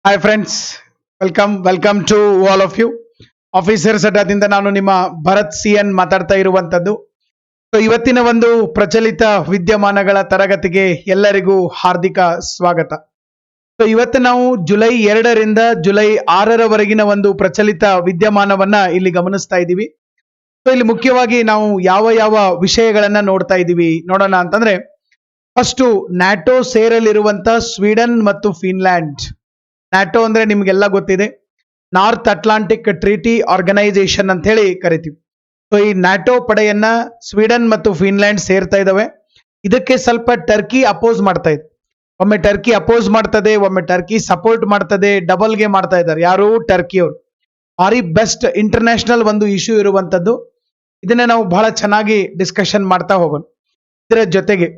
Hi friends, welcome to all of you. Officers ಅಡ್ಡಾದಿಂದ ನಾನು ನಿಮ್ಮ ಭರತ್ ಸಿ ಎನ್ ಮಾತಾಡ್ತಾ ಇರುವಂತದ್ದು. ಸೊ ಇವತ್ತಿನ ಒಂದು ಪ್ರಚಲಿತ ವಿದ್ಯಮಾನಗಳ ತರಗತಿಗೆ ಎಲ್ಲರಿಗೂ ಹಾರ್ದಿಕ ಸ್ವಾಗತ. ಸೊ ಇವತ್ತು ನಾವು ಜುಲೈ 2ರಿಂದ ಜುಲೈ 6ರವರೆಗಿನ ಒಂದು ಪ್ರಚಲಿತ ವಿದ್ಯಮಾನವನ್ನ ಇಲ್ಲಿ ಗಮನಿಸ್ತಾ ಇದ್ದೀವಿ. ಸೊ ಇಲ್ಲಿ ಮುಖ್ಯವಾಗಿ ನಾವು ಯಾವ ಯಾವ ವಿಷಯಗಳನ್ನ ನೋಡ್ತಾ ಇದ್ದೀವಿ ನೋಡೋಣ ಅಂತಂದ್ರೆ, ಫಸ್ಟ್ ನ್ಯಾಟೋ ಸೇರಲಿರುವಂತ ಸ್ವೀಡನ್ ಮತ್ತು ಫಿನ್ಲ್ಯಾಂಡ್. ನ್ಯಾಟೋ ಅಂದ್ರೆ ನಿಮ್ಗೆಲ್ಲ ಗೊತ್ತಿದೆ, ನಾರ್ತ್ ಅಟ್ಲಾಂಟಿಕ್ ಟ್ರೀಟಿ ಆರ್ಗನೈಸೇಷನ್ ಅಂತ ಹೇಳಿ ಕರಿತೀವಿ. ಸೊ ಈ ನ್ಯಾಟೋ ಪಡೆಯನ್ನ ಸ್ವೀಡನ್ ಮತ್ತು ಫಿನ್ಲ್ಯಾಂಡ್ ಸೇರ್ತಾ ಇದಾವೆ. ಇದಕ್ಕೆ ಸ್ವಲ್ಪ ಟರ್ಕಿ ಅಪೋಸ್ ಮಾಡ್ತಾ ಇದೆ. ಒಮ್ಮೆ ಟರ್ಕಿ ಅಪೋಸ್ ಮಾಡ್ತದೆ, ಒಮ್ಮೆ ಟರ್ಕಿ ಸಪೋರ್ಟ್ ಮಾಡ್ತದೆ. ಡಬಲ್ಗೆ ಮಾಡ್ತಾ ಇದ್ದಾರೆ ಯಾರು? ಟರ್ಕಿ ಅವರು. ಭಾರಿ ಬೆಸ್ಟ್ ಇಂಟರ್ನ್ಯಾಷನಲ್ ಒಂದು ಇಶ್ಯೂ ಇರುವಂತದ್ದು. ಇದನ್ನ ನಾವು ಬಹಳ ಚೆನ್ನಾಗಿ ಡಿಸ್ಕಷನ್ ಮಾಡ್ತಾ ಹೋಗೋಣ. ಇದರ ಜೊತೆಗೆ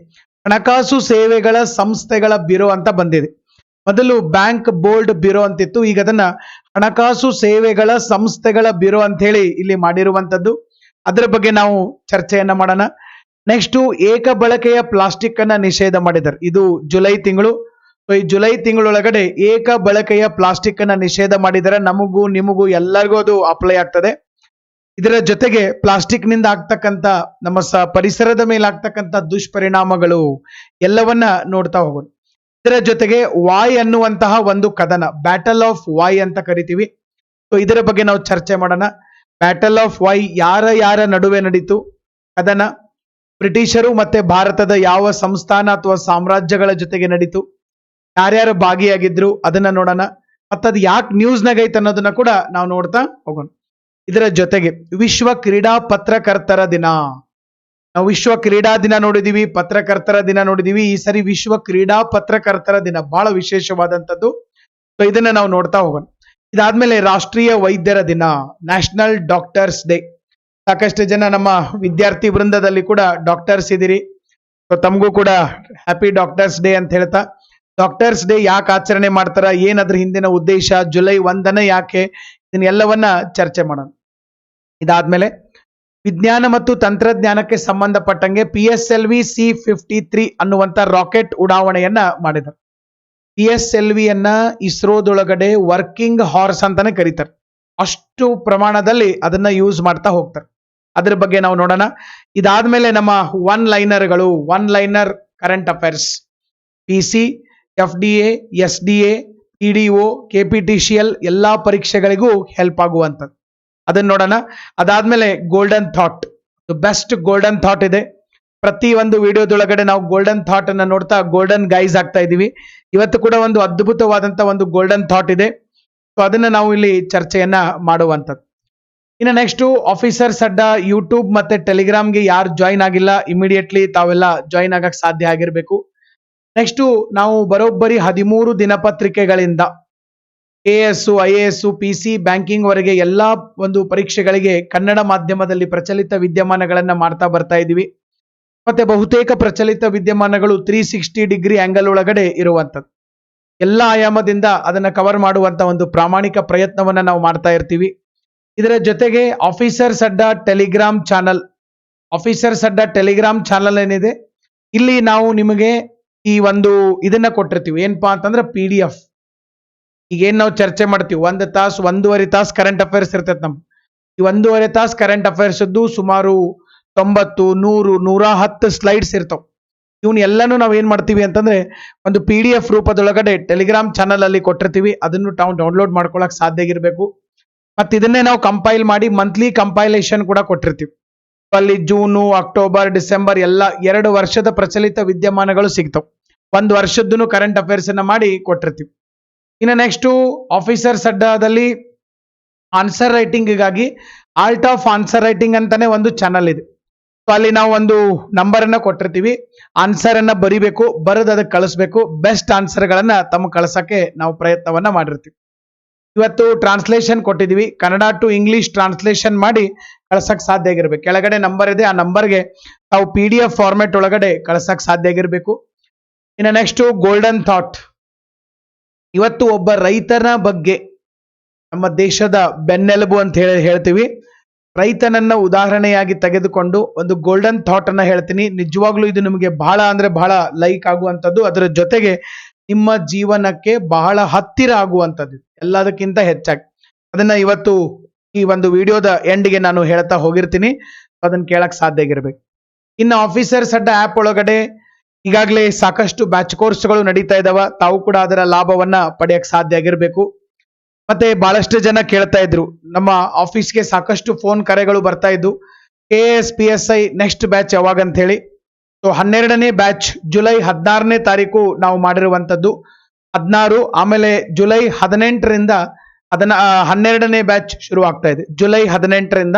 ಹಣಕಾಸು ಸೇವೆಗಳ ಸಂಸ್ಥೆಗಳ ಬ್ಯೂರೋ ಅಂತ ಬಂದಿದೆ. ಮೊದಲು ಬ್ಯಾಂಕ್ ಬೋರ್ಡ್ ಬ್ಯೂರೋ ಅಂತಿತ್ತು, ಈಗ ಅದನ್ನ ಹಣಕಾಸು ಸೇವೆಗಳ ಸಂಸ್ಥೆಗಳ ಬ್ಯೂರೋ ಅಂತ ಹೇಳಿ ಇಲ್ಲಿ ಮಾಡಿರುವಂತದ್ದು. ಅದರ ಬಗ್ಗೆ ನಾವು ಚರ್ಚೆಯನ್ನ ಮಾಡೋಣ. ನೆಕ್ಸ್ಟ್, ಏಕ ಬಳಕೆಯ ಪ್ಲಾಸ್ಟಿಕ್ ಅನ್ನ ನಿಷೇಧ ಮಾಡಿದ್ದಾರೆ. ಇದು ಜುಲೈ ತಿಂಗಳು. ಈ ಜುಲೈ ತಿಂಗಳೊಳಗಡೆ ಏಕ ಬಳಕೆಯ ಪ್ಲಾಸ್ಟಿಕ್ ಅನ್ನ ನಿಷೇಧ ಮಾಡಿದರೆ ನಮಗೂ ನಿಮಗೂ ಎಲ್ಲರಿಗೂ ಅದು ಅಪ್ಲೈ ಆಗ್ತದೆ. ಇದರ ಜೊತೆಗೆ ಪ್ಲಾಸ್ಟಿಕ್ ನಿಂದ ಆಗ್ತಕ್ಕಂಥ ನಮ್ಮ ಪರಿಸರದ ಮೇಲೆ ಆಗ್ತಕ್ಕಂಥ ದುಷ್ಪರಿಣಾಮಗಳು ಎಲ್ಲವನ್ನ ನೋಡ್ತಾ ಹೋಗೋಣ. ಇದರ ಜೊತೆಗೆ ವಾಯ್ ಅನ್ನುವಂತಹ ಒಂದು ಕದನ, ಬ್ಯಾಟಲ್ ಆಫ್ ವಾಯ್ ಅಂತ ಕರಿತೀವಿ. ಸೊ ಇದರ ಬಗ್ಗೆ ನಾವು ಚರ್ಚೆ ಮಾಡೋಣ. ಬ್ಯಾಟಲ್ ಆಫ್ ವಾಯ್ ಯಾರ ನಡುವೆ ನಡೀತು ಕದನ? ಬ್ರಿಟಿಷರು ಮತ್ತೆ ಭಾರತದ ಯಾವ ಸಂಸ್ಥಾನ ಅಥವಾ ಸಾಮ್ರಾಜ್ಯಗಳ ಜೊತೆಗೆ ನಡೀತು? ಯಾರ್ಯಾರು ಭಾಗಿಯಾಗಿದ್ರು ಅದನ್ನ ನೋಡೋಣ. ಮತ್ತದು ಯಾಕೆ ನ್ಯೂಸ್ನಾಗ ಐತೆ ಅನ್ನೋದನ್ನ ಕೂಡ ನಾವು ನೋಡ್ತಾ ಹೋಗೋಣ. ಇದರ ಜೊತೆಗೆ ವಿಶ್ವ ಕ್ರೀಡಾ ಪತ್ರಕರ್ತರ ದಿನ. ನಾವು ವಿಶ್ವ ಕ್ರೀಡಾ ದಿನ ನೋಡಿದೀವಿ, ಪತ್ರಕರ್ತರ ದಿನ ನೋಡಿದೀವಿ. ಈ ಸರಿ ವಿಶ್ವ ಕ್ರೀಡಾ ಪತ್ರಕರ್ತರ ದಿನ ಬಹಳ ವಿಶೇಷವಾದಂಥದ್ದು. ಸೊ ಇದನ್ನ ನಾವು ನೋಡ್ತಾ ಹೋಗೋಣ. ಇದಾದ್ಮೇಲೆ ರಾಷ್ಟ್ರೀಯ ವೈದ್ಯರ ದಿನ, ನ್ಯಾಷನಲ್ ಡಾಕ್ಟರ್ಸ್ ಡೇ. ಸಾಕಷ್ಟು ಜನ ನಮ್ಮ ವಿದ್ಯಾರ್ಥಿ ವೃಂದದಲ್ಲಿ ಕೂಡ ಡಾಕ್ಟರ್ಸ್ ಇದ್ದೀರಿ. ಸೊ ತಮಗೂ ಕೂಡ ಹ್ಯಾಪಿ ಡಾಕ್ಟರ್ಸ್ ಡೇ ಅಂತ ಹೇಳ್ತಾ, ಡಾಕ್ಟರ್ಸ್ ಡೇ ಯಾಕೆ ಆಚರಣೆ ಮಾಡ್ತಾರ, ಏನದ್ರ ಹಿಂದಿನ ಉದ್ದೇಶ, ಜುಲೈ 1 ಯಾಕೆ, ಇದನ್ನೆಲ್ಲವನ್ನ ಚರ್ಚೆ ಮಾಡೋಣ. ಇದಾದ್ಮೇಲೆ ವಿಜ್ಞಾನ ಮತ್ತು ತಂತ್ರಜ್ಞಾನಕ್ಕೆ ಸಂಬಂಧಪಟ್ಟಂಗೆ PSLV C-53 ಅನ್ನುವಂತ ರಾಕೆಟ್ ಉಡಾವಣೆಯನ್ನ ಮಾಡಿದರು. PSLV ಯನ್ನ ಇಸ್ರೋದೊಳಗಡೆ ವರ್ಕಿಂಗ್ ಹಾರ್ಸ್ ಅಂತಾನೆ ಕರೀತಾರೆ. ಅಷ್ಟು ಪ್ರಮಾಣದಲ್ಲಿ ಅದನ್ನ ಯೂಸ್ ಮಾಡ್ತಾ ಹೋಗ್ತಾರೆ. ಅದ್ರ ಬಗ್ಗೆ ನಾವು ನೋಡೋಣ. ಇದಾದ್ಮೇಲೆ ನಮ್ಮ one liner current affairs, PC, FDA, SDA, PDO, KPTCL ಎಲ್ಲಾ ಪರೀಕ್ಷೆಗಳಿಗೂ ಹೆಲ್ಪ್ ಆಗುವಂಥದ್ದು, ಅದನ್ನ ನೋಡೋಣ. ಅದಾದ್ಮೇಲೆ golden thought, best golden thought ಇದೆ. ಪ್ರತಿ ಒಂದು ವಿಡಿಯೋದೊಳಗಡೆ ನಾವು ಗೋಲ್ಡನ್ ಥಾಟ್ ಅನ್ನ ನೋಡ್ತಾ ಗೋಲ್ಡನ್ ಗೈಸ್ ಆಗ್ತಾ ಇದೀವಿ. ಇವತ್ತು ಕೂಡ ಒಂದು ಅದ್ಭುತವಾದಂತ ಒಂದು ಗೋಲ್ಡನ್ ಥಾಟ್ ಇದೆ. ಸೊ ಅದನ್ನ ನಾವು ಇಲ್ಲಿ ಚರ್ಚೆಯನ್ನ ಮಾಡುವಂಥದ್ದು. ಇನ್ನು ನೆಕ್ಸ್ಟ್, ಆಫೀಸರ್ಸ್ ಅಡ್ಡ ಯೂಟ್ಯೂಬ್ ಮತ್ತೆ ಟೆಲಿಗ್ರಾಮ್ಗೆ ಯಾರು ಜಾಯಿನ್ ಆಗಿಲ್ಲ, ಇಮಿಡಿಯೇಟ್ಲಿ ತಾವೆಲ್ಲ ಜಾಯಿನ್ ಆಗಕ್ ಸಾಧ್ಯ ಆಗಿರ್ಬೇಕು. ನೆಕ್ಸ್ಟ್, ನಾವು ಬರೋಬ್ಬರಿ 13 ದಿನಪತ್ರಿಕೆಗಳಿಂದ AS, IAS, PC, ಬ್ಯಾಂಕಿಂಗ್ ವರೆಗೆ ಎಲ್ಲಾ ಒಂದು ಪರೀಕ್ಷೆಗಳಿಗೆ ಕನ್ನಡ ಮಾಧ್ಯಮದಲ್ಲಿ ಪ್ರಚಲಿತ ವಿದ್ಯಮಾನಗಳನ್ನ ಮಾಡ್ತಾ ಬರ್ತಾ ಇದೀವಿ. ಮತ್ತೆ ಬಹುತೇಕ ಪ್ರಚಲಿತ ವಿದ್ಯಮಾನಗಳು 360 ಡಿಗ್ರಿ ಆಂಗಲ್ ಒಳಗಡೆ ಇರುವಂತದ್ದು. ಎಲ್ಲ ಆಯಾಮದಿಂದ ಅದನ್ನ ಕವರ್ ಮಾಡುವಂತ ಒಂದು ಪ್ರಾಮಾಣಿಕ ಪ್ರಯತ್ನವನ್ನ ನಾವು ಮಾಡ್ತಾ ಇರ್ತೀವಿ. ಇದರ ಜೊತೆಗೆ ಆಫೀಸರ್ಸ್ ಅಡ್ಡ ಟೆಲಿಗ್ರಾಮ್ ಚಾನಲ್ ಏನಿದೆ, ಇಲ್ಲಿ ನಾವು ನಿಮಗೆ ಈ ಒಂದು ಇದನ್ನ ಕೊಟ್ಟಿರ್ತೀವಿ. ಏನಪ್ಪಾ ಅಂತಂದ್ರೆ PDF. ಈಗ ಏನ್ ನಾವು ಚರ್ಚೆ ಮಾಡ್ತೀವಿ, 1.5 ತಾಸು ಕರೆಂಟ್ ಅಫೇರ್ಸ್ ಇರ್ತೈತೆ ನಮ್ಗೆ. ಈ 1.5 ತಾಸು ಕರೆಂಟ್ ಅಫೇರ್ಸ್ ಸುಮಾರು 90, 100, 110 ಸ್ಲೈಡ್ಸ್ ಇರ್ತಾವ. ಇವನ್ ಎಲ್ಲಾನು ನಾವು ಏನ್ ಮಾಡ್ತೀವಿ ಅಂತಂದ್ರೆ ಒಂದು PDF ರೂಪದೊಳಗಡೆ ಟೆಲಿಗ್ರಾಮ್ ಚಾನಲ್ ಅಲ್ಲಿ ಕೊಟ್ಟಿರ್ತೀವಿ. ಅದನ್ನು ತಾವು ಡೌನ್ಲೋಡ್ ಮಾಡ್ಕೊಳಕ್ ಸಾಧ್ಯ ಆಗಿರ್ಬೇಕು. ಮತ್ತೆ ಇದನ್ನೇ ನಾವು ಕಂಪೈಲ್ ಮಾಡಿ ಮಂತ್ಲಿ ಕಂಪೈಲೇಷನ್ ಕೂಡ ಕೊಟ್ಟಿರ್ತೀವಿ. ಅಲ್ಲಿ ಜೂನು, ಅಕ್ಟೋಬರ್, ಡಿಸೆಂಬರ್ ಎಲ್ಲ 2 ವರ್ಷದ ಪ್ರಚಲಿತ ವಿದ್ಯಮಾನಗಳು ಸಿಗ್ತಾವ. 1 ವರ್ಷದ್ದು ಕರೆಂಟ್ ಅಫೇರ್ಸ್ ಅನ್ನ ಮಾಡಿ ಕೊಟ್ಟಿರ್ತೀವಿ. ಇನ್ನು ನೆಕ್ಸ್ಟ್, ಆಫೀಸರ್ಸ್ ಅಡ್ಡದಲ್ಲಿ ಆನ್ಸರ್ ರೈಟಿಂಗ್ಗಾಗಿ ಆರ್ಟ್ ಆಫ್ ಆನ್ಸರ್ ರೈಟಿಂಗ್ ಅಂತಾನೆ ಒಂದು ಚಾನಲ್ ಇದೆ. ಸೊ ಅಲ್ಲಿ ನಾವು ಒಂದು ನಂಬರ್ ಅನ್ನ ಕೊಟ್ಟಿರ್ತೀವಿ. ಆನ್ಸರ್ ಅನ್ನ ಬರಿಬೇಕು, ಬರೆದು ಅದಕ್ಕೆ ಕಳಿಸ್ಬೇಕು. ಬೆಸ್ಟ್ ಆನ್ಸರ್ ಗಳನ್ನ ತಮ್ಮ ಕಳ್ಸಕ್ಕೆ ನಾವು ಪ್ರಯತ್ನವನ್ನ ಮಾಡಿರ್ತೀವಿ. ಇವತ್ತು ಟ್ರಾನ್ಸ್ಲೇಷನ್ ಕೊಟ್ಟಿದೀವಿ, ಕನ್ನಡ ಟು ಇಂಗ್ಲಿಷ್ ಟ್ರಾನ್ಸ್ಲೇಷನ್ ಮಾಡಿ ಕಳ್ಸಕ್ ಸಾಧ್ಯ ಆಗಿರ್ಬೇಕು. ಕೆಳಗಡೆ ನಂಬರ್ ಇದೆ, ಆ ನಂಬರ್ಗೆ ತಾವು PDF ಫಾರ್ಮೆಟ್ ಒಳಗಡೆ ಕಳ್ಸಕ್ ಸಾಧ್ಯ ಆಗಿರ್ಬೇಕು. ಇನ್ನು ನೆಕ್ಸ್ಟ್, ಗೋಲ್ಡನ್ ಥಾಟ್. ಇವತ್ತು ಒಬ್ಬ ರೈತನ ಬಗ್ಗೆ, ನಮ್ಮ ದೇಶದ ಬೆನ್ನೆಲುಬು ಅಂತ ಹೇಳ್ತೀವಿ, ರೈತನನ್ನ ಉದಾಹರಣೆಯಾಗಿ ತೆಗೆದುಕೊಂಡು ಒಂದು ಗೋಲ್ಡನ್ ಥಾಟ್ ಅನ್ನ ಹೇಳ್ತೀನಿ. ನಿಜವಾಗ್ಲೂ ಇದು ನಿಮಗೆ ಬಹಳ ಅಂದ್ರೆ ಬಹಳ ಲೈಕ್ ಆಗುವಂಥದ್ದು. ಅದರ ಜೊತೆಗೆ ನಿಮ್ಮ ಜೀವನಕ್ಕೆ ಬಹಳ ಹತ್ತಿರ ಆಗುವಂಥದ್ದು ಎಲ್ಲದಕ್ಕಿಂತ ಹೆಚ್ಚಾಗಿ. ಅದನ್ನ ಇವತ್ತು ಈ ಒಂದು ವಿಡಿಯೋದ ಎಂಡ್ಗೆ ನಾನು ಹೇಳ್ತಾ ಹೋಗಿರ್ತೀನಿ, ಅದನ್ನ ಕೇಳಕ್ ಸಾಧ್ಯ ಆಗಿರ್ಬೇಕು. ಇನ್ನು ಆಫೀಸರ್ಸ್ ಅಡ್ಡ ಆಪ್ ಒಳಗಡೆ ಈಗಾಗಲೇ ಸಾಕಷ್ಟು ಬ್ಯಾಚ್ ಕೋರ್ಸ್ಗಳು ನಡೀತಾ ಇದಾವ. ತಾವು ಕೂಡ ಅದರ ಲಾಭವನ್ನ ಪಡೆಯಕ್ ಸಾಧ್ಯ ಆಗಿರ್ಬೇಕು. ಮತ್ತೆ ಬಹಳಷ್ಟು ಜನ ಕೇಳ್ತಾ ಇದ್ರು, ನಮ್ಮ ಆಫೀಸ್ಗೆ ಸಾಕಷ್ಟು ಫೋನ್ ಕರೆಗಳು ಬರ್ತಾ ಇದ್ದು, KSPSI ನೆಕ್ಸ್ಟ್ ಬ್ಯಾಚ್ ಯಾವಾಗ ಅಂತ ಹೇಳಿ. ಸೊ 12ನೇ ಬ್ಯಾಚ್ ಜುಲೈ 16ನೇ ತಾರೀಕು ನಾವು ಮಾಡಿರುವಂತದ್ದು. 16, ಆಮೇಲೆ ಜುಲೈ 18ರಿಂದ 12ನೇ ಬ್ಯಾಚ್ ಶುರು ಆಗ್ತಾ ಇದೆ. ಜುಲೈ 18ರಿಂದ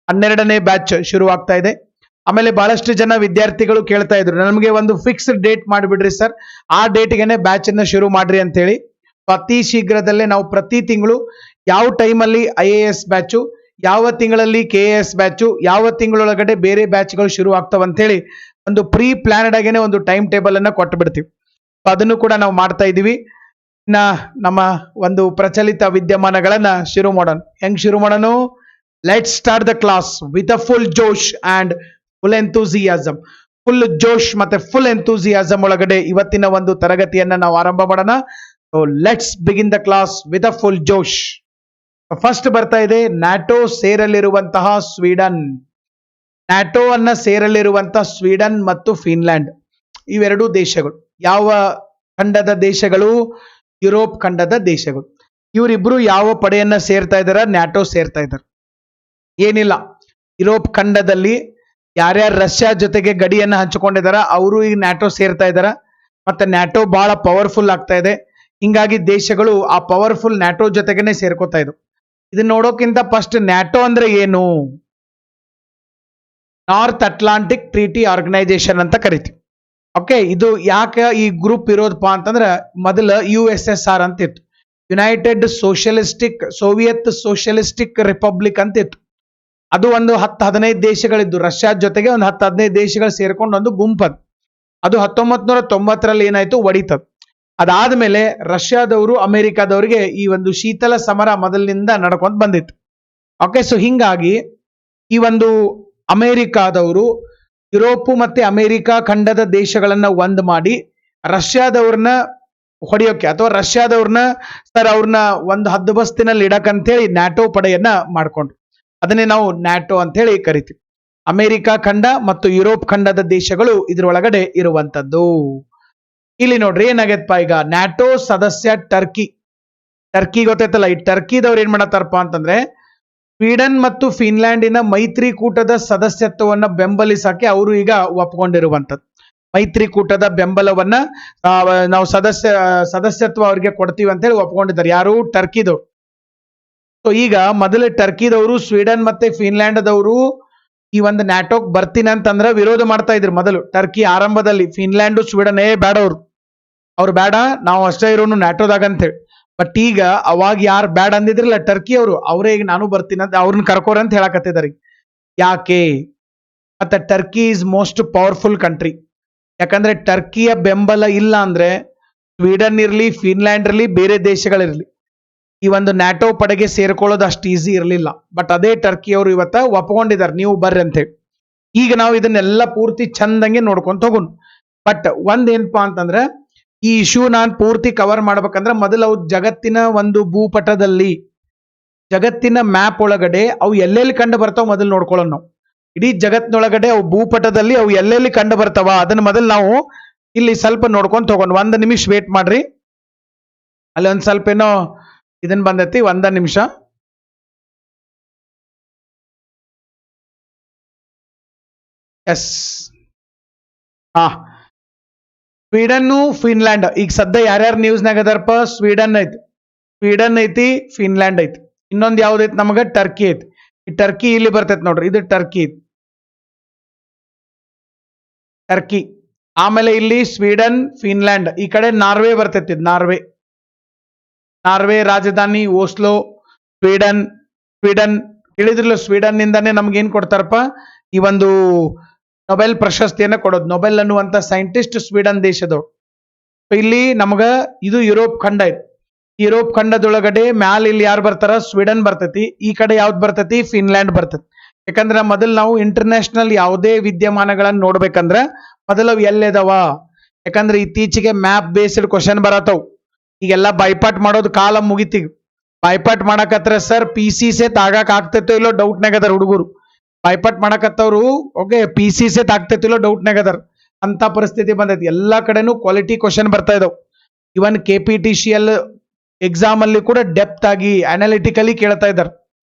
12ನೇ ಬ್ಯಾಚ್ ಶುರು ಆಗ್ತಾ ಇದೆ. ಆಮೇಲೆ ಬಹಳಷ್ಟು ಜನ ವಿದ್ಯಾರ್ಥಿಗಳು ಕೇಳ್ತಾ ಇದ್ರು, ನಮಗೆ ಒಂದು ಫಿಕ್ಸ್ಡ್ ಡೇಟ್ ಮಾಡಿಬಿಡ್ರಿ ಸರ್, ಆ ಡೇಟ್ಗೆನೆ ಬ್ಯಾಚ್ ಅನ್ನ ಶುರು ಮಾಡ್ರಿ ಅಂತ ಹೇಳಿ. ಅತಿ ಶೀಘ್ರದಲ್ಲೇ ನಾವು ಪ್ರತಿ ತಿಂಗಳು ಯಾವ ಟೈಮಲ್ಲಿ IAS ಬ್ಯಾಚು, ಯಾವ ತಿಂಗಳಲ್ಲಿ KAS ಬ್ಯಾಚು, ಯಾವ ತಿಂಗಳೊಳಗಡೆ ಬೇರೆ ಬ್ಯಾಚ್ಗಳು ಶುರು ಆಗ್ತಾವಂತ ಹೇಳಿ ಒಂದು ಪ್ರೀ ಪ್ಲಾನ್ಡ್ ಆಗೇನೆ ಒಂದು ಟೈಮ್ ಟೇಬಲ್ ಅನ್ನ ಕೊಟ್ಟು ಬಿಡ್ತೀವಿ. ಅದನ್ನು ಕೂಡ ನಾವು ಮಾಡ್ತಾ ಇದೀವಿ. ನಮ್ಮ ಒಂದು ಪ್ರಚಲಿತ ವಿದ್ಯಮಾನಗಳನ್ನ ಶುರು ಮಾಡೋಣ. ಹೆಂಗ್ ಶುರು ಮಾಡೋಣ? Let's start the class with a full ಜೋಶ್ ಅಂಡ್ ಫುಲ್ ಎಂಥೂಸಿಯಾಸಮ್. ಫುಲ್ ಜೋಶ್ ಮತ್ತೆ ಫುಲ್ ಎಂಥೂಸಿಯಾಸಮ್ ಒಳಗಡೆ ಇವತ್ತಿನ ಒಂದು ತರಗತಿಯನ್ನ ನಾವು ಆರಂಭ ಮಾಡೋಣ. So let's begin the class with a full Josh. First ಬರ್ತಾ ಇದೆ ನ್ಯಾಟೋ ಸೇರಲಿರುವಂತಹ ಸ್ವೀಡನ್. ನ್ಯಾಟೋ ಅನ್ನ ಸೇರಲಿರುವಂತಹ ಸ್ವೀಡನ್ ಮತ್ತು ಫಿನ್ಲ್ಯಾಂಡ್, ಇವೆರಡೂ ದೇಶಗಳು ಯಾವ ಖಂಡದ ದೇಶಗಳು? ಯುರೋಪ್ ಖಂಡದ ದೇಶಗಳು. ಇವರಿಬ್ರು ಯಾವ ಪಡೆಯನ್ನ ಸೇರ್ತಾ ಇದಾರ? ನ್ಯಾಟೋ ಸೇರ್ತಾ ಇದ್ದಾರೆ. ಏನಿಲ್ಲ, ಯುರೋಪ್ ಖಂಡದಲ್ಲಿ ಯಾರ್ಯಾರು ರಷ್ಯಾ ಜೊತೆಗೆ ಗಡಿಯನ್ನ ಹಂಚಿಕೊಂಡಿದಾರ ಅವರು ಈಗ ನ್ಯಾಟೋ ಸೇರ್ತಾ ಇದಾರ. ಮತ್ತೆ ನ್ಯಾಟೋ ಬಹಳ ಪವರ್ಫುಲ್ ಆಗ್ತಾ ಇದೆ. ಹಿಂಗಾಗಿ ದೇಶಗಳು ಆ ಪವರ್ಫುಲ್ ನ್ಯಾಟೋ ಜೊತೆಗೇನೆ ಸೇರ್ಕೋತಾ ಇದ್ವು. ಇದನ್ನ ನೋಡೋಕ್ಕಿಂತ ಫಸ್ಟ್ ನ್ಯಾಟೋ ಅಂದ್ರೆ ಏನು? ನಾರ್ತ್ ಅಟ್ಲಾಂಟಿಕ್ ಟ್ರೀಟಿ ಆರ್ಗನೈಸೇಷನ್ ಅಂತ ಕರಿತೀವಿ. ಓಕೆ, ಇದು ಯಾಕೆ ಈ ಗ್ರೂಪ್ ಇರೋದಪ್ಪ ಅಂತಂದ್ರೆ ಮೊದಲ USSR ಅಂತ ಇತ್ತು, ಯುನೈಟೆಡ್ ಸೋವಿಯತ್ ಸೋಷಿಯಲಿಸ್ಟಿಕ್ ರಿಪಬ್ಲಿಕ್ ಅಂತ ಇತ್ತು. ಅದು ಒಂದು 10-15 ದೇಶಗಳಿದ್ದು, ರಷ್ಯಾ ಜೊತೆಗೆ ಒಂದು 10-15 ದೇಶಗಳು ಸೇರ್ಕೊಂಡು ಒಂದು ಗುಂಪದು. ಅದು 1990ರಲ್ಲಿ ಏನಾಯ್ತು, ಒಡಿತದ. ಅದಾದ್ಮೇಲೆ ರಷ್ಯಾದವರು ಅಮೆರಿಕಾದವರಿಗೆ ಈ ಒಂದು ಶೀತಲ ಸಮರ ಮೊದಲಿನಿಂದ ನಡ್ಕೊಂತ ಬಂದಿತ್ತು. ಓಕೆ, ಸೊ ಹಿಂಗಾಗಿ ಈ ಒಂದು ಅಮೆರಿಕಾದವರು ಯುರೋಪ್ ಮತ್ತೆ ಅಮೆರಿಕ ಖಂಡದ ದೇಶಗಳನ್ನ ಒಂದ್ ಮಾಡಿ ರಷ್ಯಾದವ್ರನ್ನ ಹೊಡೆಯೋಕೆ ಅಥವಾ ರಷ್ಯಾದವ್ರನ್ನ ಅವ್ರನ್ನ ಒಂದು ಹದ್ದುಬಸ್ತಿನಲ್ಲಿ ಇಡಕಂತೇಳಿ ನ್ಯಾಟೋ ಪಡೆಯನ್ನ ಮಾಡ್ಕೊಂಡ್ರು. ಅದನ್ನೇ ನಾವು ನ್ಯಾಟೋ ಅಂತ ಹೇಳಿ ಕರಿತೀವಿ. ಅಮೆರಿಕ ಖಂಡ ಮತ್ತು ಯುರೋಪ್ ಖಂಡದ ದೇಶಗಳು ಇದ್ರೊಳಗಡೆ ಇರುವಂತದ್ದು. ಇಲ್ಲಿ ನೋಡ್ರಿ ಏನಾಗೈತಪ್ಪ, ಈಗ ನ್ಯಾಟೋ ಸದಸ್ಯ ಟರ್ಕಿ ಗೊತ್ತೈತಲ್ಲ, ಈ ಟರ್ಕಿದವ್ರು ಏನ್ ಮಾಡತ್ತಾರಪ್ಪ ಅಂತಂದ್ರೆ ಸ್ವೀಡನ್ ಮತ್ತು ಫಿನ್ಲ್ಯಾಂಡಿನ ಮೈತ್ರಿಕೂಟದ ಸದಸ್ಯತ್ವವನ್ನ ಬೆಂಬಲಿಸಕ್ಕೆ ಅವರು ಈಗ ಒಪ್ಕೊಂಡಿರುವಂತದ್ದು. ಮೈತ್ರಿಕೂಟದ ಬೆಂಬಲವನ್ನ ನಾವು ಸದಸ್ಯತ್ವ ಅವ್ರಿಗೆ ಕೊಡ್ತೀವಿ ಅಂತ ಹೇಳಿ ಒಪ್ಕೊಂಡಿದ್ದಾರೆ. ಯಾರು? ಟರ್ಕಿದವ್ರು. ಸೊ ಈಗ ಮೊದಲೇ ಟರ್ಕಿದವರು ಸ್ವೀಡನ್ ಮತ್ತೆ ಫಿನ್ಲ್ಯಾಂಡ್ದವರು ಈ ಒಂದು ನ್ಯಾಟೋಕ್ ಬರ್ತೀನಿ ಅಂತಂದ್ರೆ ವಿರೋಧ ಮಾಡ್ತಾ ಇದ್ರು. ಮೊದಲು ಟರ್ಕಿ ಆರಂಭದಲ್ಲಿ ಫಿನ್ಲ್ಯಾಂಡ್ ಸ್ವೀಡನ್ ಬೇಡ, ಅವ್ರು ಬೇಡ, ನಾವು ಅಷ್ಟೇ ಇರೋನು ನ್ಯಾಟೋದಾಗ ಅಂತೇಳಿ. ಬಟ್ ಈಗ ಅವಾಗ ಯಾರು ಬ್ಯಾಡ್ ಅಂದಿದ್ರಲ್ಲ ಟರ್ಕಿ ಅವರು, ಅವರೇ ಈಗ ನಾನು ಬರ್ತೀನಿ ಅಂತ ಅವ್ರನ್ನ ಕರ್ಕೋರ ಅಂತ ಹೇಳಕತ್ತಿದ್ದಾರೆ. ಯಾಕೆ? ಮತ್ತೆ Turkey is most powerful country. ಯಾಕಂದ್ರೆ ಟರ್ಕಿಯ ಬೆಂಬಲ ಇಲ್ಲ ಅಂದ್ರೆ ಸ್ವೀಡನ್ ಇರ್ಲಿ, ಫಿನ್ಲ್ಯಾಂಡ್ ಇರ್ಲಿ, ಬೇರೆ ದೇಶಗಳಿರ್ಲಿ ಈ ಒಂದು ನ್ಯಾಟೋ ಪಡೆಗೆ ಸೇರ್ಕೊಳ್ಳೋದು ಅಷ್ಟು ಈಸಿ ಇರಲಿಲ್ಲ. ಬಟ್ ಅದೇ ಟರ್ಕಿ ಅವರು ಇವತ್ತ ಒಪ್ಕೊಂಡಿದ್ದಾರೆ, ನೀವು ಬರ್ರಿ ಅಂತ ಹೇಳಿ. ಈಗ ನಾವು ಇದನ್ನೆಲ್ಲ ಪೂರ್ತಿ ಚಂದಂಗೆ ನೋಡ್ಕೊಂತ ಹೋಗೋಣ. ಬಟ್ ಒಂದೇನಪ್ಪಾ ಅಂತಂದ್ರೆ ಈ ಇಶ್ಯೂ ನಾನು ಪೂರ್ತಿ ಕವರ್ ಮಾಡ್ಬೇಕಂದ್ರೆ ಮೊದಲು ಅವು ಜಗತ್ತಿನ ಒಂದು ಭೂಪಟದಲ್ಲಿ, ಜಗತ್ತಿನ ಮ್ಯಾಪ್ ಒಳಗಡೆ ಅವು ಎಲ್ಲೆಲ್ಲಿ ಕಂಡು ಬರ್ತಾವ ಮೊದಲು ನೋಡ್ಕೊಳ್ಳೋಣ ನಾವು. ಇಡೀ ಜಗತ್ತಿನೊಳಗಡೆ ಅವು ಭೂಪಟದಲ್ಲಿ ಅವು ಎಲ್ಲೆಲ್ಲಿ ಕಂಡು ಬರ್ತಾವ ಅದನ್ನ ಮೊದಲು ನಾವು ಇಲ್ಲಿ ಸ್ವಲ್ಪ ನೋಡ್ಕೊಂತ ಹೋಗೋಣ. 1 ನಿಮಿಷ ವೇಟ್ ಮಾಡ್ರಿ, ಅಲ್ಲಿ ಒಂದ್ ಸ್ವಲ್ಪ ಏನೋ ಇದನ್ ಬಂದೈತಿ. 1 ನಿಮಿಷ. ಎಸ್, ಸ್ವೀಡನ್ ಫಿನ್ಲ್ಯಾಂಡ್ ಈಗ ಸದ್ಯ ಯಾರ್ಯಾರು ನ್ಯೂಸ್ನಾಗ ಅದಾರಪ್ಪ? ಸ್ವೀಡನ್ ಐತಿ, ಫಿನ್ಲ್ಯಾಂಡ್ ಐತಿ, ಇನ್ನೊಂದು ಯಾವ್ದೈತಿ ನಮಗ? ಟರ್ಕಿ ಐತಿ. ಈ ಟರ್ಕಿ ಇಲ್ಲಿ ಬರ್ತೈತಿ ನೋಡ್ರಿ, ಇದು ಟರ್ಕಿ. ಆಮೇಲೆ ಇಲ್ಲಿ ಸ್ವೀಡನ್, ಫಿನ್ಲ್ಯಾಂಡ್, ಈ ಕಡೆ ನಾರ್ವೆ ಬರ್ತೈತಿ. ನಾರ್ವೆ ರಾಜಧಾನಿ ಓಸ್ಲೋ. ಸ್ವೀಡನ್ ಹೇಳಿದ್ರಲ್ಲ, ಸ್ವೀಡನ್ ನಿಂದಾನೆ ನಮ್ಗೆ ಏನ್ ಕೊಡ್ತಾರಪ್ಪ? ಈ ಒಂದು ನೊಬೆಲ್ ಪ್ರಶಸ್ತಿಯನ್ನ ಕೊಡೋದು. ನೊಬೆಲ್ ಅನ್ನುವಂತ ಸೈಂಟಿಸ್ಟ್ ಸ್ವೀಡನ್ ದೇಶದವ್ರು. ಇಲ್ಲಿ ನಮಗ ಇದು ಯುರೋಪ್ ಖಂಡ ಐತಿ. ಯುರೋಪ್ ಖಂಡದೊಳಗಡೆ ಮ್ಯಾಲ ಇಲ್ಲಿ ಯಾರು ಬರ್ತಾರ? ಸ್ವೀಡನ್ ಬರ್ತೈತಿ. ಈ ಕಡೆ ಯಾವ್ದು ಬರ್ತೈತಿ? ಫಿನ್ಲ್ಯಾಂಡ್ ಬರ್ತೈತಿ. ಯಾಕಂದ್ರೆ ಮೊದಲು ನಾವು ಇಂಟರ್ನ್ಯಾಷನಲ್ ಯಾವುದೇ ವಿದ್ಯಮಾನಗಳನ್ನ ನೋಡ್ಬೇಕಂದ್ರ ಮೊದಲು ಅವು ಎಲ್ಲಿದಾವ, ಯಾಕಂದ್ರೆ ಇತ್ತೀಚೆಗೆ ಮ್ಯಾಪ್ ಬೇಸ್ಡ್ ಕ್ವಶನ್ ಬರತ್ತವ್. ಈಗೆಲ್ಲ ಬೈಪಾಟ್ ಮಾಡೋದು ಕಾಲ ಮುಗಿತೀಗ. ಬೈಪಾಟ್ ಮಾಡಕತ್ರ ಸರ್ PC ಸೆಟ್ ಆಗಾಕ್ ಆಗ್ತೈತೋ ಇಲ್ಲೋ ಡೌಟ್ನಾಗ ಅದಾರ ಹುಡುಗರು. ಬೈಪಾಟ್ ಮಾಡಕತ್ತವ್ರು ಓಕೆ PC ಸೆಟ್ ಆಗ್ತೈತೋ ಇಲ್ಲೋ ಡೌಟ್ನಾಗ ಅದಾರ. ಅಂತ ಪರಿಸ್ಥಿತಿ ಬಂದೈತಿ. ಎಲ್ಲಾ ಕಡೆನೂ ಕ್ವಾಲಿಟಿ ಕ್ವಶನ್ ಬರ್ತಾ ಇದಾವ್. ಇವನ್ KPTCL ಎಕ್ಸಾಮ್ ಅಲ್ಲಿ ಕೂಡ ಡೆಪ್ತ್ ಆಗಿ ಅನಾಲಿಟಿಕಲಿ ಕೇಳ್ತಾ ಇದಾರೆ.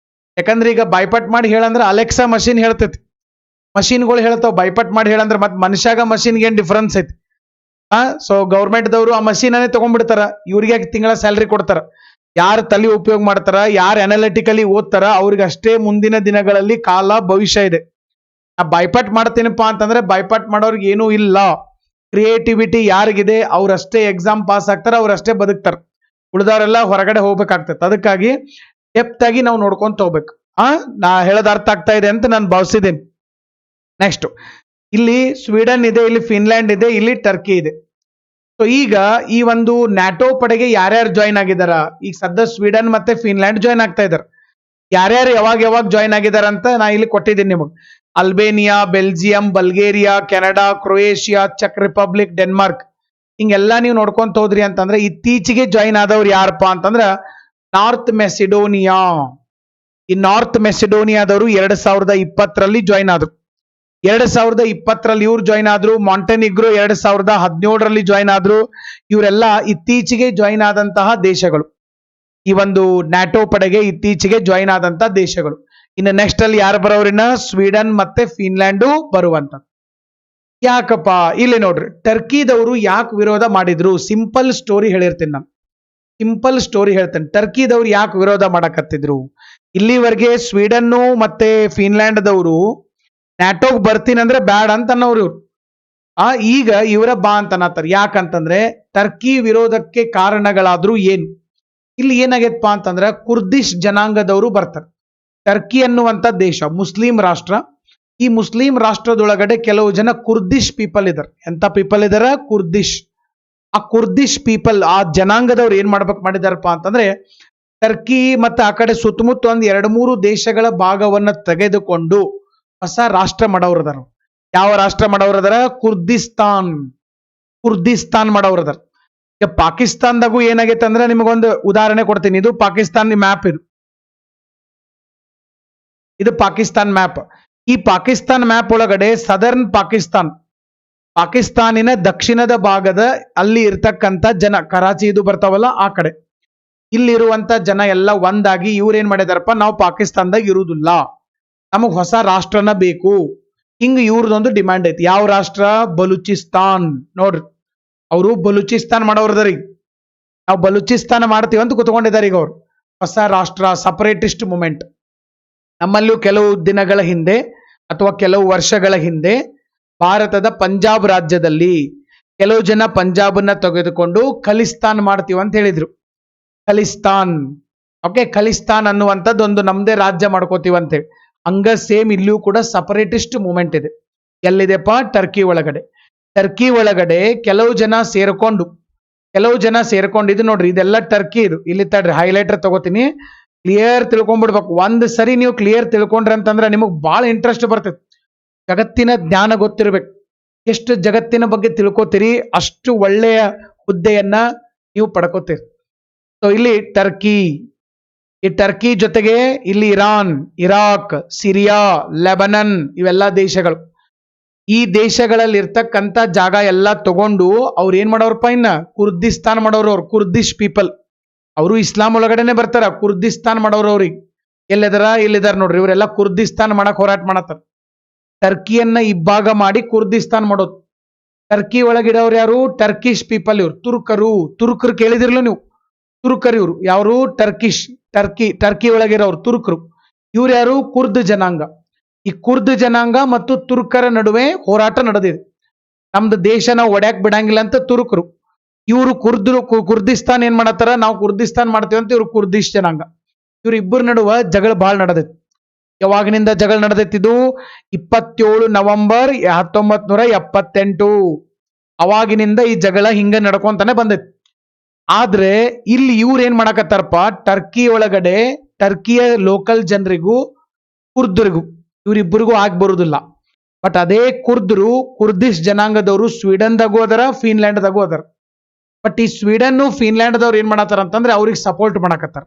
ಯಾಕಂದ್ರೆ ಈಗ ಬೈಪಾಟ್ ಮಾಡಿ ಹೇಳಂದ್ರೆ ಅಲೆಕ್ಸಾ ಮಷಿನ್ ಹೇಳ್ತೈತಿ, ಮಷಿನ್ಗಳು ಹೇಳ್ತಾವ. ಬೈಪಾಟ್ ಮಾಡಿ ಹೇಳಂದ್ರೆ ಮತ್ತೆ ಮನುಷ್ಯಾಗ ಮಷಿನ್ಗೆ ಏನ್ ಡಿಫ್ರೆನ್ಸ್ ಐತಿ? ಸೊ ಗೌರ್ಮೆಂಟ್ ದವರು ಆ ಮಷೀನ್ ಅನ್ನೇ ತಗೊಂಡ್ಬಿಡ್ತಾರ. ಇವ್ರಿಗೆ ತಿಂಗಳ ಸ್ಯಾಲ್ರಿ ಕೊಡ್ತಾರ. ಯಾರು ತಲೆ ಉಪಯೋಗ ಮಾಡ್ತಾರ, ಯಾರು ಅನಾಲಿಟಿಕಲಿ ಓದ್ತಾರ, ಅವ್ರಿಗೆ ಅಷ್ಟೇ ಮುಂದಿನ ದಿನಗಳಲ್ಲಿ ಕಾಲ ಭವಿಷ್ಯ ಇದೆ. ಆ ಬೈಪಾಟ್ ಮಾಡ್ತೀನಪ್ಪಾ ಅಂತಂದ್ರೆ ಬೈಪಾಟ್ ಮಾಡೋರ್ಗೆ ಏನೂ ಇಲ್ಲ. ಕ್ರಿಯೇಟಿವಿಟಿ ಯಾರಿಗಿದೆ ಅವ್ರಷ್ಟೇ ಎಕ್ಸಾಮ್ ಪಾಸ್ ಆಗ್ತಾರ, ಅವ್ರಷ್ಟೇ ಬದುಕ್ತಾರ. ಉಳಿದವರೆಲ್ಲ ಹೊರಗಡೆ ಹೋಗ್ಬೇಕಾಗ್ತೈತೆ. ಅದಕ್ಕಾಗಿ ಡೆಪ್ತ್ ಆಗಿ ನಾವು ನೋಡ್ಕೊಂತ ಹೋಗ್ಬೇಕು. ನಾ ಹೇಳೋದು ಅರ್ಥ ಆಗ್ತಾ ಇದೆ ಅಂತ ನಾನು ಭಾವಿಸಿದ್ದೇನೆ. ನೆಕ್ಸ್ಟ್ ಇಲ್ಲಿ ಸ್ವೀಡನ್ ಇದೆ, ಇಲ್ಲಿ ಫಿನ್ಲ್ಯಾಂಡ್ ಇದೆ, ಇಲ್ಲಿ ಟರ್ಕಿ ಇದೆ. ಸೊ ಈಗ ಈ ಒಂದು ನ್ಯಾಟೋ ಪಡೆಗೆ ಯಾರ್ಯಾರು ಜಾಯಿನ್ ಆಗಿದಾರ? ಈಗ ಸದ್ಯ ಸ್ವೀಡನ್ ಮತ್ತೆ ಫಿನ್ಲ್ಯಾಂಡ್ ಜಾಯಿನ್ ಆಗ್ತಾ ಇದಾರೆ. ಯಾರ್ಯಾರು ಯಾವಾಗ ಜಾಯಿನ್ ಆಗಿದಾರ ಅಂತ ನಾ ಇಲ್ಲಿ ಕೊಟ್ಟಿದ್ದೀನಿ ನಿಮಗೆ. Albania, Belgium, Bulgaria, Canada, Croatia, ಚೆಕ್ ರಿಪಬ್ಲಿಕ್, ಡೆನ್ಮಾರ್ಕ್, ಹಿಂಗೆಲ್ಲಾ ನೀವು ನೋಡ್ಕೊಂತ ಹೋದ್ರಿ ಅಂತಂದ್ರೆ ಇತ್ತೀಚೆಗೆ ಜಾಯಿನ್ ಆದವ್ರು ಯಾರಪ್ಪ ಅಂತಂದ್ರ ನಾರ್ತ್ ಮೆಸಿಡೋನಿಯಾ. ಈ ನಾರ್ತ್ ಮೆಸಿಡೋನಿಯಾದವರು 2020ರಲ್ಲಿ ಜಾಯಿನ್ ಆದ್ರು. 2020ರಲ್ಲಿ ಇವ್ರು ಜಾಯಿನ್ ಆದ್ರು. ಮಾಂಟೆನಿಗ್ರೋ 2017ರಲ್ಲಿ ಜಾಯಿನ್ ಆದ್ರು. ಇವರೆಲ್ಲ ಇತ್ತೀಚೆಗೆ ಜಾಯಿನ್ ಆದಂತಹ ದೇಶಗಳು. ಈ ಒಂದು ನ್ಯಾಟೋ ಪಡೆಗೆ ಇತ್ತೀಚೆಗೆ ಜಾಯಿನ್ ಆದಂತಹ ದೇಶಗಳು. ಇನ್ನು ನೆಕ್ಸ್ಟ್ ಅಲ್ಲಿ ಯಾರು ಬರೋರಿನ? ಸ್ವೀಡನ್ ಮತ್ತೆ ಫಿನ್ಲ್ಯಾಂಡು ಬರುವಂತ. ಯಾಕಪ್ಪ ಇಲ್ಲಿ ನೋಡ್ರಿ, ಟರ್ಕಿದವರು ಯಾಕೆ ವಿರೋಧ ಮಾಡಿದ್ರು? ಸಿಂಪಲ್ ಸ್ಟೋರಿ ಹೇಳಿರ್ತೀನಿ ನಾನು. ಸಿಂಪಲ್ ಸ್ಟೋರಿ ಹೇಳ್ತೇನೆ. ಟರ್ಕಿದವ್ರು ಯಾಕೆ ವಿರೋಧ ಮಾಡಕತ್ತಿದ್ರು? ಇಲ್ಲಿವರೆಗೆ ಸ್ವೀಡನ್ನು ಮತ್ತೆ ಫಿನ್ಲ್ಯಾಂಡ್ದವರು ನ್ಯಾಟೋಗ್ ಬರ್ತೀನಿ ಅಂದ್ರೆ ಬ್ಯಾಡ್ ಅಂತ ಅನ್ನೋರು ಇವ್ರು. ಈಗ ಇವರ ಬಾ ಅಂತ ಅನ್ನತ್ತಾರ. ಯಾಕಂತಂದ್ರೆ ಟರ್ಕಿ ವಿರೋಧಕ್ಕೆ ಕಾರಣಗಳಾದ್ರೂ ಏನು? ಇಲ್ಲಿ ಏನಾಗೈತಪ್ಪ ಅಂತಂದ್ರೆ ಕುರ್ದಿಶ್ ಜನಾಂಗದವರು ಬರ್ತಾರೆ. ಟರ್ಕಿ ಅನ್ನುವಂತ ದೇಶ ಮುಸ್ಲಿಂ ರಾಷ್ಟ್ರ. ಈ ಮುಸ್ಲಿಂ ರಾಷ್ಟ್ರದೊಳಗಡೆ ಕೆಲವು ಜನ ಕುರ್ದಿಶ್ ಪೀಪಲ್ ಇದಾರೆ. ಎಂತ ಪೀಪಲ್ ಇದಾರ? ಕುರ್ದಿಶ್. ಆ ಕುರ್ದಿಶ್ ಪೀಪಲ್, ಆ ಜನಾಂಗದವ್ರು ಏನ್ ಮಾಡಿದಾರಪ್ಪ ಅಂತಂದ್ರೆ ಟರ್ಕಿ ಮತ್ತೆ ಆ ಕಡೆ ಸುತ್ತಮುತ್ತ ಒಂದ್ 2-3 ದೇಶಗಳ ಭಾಗವನ್ನ ತೆಗೆದುಕೊಂಡು ಹೊಸ ರಾಷ್ಟ್ರ ಮಾಡೋರದಾರ. ಯಾವ ರಾಷ್ಟ್ರ ಮಾಡೋರದಾರ? ಕುರ್ದಿಸ್ತಾನ್. ಕುರ್ದಿಸ್ತಾನ್ ಮಾಡೋರದಾರ. ಈಗ ಪಾಕಿಸ್ತಾನದಾಗೂ ಏನಾಗೈತೆ ಅಂದ್ರೆ ನಿಮಗೊಂದು ಉದಾಹರಣೆ ಕೊಡ್ತೀನಿ. ಇದು ಪಾಕಿಸ್ತಾನ್ ಮ್ಯಾಪ್. ಇದು ಪಾಕಿಸ್ತಾನ್ ಮ್ಯಾಪ್. ಈ ಪಾಕಿಸ್ತಾನ್ ಮ್ಯಾಪ್ ಒಳಗಡೆ ಸದರ್ನ್ ಪಾಕಿಸ್ತಾನಿನ ದಕ್ಷಿಣದ ಭಾಗದ ಅಲ್ಲಿ ಇರ್ತಕ್ಕಂಥ ಜನ, ಕರಾಚಿ ಇದು ಬರ್ತಾವಲ್ಲ ಆ ಕಡೆ, ಇಲ್ಲಿರುವಂತ ಜನ ಎಲ್ಲ ಒಂದಾಗಿ ಇವ್ರೇನ್ ಮಾಡಿದಾರಪ್ಪ, ನಾವು ಪಾಕಿಸ್ತಾನದಾಗ ಇರುವುದಿಲ್ಲ, ನಮಗ್ ಹೊಸ ರಾಷ್ಟ್ರನ ಬೇಕು. ಹಿಂಗ ಇವ್ರದೊಂದು ಡಿಮ್ಯಾಂಡ್ ಐತಿ. ಯಾವ ರಾಷ್ಟ್ರ? ಬಲೂಚಿಸ್ತಾನ್. ನೋಡ್ರಿ, ಅವರು ಬಲೂಚಿಸ್ತಾನ್ ಮಾಡೋರ್ದಾರ. ಈಗ ನಾವು ಬಲೂಚಿಸ್ತಾನ ಮಾಡ್ತೀವಿ ಅಂತ ಕುತ್ಕೊಂಡಿದ್ದಾರೆ. ಈಗ ಅವ್ರು ಹೊಸ ರಾಷ್ಟ್ರ, ಸಪರೇಟಿಸ್ಟ್ ಮೂಮೆಂಟ್. ನಮ್ಮಲ್ಲೂ ಕೆಲವು ದಿನಗಳ ಹಿಂದೆ ಅಥವಾ ಕೆಲವು ವರ್ಷಗಳ ಹಿಂದೆ ಭಾರತದ ಪಂಜಾಬ್ ರಾಜ್ಯದಲ್ಲಿ ಕೆಲವು ಜನ ಪಂಜಾಬನ್ನ ತೆಗೆದುಕೊಂಡು ಖಲಿಸ್ತಾನ್ ಮಾಡ್ತೀವಿ ಅಂತ ಹೇಳಿದ್ರು. ಖಲಿಸ್ತಾನ್, ಓಕೆ, ಖಲಿಸ್ತಾನ್ ಅನ್ನುವಂಥದ್ದು ಒಂದು ನಮ್ದೇ ರಾಜ್ಯ ಮಾಡ್ಕೋತೀವಿ ಅಂತೇಳಿ. ಹಂಗ ಸೇಮ್ ಇಲ್ಲಿಯೂ ಕೂಡ ಸಪರೇಟಿಸ್ಟ್ ಮೂಮೆಂಟ್ ಇದೆ. ಎಲ್ಲಿದೆಪ್ಪ? ಟರ್ಕಿ ಒಳಗಡೆ. ಟರ್ಕಿ ಒಳಗಡೆ ಕೆಲವು ಜನ ಸೇರ್ಕೊಂಡು ಇದು ನೋಡ್ರಿ, ಇದೆಲ್ಲ ಟರ್ಕಿ. ಇದು ಇಲ್ಲಿ ತಡ್ರಿ, ಹೈಲೈಟರ್ ತಗೋತೀನಿ, ಕ್ಲಿಯರ್ ತಿಳ್ಕೊಂಡ್ಬಿಡ್ಬೇಕು. ಒಂದ್ ಸರಿ ನೀವು ಕ್ಲಿಯರ್ ತಿಳ್ಕೊಂಡ್ರಿ ಅಂತಂದ್ರೆ ನಿಮಗ್ ಬಹಳ ಇಂಟ್ರೆಸ್ಟ್ ಬರ್ತೈತಿ. ಜಗತ್ತಿನ ಜ್ಞಾನ ಗೊತ್ತಿರ್ಬೇಕು. ಎಷ್ಟು ಜಗತ್ತಿನ ಬಗ್ಗೆ ತಿಳ್ಕೊತೀರಿ ಅಷ್ಟು ಒಳ್ಳೆಯ ಹುದ್ದೆಯನ್ನ ನೀವು ಪಡ್ಕೋತೀರಿ. ಸೊ ಇಲ್ಲಿ ಟರ್ಕಿ, ಈ ಟರ್ಕಿ ಜೊತೆಗೆ ಇಲ್ಲಿ ಇರಾನ್, ಇರಾಕ್, ಸಿರಿಯಾ, ಲೆಬನನ್, ಇವೆಲ್ಲ ದೇಶಗಳು. ಈ ದೇಶಗಳಲ್ಲಿ ಇರ್ತಕ್ಕಂಥ ಜಾಗ ಎಲ್ಲ ತಗೊಂಡು ಅವ್ರು ಏನ್ ಮಾಡೋರಪ್ಪ, ಇನ್ನ ಕುರ್ದಿಸ್ತಾನ್ ಮಾಡೋರು. ಅವ್ರು ಕುರ್ದಿಶ್ ಪೀಪಲ್, ಅವರು ಇಸ್ಲಾಂ ಒಳಗಡೆನೆ ಬರ್ತಾರ. ಕುರ್ದಿಸ್ತಾನ್ ಮಾಡೋರು ಅವ್ರಿಗೆ ಇಲ್ಲಿದಾರ ನೋಡ್ರಿ. ಇವರೆಲ್ಲ ಕುರ್ದಿಸ್ತಾನ್ ಮಾಡಕ್ ಹೋರಾಟ ಮಾಡತ್ತಾರ. ಟರ್ಕಿಯನ್ನ ಇಬ್ಬಾಗ ಮಾಡಿ ಕುರ್ದಿಸ್ತಾನ್ ಮಾಡೋದು. ಟರ್ಕಿ ಒಳಗಿಡವ್ರು ಯಾರು? Turkish people. ಇವ್ರು ತುರ್ಕರು ಕೇಳಿದಿರ್ಲು ನೀವು? ತುರ್ಕರು ಇವ್ರು ಯಾರು? ಟರ್ಕಿ ಒಳಗಿರೋರು ತುರ್ಕರು. ಇವ್ರು ಯಾರು? ಕುರ್ದ್ ಜನಾಂಗ. ಈ ಕುರ್ದ್ ಜನಾಂಗ ಮತ್ತು ತುರ್ಕರ ನಡುವೆ ಹೋರಾಟ ನಡೆದಿದೆ. ನಮ್ದು ದೇಶ ನಾವು ಒಡ್ಯಾಕ್ ಬಿಡಂಗಿಲ್ಲ ಅಂತ ತುರ್ಕರು. ಇವರು ಕುರ್ದಿಸ್ತಾನ್ ಏನ್ ಮಾಡತ್ತಾರ? ನಾವು ಕುರ್ದಿಸ್ತಾನ್ ಮಾಡ್ತೀವಿ ಅಂತ ಇವ್ರು ಕುರ್ದಿಶ್ ಜನಾಂಗ. ಇವ್ರ ಇಬ್ಬರ ನಡುವ ಜಗಳ ಬಹಳ ನಡೆದೈತಿ. ಯಾವಾಗಿನಿಂದ ಜಗಳ ನಡೆದೈತಿದು? 27 ನವೆಂಬರ್ 1978. ಅವಾಗಿನಿಂದ ಈ ಜಗಳ ಹಿಂಗ ನಡ್ಕೊಂತಾನೆ ಬಂದೈತಿ. ಆದ್ರೆ ಇಲ್ಲಿ ಇವ್ರು ಏನ್ ಮಾಡಕತ್ತಾರಪ್ಪ, ಟರ್ಕಿ ಒಳಗಡೆ ಟರ್ಕಿಯ ಲೋಕಲ್ ಜನರಿಗೂ ಕುರ್ದರಿಗೂ ಇವರಿಬ್ಬರಿಗೂ ಆಗಿ ಬರುದಿಲ್ಲ. ಬಟ್ ಅದೇ ಕುರ್ದಿಶ್ ಜನಾಂಗದವರು ಸ್ವೀಡನ್ದಾಗೂ ಅದರ ಫಿನ್ಲ್ಯಾಂಡ್ದಾಗೂ ಅದರ. ಬಟ್ ಈ ಸ್ವೀಡನ್ ಫಿನ್ಲ್ಯಾಂಡ್ದವ್ರು ಏನ್ ಮಾಡತ್ತಾರ ಅಂತಂದ್ರೆ ಅವ್ರಿಗೆ ಸಪೋರ್ಟ್ ಮಾಡಕತ್ತಾರ.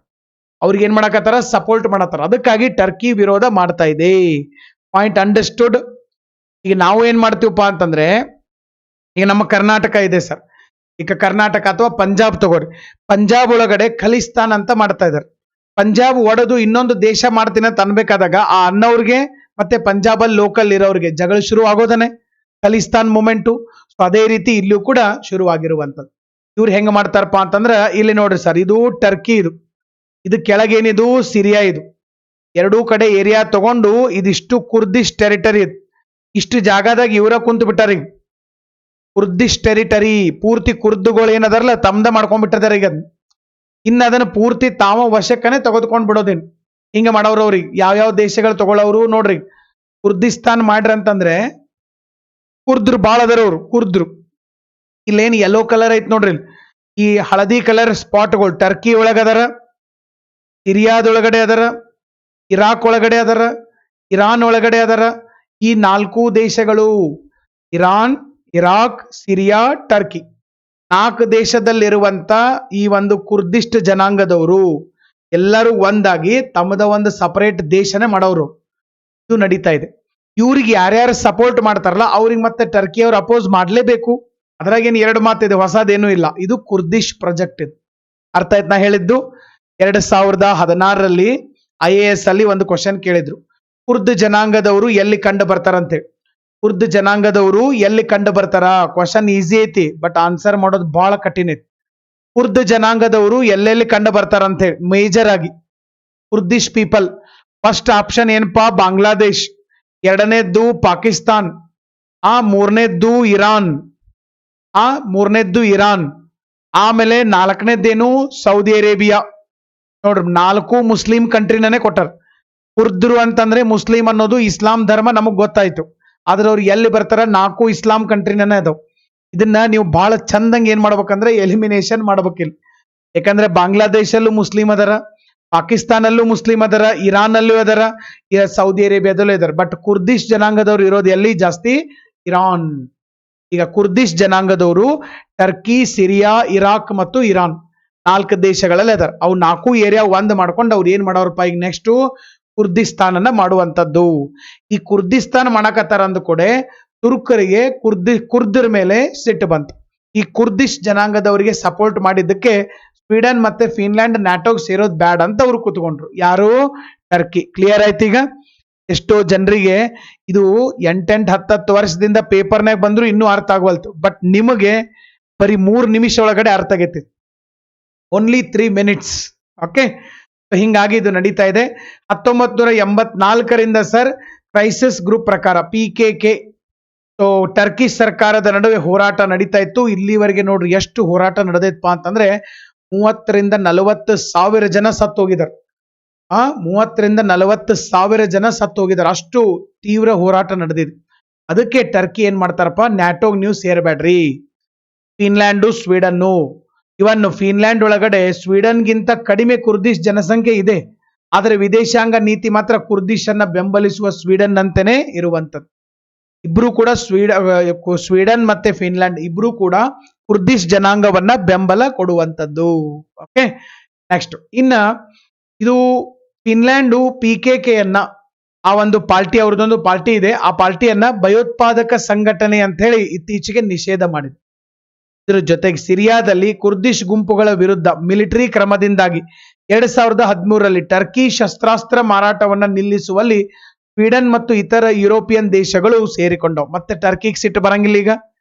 ಅವ್ರಿಗೆ ಏನ್ ಮಾಡಕತ್ತಾರ? ಸಪೋರ್ಟ್ ಮಾಡತ್ತಾರ. ಅದಕ್ಕಾಗಿ ಟರ್ಕಿ ವಿರೋಧ ಮಾಡ್ತಾ ಇದೆ. Point understood. ಈಗ ನಾವು ಏನ್ ಮಾಡ್ತೀವಪ್ಪ ಅಂತಂದ್ರೆ, ಈಗ ನಮ್ಮ ಕರ್ನಾಟಕ ಇದೆ ಸರ್. ಈಗ ಕರ್ನಾಟಕ ಅಥವಾ ಪಂಜಾಬ್ ತಗೋರಿ. ಪಂಜಾಬ್ ಒಳಗಡೆ ಖಲಿಸ್ತಾನ್ ಅಂತ ಮಾಡ್ತಾ ಇದ್ದಾರೆ. ಪಂಜಾಬ್ ಒಡೆದು ಇನ್ನೊಂದು ದೇಶ ಮಾಡ್ತೀನಿ ಅಂತ ಅನ್ಬೇಕಾದಾಗ ಆ ಅನ್ನವ್ರಿಗೆ ಮತ್ತೆ ಪಂಜಾಬ್ ಅಲ್ಲಿ ಲೋಕಲ್ ಇರೋರಿಗೆ ಜಗಳ ಶುರು ಆಗೋದನೆ ಖಲಿಸ್ತಾನ್ ಮೂಮೆಂಟು. ಸೊ ಅದೇ ರೀತಿ ಇಲ್ಲಿಯೂ ಕೂಡ ಶುರುವಾಗಿರುವಂಥದ್ದು. ಇವ್ರು ಹೆಂಗ್ ಮಾಡ್ತಾರಪ್ಪ ಅಂತಂದ್ರ, ಇಲ್ಲಿ ನೋಡ್ರಿ ಸರ್, ಇದು ಟರ್ಕಿ, ಇದು ಕೆಳಗೇನಿದು ಸಿರಿಯಾ. ಇದು ಎರಡೂ ಕಡೆ ಏರಿಯಾ ತಗೊಂಡು ಇದಿಷ್ಟು ಕುರ್ದಿಶ್ ಟೆರಿಟರಿ. ಇಷ್ಟು ಜಾಗದಾಗ ಇವರ ಕುಂತು ಬಿಟ್ಟಾರ. ಈಗ ಕುರ್ದಿಶ್ ಟೆರಿಟರಿ ಪೂರ್ತಿ ಕುರ್ದುಗಳು ಏನದಾರಲ್ಲ ತಮ್ದ ಮಾಡ್ಕೊಂಡ್ಬಿಟ್ಟಿದಾರೆ. ಈಗ ಇನ್ನ ಅದನ್ನ ಪೂರ್ತಿ ತಾವ ವಶಕ್ಕನೆ ತೆಗೆದುಕೊಂಡ್ ಬಿಡೋದೇನು ಹಿಂಗ ಮಾಡೋರು. ಅವ್ರಿಗೆ ಯಾವ್ಯಾವ ದೇಶಗಳು ತಗೊಳ್ಳೋರು ನೋಡ್ರಿ. ಕುರ್ದಿಸ್ತಾನ್ ಮಾಡ್ರಿ ಅಂತಂದ್ರೆ ಕುರ್ದ್ರು ಬಾಳ ಅದರವ್ರು. ಕುರ್ದ್ರು ಇಲ್ಲೇನು ಯೆಲ್ಲೋ ಕಲರ್ ಐತ್ ನೋಡ್ರಿ, ಈ ಹಳದಿ ಕಲರ್ ಸ್ಪಾಟ್ಗಳು ಟರ್ಕಿ ಒಳಗದರ, ಸಿರಿಯಾದೊಳಗಡೆ ಅದರ, ಇರಾಕ್ ಒಳಗಡೆ ಅದರ, ಇರಾನ್ ಒಳಗಡೆ ಅದರ. ಈ 4 ದೇಶಗಳು ಇರಾನ್, ಇರಾಕ್, ಸಿರಿಯಾ, ಟರ್ಕಿ 4 ದೇಶದಲ್ಲಿರುವಂತ ಈ ಒಂದು ಕುರ್ದಿಸ್ಟ್ ಜನಾಂಗದವರು ಎಲ್ಲರೂ ಒಂದಾಗಿ ತಮ್ಮದ ಒಂದು ಸಪರೇಟ್ ದೇಶನೇ ಮಾಡೋರು. ಇದು ನಡೀತಾ ಇದೆ. ಇವ್ರಿಗೆ ಯಾರ್ಯಾರು ಸಪೋರ್ಟ್ ಮಾಡ್ತಾರಲ್ಲ ಅವ್ರಿಗೆ ಮತ್ತೆ ಟರ್ಕಿ ಅವ್ರು ಅಪೋಸ್ ಮಾಡ್ಲೇಬೇಕು. ಅದ್ರಾಗೇನು 2 ಮಾತಿದೆ, ಹೊಸದೇನೂ ಇಲ್ಲ. ಇದು ಕುರ್ದಿಶ್ ಪ್ರಾಜೆಕ್ಟ್. ಇದು ಅರ್ಥ ಆಯ್ತು ನಾ ಹೇಳಿದ್ದು. 2016ರಲ್ಲಿ IAS ಅಲ್ಲಿ ಒಂದು ಕ್ವಶನ್ ಕೇಳಿದ್ರು, ಕುರ್ದ್ ಜನಾಂಗದವರು ಎಲ್ಲಿ ಕಂಡು ಬರ್ತಾರಂತೇಳಿ. ಕುರ್ದ್ ಜನಾಂಗದವರು ಎಲ್ಲಿ ಕಂಡು ಬರ್ತಾರ? ಕ್ವಶನ್ ಈಸಿ ಐತಿ, ಬಟ್ ಆನ್ಸರ್ ಮಾಡೋದು ಬಹಳ ಕಠಿಣ ಐತಿ. ಕುರ್ದ್ ಜನಾಂಗದವರು ಎಲ್ಲೆಲ್ಲಿ ಕಂಡು ಬರ್ತಾರ ಅಂತ ಹೇಳಿ ಮೇಜರ್ ಆಗಿ ಕುರ್ದಿಶ್ ಪೀಪಲ್. ಫಸ್ಟ್ ಆಪ್ಷನ್ ಏನಪ್ಪಾ? ಬಾಂಗ್ಲಾದೇಶ್. ಎರಡನೇದ್ದು ಪಾಕಿಸ್ತಾನ್. ಮೂರನೇದ್ದು ಇರಾನ್. ಆಮೇಲೆ 4ನೇದ್ದೇನು? Saudi Arabia. ನೋಡ್ರಿ, 4 ಮುಸ್ಲಿಂ ಕಂಟ್ರಿನೇ ಕೊಟ್ಟಾರ. ಕುರ್ದ್ರು ಅಂತಂದ್ರೆ ಮುಸ್ಲಿಂ ಅನ್ನೋದು ಇಸ್ಲಾಂ ಧರ್ಮ ನಮಗ್ ಗೊತ್ತಾಯ್ತು. ಆದ್ರೆ ಅವ್ರು ಎಲ್ಲಿ ಬರ್ತಾರ? 4 ಇಸ್ಲಾಂ ಕಂಟ್ರಿನೇ ಅದಾವ. ಇದನ್ನ ನೀವು ಬಹಳ ಚಂದಂಗೆ ಏನ್ ಮಾಡ್ಬೇಕಂದ್ರೆ ಎಲಿಮಿನೇಷನ್ ಮಾಡ್ಬೇಕಿಲ್ಲ. ಯಾಕಂದ್ರೆ ಬಾಂಗ್ಲಾದೇಶಲ್ಲೂ ಮುಸ್ಲಿಂ ಅದರ, ಪಾಕಿಸ್ತಾನಲ್ಲೂ ಮುಸ್ಲಿಂ ಅದರ, ಇರಾನ್ ಅಲ್ಲೂ ಅದರ, ಸೌದಿ ಅರೇಬಿಯಾದಲ್ಲೂ ಇದಾರೆ. ಬಟ್ ಕುರ್ದಿಶ್ ಜನಾಂಗದವ್ರು ಇರೋದು ಎಲ್ಲಿ ಜಾಸ್ತಿ? ಇರಾನ್. ಈಗ ಕುರ್ದಿಶ್ ಜನಾಂಗದವರು ಟರ್ಕಿ, ಸಿರಿಯಾ, ಇರಾಕ್ ಮತ್ತು ಇರಾನ್ 4 ದೇಶಗಳಲ್ಲಿ ಅದಾರ. ಅವು 4 ಏರಿಯಾ ಒಂದ್ ಮಾಡ್ಕೊಂಡು ಅವ್ರು ಏನ್ ಮಾಡೋರಪ್ಪ ಈಗ ನೆಕ್ಸ್ಟ್ ಕುರ್ದಿಸ್ತಾನನ್ನ ಮಾಡುವಂತದ್ದು. ಈ ಕುರ್ದಿಸ್ತಾನ್ ಮಾಡಕತ್ತಾರ ಅಂದ ಕೂಡ ತುರ್ಕರಿಗೆ ಕುರ್ದರ ಮೇಲೆ ಸಿಟ್ಟು ಬಂತು. ಈ ಕುರ್ದಿಶ್ ಜನಾಂಗದವರಿಗೆ ಸಪೋರ್ಟ್ ಮಾಡಿದ್ದಕ್ಕೆ ಸ್ವೀಡನ್ ಮತ್ತೆ ಫಿನ್ಲ್ಯಾಂಡ್ ನ್ಯಾಟೋಗ್ ಸೇರೋದು ಬ್ಯಾಡ ಅಂತ ಅವ್ರು ಕೂತ್ಕೊಂಡ್ರು. ಯಾರು? ಟರ್ಕಿ. ಕ್ಲಿಯರ್ ಆಯ್ತು. ಈಗ ಎಷ್ಟೋ ಜನರಿಗೆ ಇದು 8-10 ವರ್ಷದಿಂದ ಪೇಪರ್ನಾಗ ಬಂದ್ರು ಇನ್ನೂ ಅರ್ಥ ಆಗವಲ್ತು. ಬಟ್ ನಿಮಗೆ ಬರೀ 3 ನಿಮಿಷ ಒಳಗಡೆ ಅರ್ಥ ಆಗೈತಿ. Only 3 minutes. ಓಕೆ, ಹಿಂಗಾಗಿ ಇದು ನಡೀತಾ ಇದೆ. 1984ರಿಂದ ಸರ್ ಕ್ರೈಸಿಸ್ ಗ್ರೂಪ್ ಪ್ರಕಾರ PKK. ಸೊ ಟರ್ಕಿ ಸರ್ಕಾರದ ನಡುವೆ ಹೋರಾಟ ನಡೀತಾ ಇತ್ತು. ಇಲ್ಲಿವರೆಗೆ ನೋಡ್ರಿ ಎಷ್ಟು ಹೋರಾಟ ನಡೆದೈತಪ್ಪ ಅಂತಂದ್ರೆ 30,000-40,000 ಜನ ಸತ್ತು ಹೋಗಿದ್ದಾರೆ. 30,000-40,000 ಜನ ಸತ್ತು ಹೋಗಿದ್ದಾರೆ. ಅಷ್ಟು ತೀವ್ರ ಹೋರಾಟ ನಡೆದಿದೆ. ಅದಕ್ಕೆ ಟರ್ಕಿ ಏನ್ ಮಾಡ್ತಾರಪ್ಪ? ನ್ಯಾಟೋಗ್ ನೀವು ಸೇರಬೇಡ್ರಿ. ಫಿನ್ಲ್ಯಾಂಡು, ಸ್ವೀಡನ್ನು, ಇವನ್ ಫಿನ್ಲ್ಯಾಂಡ್ ಒಳಗಡೆ ಸ್ವೀಡನ್ಗಿಂತ ಕಡಿಮೆ ಕುರ್ದಿಶ್ ಜನಸಂಖ್ಯೆ ಇದೆ. ಆದರೆ ವಿದೇಶಾಂಗ ನೀತಿ ಮಾತ್ರ ಕುರ್ದಿಶ್ ಅನ್ನ ಬೆಂಬಲಿಸುವ ಸ್ವೀಡನ್ ಅಂತಾನೆ ಇರುವಂತದ್ದು. ಇಬ್ರು ಕೂಡ ಸ್ವೀಡನ್ ಮತ್ತೆ ಫಿನ್ಲ್ಯಾಂಡ್ ಇಬ್ರು ಕೂಡ ಕುರ್ದಿಶ್ ಜನಾಂಗವನ್ನ ಬೆಂಬಲ ಕೊಡುವಂತದ್ದು. ಓಕೆ, ನೆಕ್ಸ್ಟ್ ಇನ್ನ ಇದು ಫಿನ್ಲ್ಯಾಂಡು PKKಯನ್ನ ಆ ಒಂದು ಪಾರ್ಟಿ, ಅವ್ರದ್ದೊಂದು ಪಾರ್ಟಿ ಇದೆ, ಆ ಪಾರ್ಟಿಯನ್ನ ಭಯೋತ್ಪಾದಕ ಸಂಘಟನೆ ಅಂತ ಹೇಳಿ ಇತ್ತೀಚೆಗೆ ನಿಷೇಧ ಮಾಡಿದೆ. ಇದರ ಜೊತೆಗೆ ಸಿರಿಯಾದಲ್ಲಿ ಕುರ್ದಿಶ್ ಗುಂಪುಗಳ ವಿರುದ್ಧ ಮಿಲಿಟರಿ ಕ್ರಮದಿಂದಾಗಿ 2013ರಲ್ಲಿ ಟರ್ಕಿ ಶಸ್ತ್ರಾಸ್ತ್ರ ಮಾರಾಟವನ್ನ ನಿಲ್ಲಿಸುವಲ್ಲಿ ಸ್ವೀಡನ್ ಮತ್ತು ಇತರ ಯುರೋಪಿಯನ್ ದೇಶಗಳು ಸೇರಿಕೊಂಡವು. ಮತ್ತೆ ಟರ್ಕಿಗೆ ಸಿಟ್ಟು ಬರಂಗಿಲ್ಲ.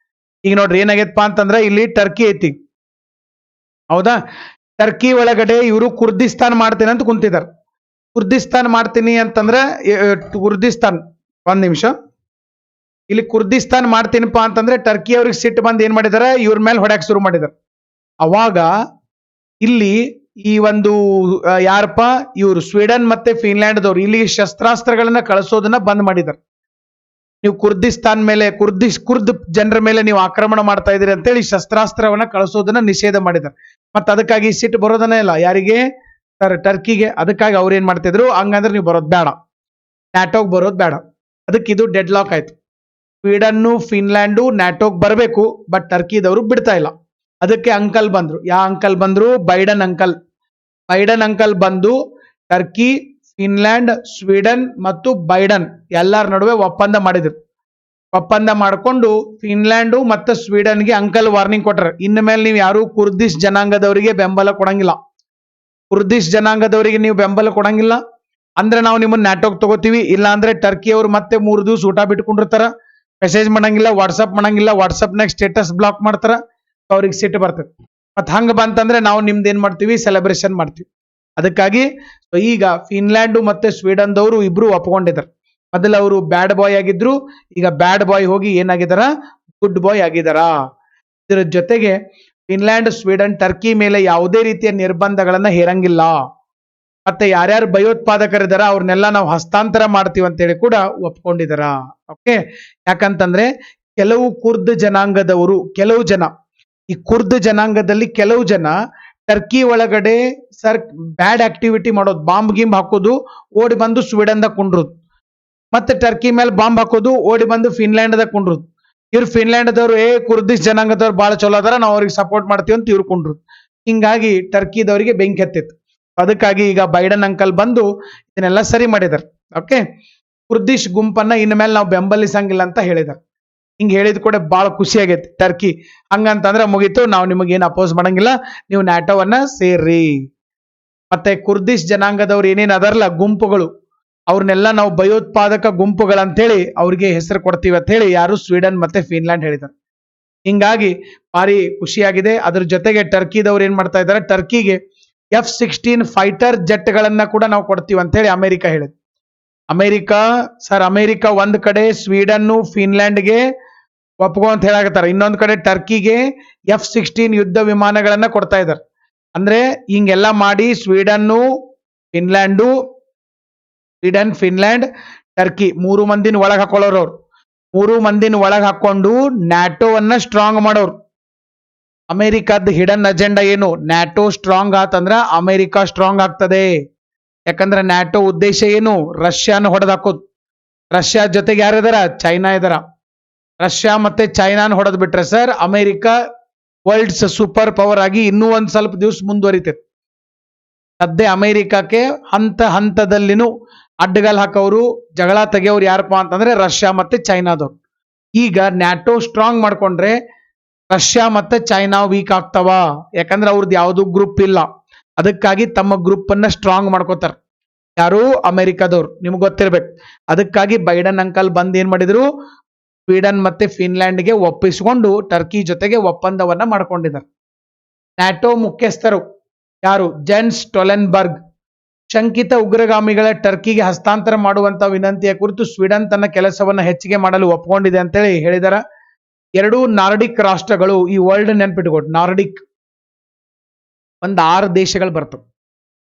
ಈಗ ನೋಡ್ರಿ ಏನಾಗೈತಪ್ಪ ಅಂತಂದ್ರೆ ಇಲ್ಲಿ ಟರ್ಕಿ ಐತಿ, ಹೌದಾ? ಟರ್ಕಿ ಒಳಗಡೆ ಇವರು ಕುರ್ದಿಸ್ತಾನ್ ಮಾಡ್ತೀನಿ ಅಂತ ಕುಂತಿದ್ದಾರೆ. ಕುರ್ದಿಸ್ತಾನ್ ಮಾಡ್ತೀನಿ ಅಂತಂದ್ರೆ ಕುರ್ದಿಸ್ತಾನ್, ಒಂದ್ ನಿಮಿಷ, ಇಲ್ಲಿ ಕುರ್ದಿಸ್ತಾನ್ ಮಾಡ್ತೀನಿಪ್ಪ ಅಂತಂದ್ರೆ ಟರ್ಕಿ ಅವ್ರಿಗೆ ಸಿಟ್ಟು ಬಂದು ಏನ್ ಮಾಡಿದಾರೆ? ಇವ್ರ ಮೇಲೆ ಹೊಡ್ಯಾಕ್ ಶುರು ಮಾಡಿದಾರೆ. ಅವಾಗ ಇಲ್ಲಿ ಈ ಒಂದು ಯಾರಪ್ಪ ಇವರು ಸ್ವೀಡನ್ ಮತ್ತೆ ಫಿನ್ಲ್ಯಾಂಡ್ದವ್ರು ಇಲ್ಲಿ ಶಸ್ತ್ರಾಸ್ತ್ರಗಳನ್ನ ಕಳಿಸೋದನ್ನ ಬಂದ್ ಮಾಡಿದಾರೆ. ನೀವು ಕುರ್ದಿಸ್ತಾನ್ ಮೇಲೆ ಕುರ್ದ್ ಜನರ ಮೇಲೆ ನೀವು ಆಕ್ರಮಣ ಮಾಡ್ತಾ ಇದೀರಿ ಅಂತೇಳಿ ಶಸ್ತ್ರಾಸ್ತ್ರವನ್ನ ಕಳಿಸೋದನ್ನ ನಿಷೇಧ ಮಾಡಿದಾರೆ. ಮತ್ತೆ ಅದಕ್ಕಾಗಿ ಸಿಟ್ಟು ಬರೋದನ್ನೇ ಇಲ್ಲ ಯಾರಿಗೆ? ಟರ್ಕಿಗೆ. ಅದಕ್ಕಾಗಿ ಅವ್ರು ಏನ್ ಮಾಡ್ತಿದ್ರು? ಹಂಗಂದ್ರೆ ನೀವು ಬರೋದ್ ಬೇಡ, ನ್ಯಾಟೋಗ್ ಬರೋದ್ ಬೇಡ. ಅದಕ್ಕೆ ಇದು ಡೆಡ್ ಲಾಕ್ ಆಯ್ತು. ಸ್ವೀಡನ್ನು ಫಿನ್ಲ್ಯಾಂಡು ನ್ಯಾಟೋಗೆ ಬರಬೇಕು, ಬಟ್ ಟರ್ಕಿದವರು ಬಿಡ್ತಾ ಇಲ್ಲ. ಅದಕ್ಕೆ ಅಂಕಲ್ ಬಂದ್ರು. ಯಾವ ಅಂಕಲ್ ಬಂದ್ರು? Biden uncle. ಬೈಡನ್ ಅಂಕಲ್ ಬಂದು ಟರ್ಕಿ, ಫಿನ್ಲ್ಯಾಂಡ್, ಸ್ವೀಡನ್ ಮತ್ತು ಬೈಡನ್ ಎಲ್ಲರ ನಡುವೆ ಒಪ್ಪಂದ ಮಾಡಿದ್ರು. ಒಪ್ಪಂದ ಮಾಡಿಕೊಂಡು ಫಿನ್ಲ್ಯಾಂಡು ಮತ್ತು ಸ್ವೀಡನ್ಗೆ ಅಂಕಲ್ ವಾರ್ನಿಂಗ್ ಕೊಟ್ಟರು, ಇನ್ನು ಮೇಲೆ ನೀವು ಯಾರು ಕುರ್ದಿಶ್ ಜನಾಂಗದವರಿಗೆ ಬೆಂಬಲ ಕೊಡಂಗಿಲ್ಲ. ಕುರ್ದಿಶ್ ಜನಾಂಗದವರಿಗೆ ನೀವು ಬೆಂಬಲ ಕೊಡಂಗಿಲ್ಲ ಅಂದ್ರೆ ನಾವು ನಿಮ್ಮನ್ನ ನ್ಯಾಟೋಗೆ ತಗೋತೀವಿ, ಇಲ್ಲ ಅಂದ್ರೆ ಟರ್ಕಿ ಅವರು ಮತ್ತೆ 3 ದಿವಸ ಊಟ ಬಿಟ್ಕೊಂಡಿರ್ತಾರ, ಮೆಸೇಜ್ ಮಾಡಂಗಿಲ್ಲ, ವಾಟ್ಸಪ್ ಮಾಡಂಗಿಲ್ಲ, ವಾಟ್ಸಪ್ನಾಗ ಸ್ಟೇಟಸ್ ಬ್ಲಾಕ್ ಮಾಡ್ತಾರ, ಅವ್ರಿಗೆ ಸಿಟ್ಟು ಬರ್ತದೆ. ಮತ್ ಹಂಗ ಬಂತಂದ್ರೆ ನಾವು ನಿಮ್ದು ಏನ್ ಮಾಡ್ತೀವಿ? ಸೆಲೆಬ್ರೇಷನ್ ಮಾಡ್ತೀವಿ. ಅದಕ್ಕಾಗಿ ಈಗ ಫಿನ್ಲ್ಯಾಂಡ್ ಮತ್ತೆ ಸ್ವೀಡನ್ದವರು ಇಬ್ರು ಒಪ್ಕೊಂಡಿದ್ದಾರೆ. ಮೊದಲು ಅವರು ಬ್ಯಾಡ್ ಬಾಯ್ ಆಗಿದ್ರು, ಈಗ ಬ್ಯಾಡ್ ಬಾಯ್ ಹೋಗಿ ಏನಾಗಿದಾರ? ಗುಡ್ ಬಾಯ್ ಆಗಿದಾರ. ಇದರ ಜೊತೆಗೆ ಫಿನ್ಲ್ಯಾಂಡ್, ಸ್ವೀಡನ್ ಟರ್ಕಿ ಮೇಲೆ ಯಾವುದೇ ರೀತಿಯ ನಿರ್ಬಂಧಗಳನ್ನ ಹೇರಂಗಿಲ್ಲ. ಮತ್ತೆ ಯಾರ್ಯಾರು ಭಯೋತ್ಪಾದಕರಿದಾರ ಅವ್ರನ್ನೆಲ್ಲ ನಾವು ಹಸ್ತಾಂತರ ಮಾಡ್ತೀವಿ ಅಂತೇಳಿ ಕೂಡ ಒಪ್ಕೊಂಡಿದಾರ. ಓಕೆ, ಯಾಕಂತಂದ್ರೆ ಕೆಲವು ಕುರ್ದ್ ಜನಾಂಗದವರು, ಕೆಲವು ಜನ, ಈ ಕುರ್ದ್ ಜನಾಂಗದಲ್ಲಿ ಕೆಲವು ಜನ ಟರ್ಕಿ ಒಳಗಡೆ ಬ್ಯಾಡ್ ಆಕ್ಟಿವಿಟಿ ಮಾಡೋದು, ಬಾಂಬ್ ಗಿಂಬ್ ಹಾಕೋದು, ಓಡಿ ಬಂದು ಸ್ವೀಡನ್ದಾಗ ಕುಂಡ್ರುದು, ಮತ್ತೆ ಟರ್ಕಿ ಮೇಲೆ ಬಾಂಬ್ ಹಾಕೋದು, ಓಡಿ ಬಂದು ಫಿನ್ಲ್ಯಾಂಡ್ದಾಗ ಕುಂಡ್ರುದು. ಇವ್ರು ಫಿನ್ಲ್ಯಾಂಡ್ದವ್ರು ಕುರ್ದಿಶ್ ಜನಾಂಗದವ್ರು ಬಹಳ ಚಲೋ ಅದಾರ, ನಾವು ಅವ್ರಿಗೆ ಸಪೋರ್ಟ್ ಮಾಡ್ತೀವಿ ಅಂತ ಇವ್ರು ಕುಂಡ್ರು. ಹಿಂಗಾಗಿ ಟರ್ಕಿದವರಿಗೆ ಬೆಂಕಿ ಹತ್ತಿತ್ತು. ಅದಕ್ಕಾಗಿ ಈಗ ಬೈಡನ್ ಅಂಕಲ್ ಬಂದು ಇದನ್ನೆಲ್ಲ ಸರಿ ಮಾಡಿದಾರೆ. ಓಕೆ, ಕುರ್ದಿಶ್ ಗುಂಪನ್ನ ಇನ್ನು ಮೇಲೆ ನಾವು ಬೆಂಬಲಿಸಂಗಿಲ್ಲ ಅಂತ ಹೇಳಿದಾರೆ. ಹಿಂಗೆ ಹೇಳಿದ ಕೂಡ ಬಹಳ ಖುಷಿ ಆಗೈತಿ ಟರ್ಕಿ. ಹಂಗಂತಂದ್ರೆ ಮುಗೀತು, ನಾವು ನಿಮಗೇನು ಅಪೋಸ್ ಮಾಡಂಗಿಲ್ಲ, ನೀವು ನ್ಯಾಟೋವನ್ನ ಸೇರ್ರಿ. ಮತ್ತೆ ಕುರ್ದಿಶ್ ಜನಾಂಗದವ್ರು ಏನೇನು ಅದರಲ್ಲ ಗುಂಪುಗಳು, ಅವ್ರನ್ನೆಲ್ಲ ನಾವು ಭಯೋತ್ಪಾದಕ ಗುಂಪುಗಳಂತೇಳಿ ಅವ್ರಿಗೆ ಹೆಸರು ಕೊಡ್ತೀವಿ ಅಂತ ಹೇಳಿ ಯಾರು? ಸ್ವೀಡನ್ ಮತ್ತೆ ಫಿನ್ಲ್ಯಾಂಡ್ ಹೇಳಿದ್ದಾರೆ. ಹಿಂಗಾಗಿ ಭಾರಿ ಖುಷಿಯಾಗಿದೆ. ಅದ್ರ ಜೊತೆಗೆ ಟರ್ಕಿದವ್ರು ಏನ್ ಮಾಡ್ತಾ ಇದ್ದಾರೆ? ಟರ್ಕಿಗೆ F-16 ಫೈಟರ್ ಜೆಟ್ಗಳನ್ನ ಕೂಡ ನಾವು ಕೊಡ್ತೀವಿ ಅಂತ ಹೇಳಿ ಅಮೆರಿಕ ಹೇಳಿದೆ. ಅಮೆರಿಕ ಒಂದ್ ಕಡೆ ಸ್ವೀಡನ್ನು ಫಿನ್ಲ್ಯಾಂಡ್ಗೆ ಒಪ್ಕೋ ಅಂತ ಹೇಳಾಕತ್ತಾರ, ಇನ್ನೊಂದ್ ಕಡೆ ಟರ್ಕಿಗೆ F-16 ಯುದ್ಧ ವಿಮಾನಗಳನ್ನ ಕೊಡ್ತಾ ಇದ್ದಾರೆ. ಅಂದ್ರೆ ಹಿಂಗೆಲ್ಲ ಮಾಡಿ ಸ್ವೀಡನ್, ಫಿನ್ಲ್ಯಾಂಡ್, ಟರ್ಕಿ 3 ಮಂದಿನ ಒಳಗೆ ಹಾಕೊಳ್ಳೋರು. ಅವ್ರು 3 ಮಂದಿನ ಒಳಗೆ ಹಾಕೊಂಡು ನ್ಯಾಟೋವನ್ನ ಸ್ಟ್ರಾಂಗ್ ಮಾಡೋರು. ಅಮೆರಿಕದ ಹಿಡನ್ ಅಜೆಂಡಾ ಏನು? ನ್ಯಾಟೋ ಸ್ಟ್ರಾಂಗ್ ಆತಂದ್ರ ಅಮೆರಿಕ ಸ್ಟ್ರಾಂಗ್ ಆಗ್ತದೆ. ಯಾಕಂದ್ರೆ ನ್ಯಾಟೋ ಉದ್ದೇಶ ಏನು? ರಷ್ಯಾನ ಹೊಡೆದಾಕೋದು. ರಷ್ಯಾ ಜೊತೆಗೆ ಯಾರಿದಾರ? ಚೈನಾ ಇದಾರ. ರಷ್ಯಾ ಮತ್ತೆ ಚೈನಾನ ಹೊಡೆದ್ ಬಿಟ್ರೆ sir America world's super power ಆಗಿ ಇನ್ನೂ ಒಂದ್ ಸ್ವಲ್ಪ ದಿವಸ ಮುಂದುವರಿತೈತೆ. ಸದ್ಯ ಅಮೆರಿಕಕ್ಕೆ ಹಂತದಲ್ಲಿನೂ ಅಡ್ಡಗಾಲ್ ಹಾಕೋರು, ಜಗಳ ತೆಗೆಯೋರು ಯಾರಪ್ಪ ಅಂತಂದ್ರೆ ರಷ್ಯಾ ಮತ್ತೆ ಚೈನಾದವ್ರು. ಈಗ ನ್ಯಾಟೋ ಸ್ಟ್ರಾಂಗ್ ಮಾಡ್ಕೊಂಡ್ರೆ ರಷ್ಯಾ ಮತ್ತೆ ಚೈನಾ ವೀಕ್ ಆಗ್ತಾವ. ಯಾಕಂದ್ರೆ ಅವ್ರದ್ದು ಯಾವ್ದು ಗ್ರೂಪ್ ಇಲ್ಲ. ಅದಕ್ಕಾಗಿ ತಮ್ಮ ಗ್ರೂಪ್ ಅನ್ನ ಸ್ಟ್ರಾಂಗ್ ಮಾಡ್ಕೋತಾರ. ಯಾರು? ಅಮೆರಿಕದವ್ರು. ನಿಮ್ಗೆ ಗೊತ್ತಿರ್ಬೇಕು. ಅದಕ್ಕಾಗಿ ಬೈಡನ್ ಅಂಕಲ್ ಬಂದ್ ಏನ್ ಮಾಡಿದ್ರು? ಸ್ವೀಡನ್ ಮತ್ತೆ ಫಿನ್ಲ್ಯಾಂಡ್ಗೆ ಒಪ್ಪಿಸಿಕೊಂಡು ಟರ್ಕಿ ಜೊತೆಗೆ ಒಪ್ಪಂದವನ್ನ ಮಾಡ್ಕೊಂಡಿದ್ದಾರೆ. ನ್ಯಾಟೋ ಮುಖ್ಯಸ್ಥರು ಯಾರು? ಜೆನ್ಸ್ ಸ್ಟೋಲೆನ್ಬರ್ಗ್ ಶಂಕಿತ ಉಗ್ರಗಾಮಿಗಳ ಟರ್ಕಿಗೆ ಹಸ್ತಾಂತರ ಮಾಡುವಂತ ವಿನಂತಿಯ ಕುರಿತು ಸ್ವೀಡನ್ ತನ್ನ ಕೆಲಸವನ್ನ ಹೆಚ್ಚಿಗೆ ಮಾಡಲು ಒಪ್ಕೊಂಡಿದೆ ಅಂತೇಳಿ ಹೇಳಿದಾರ. 2 ನಾರ್ಡಿಕ್ ರಾಷ್ಟ್ರಗಳು, ಈ ವರ್ಲ್ಡ್ ನೆನ್ಪಿಟ್ಕೊಟ್ಟು, ನಾರ್ಡಿಕ್ ಒಂದ್ 6 ದೇಶಗಳು ಬರ್ತವೆ.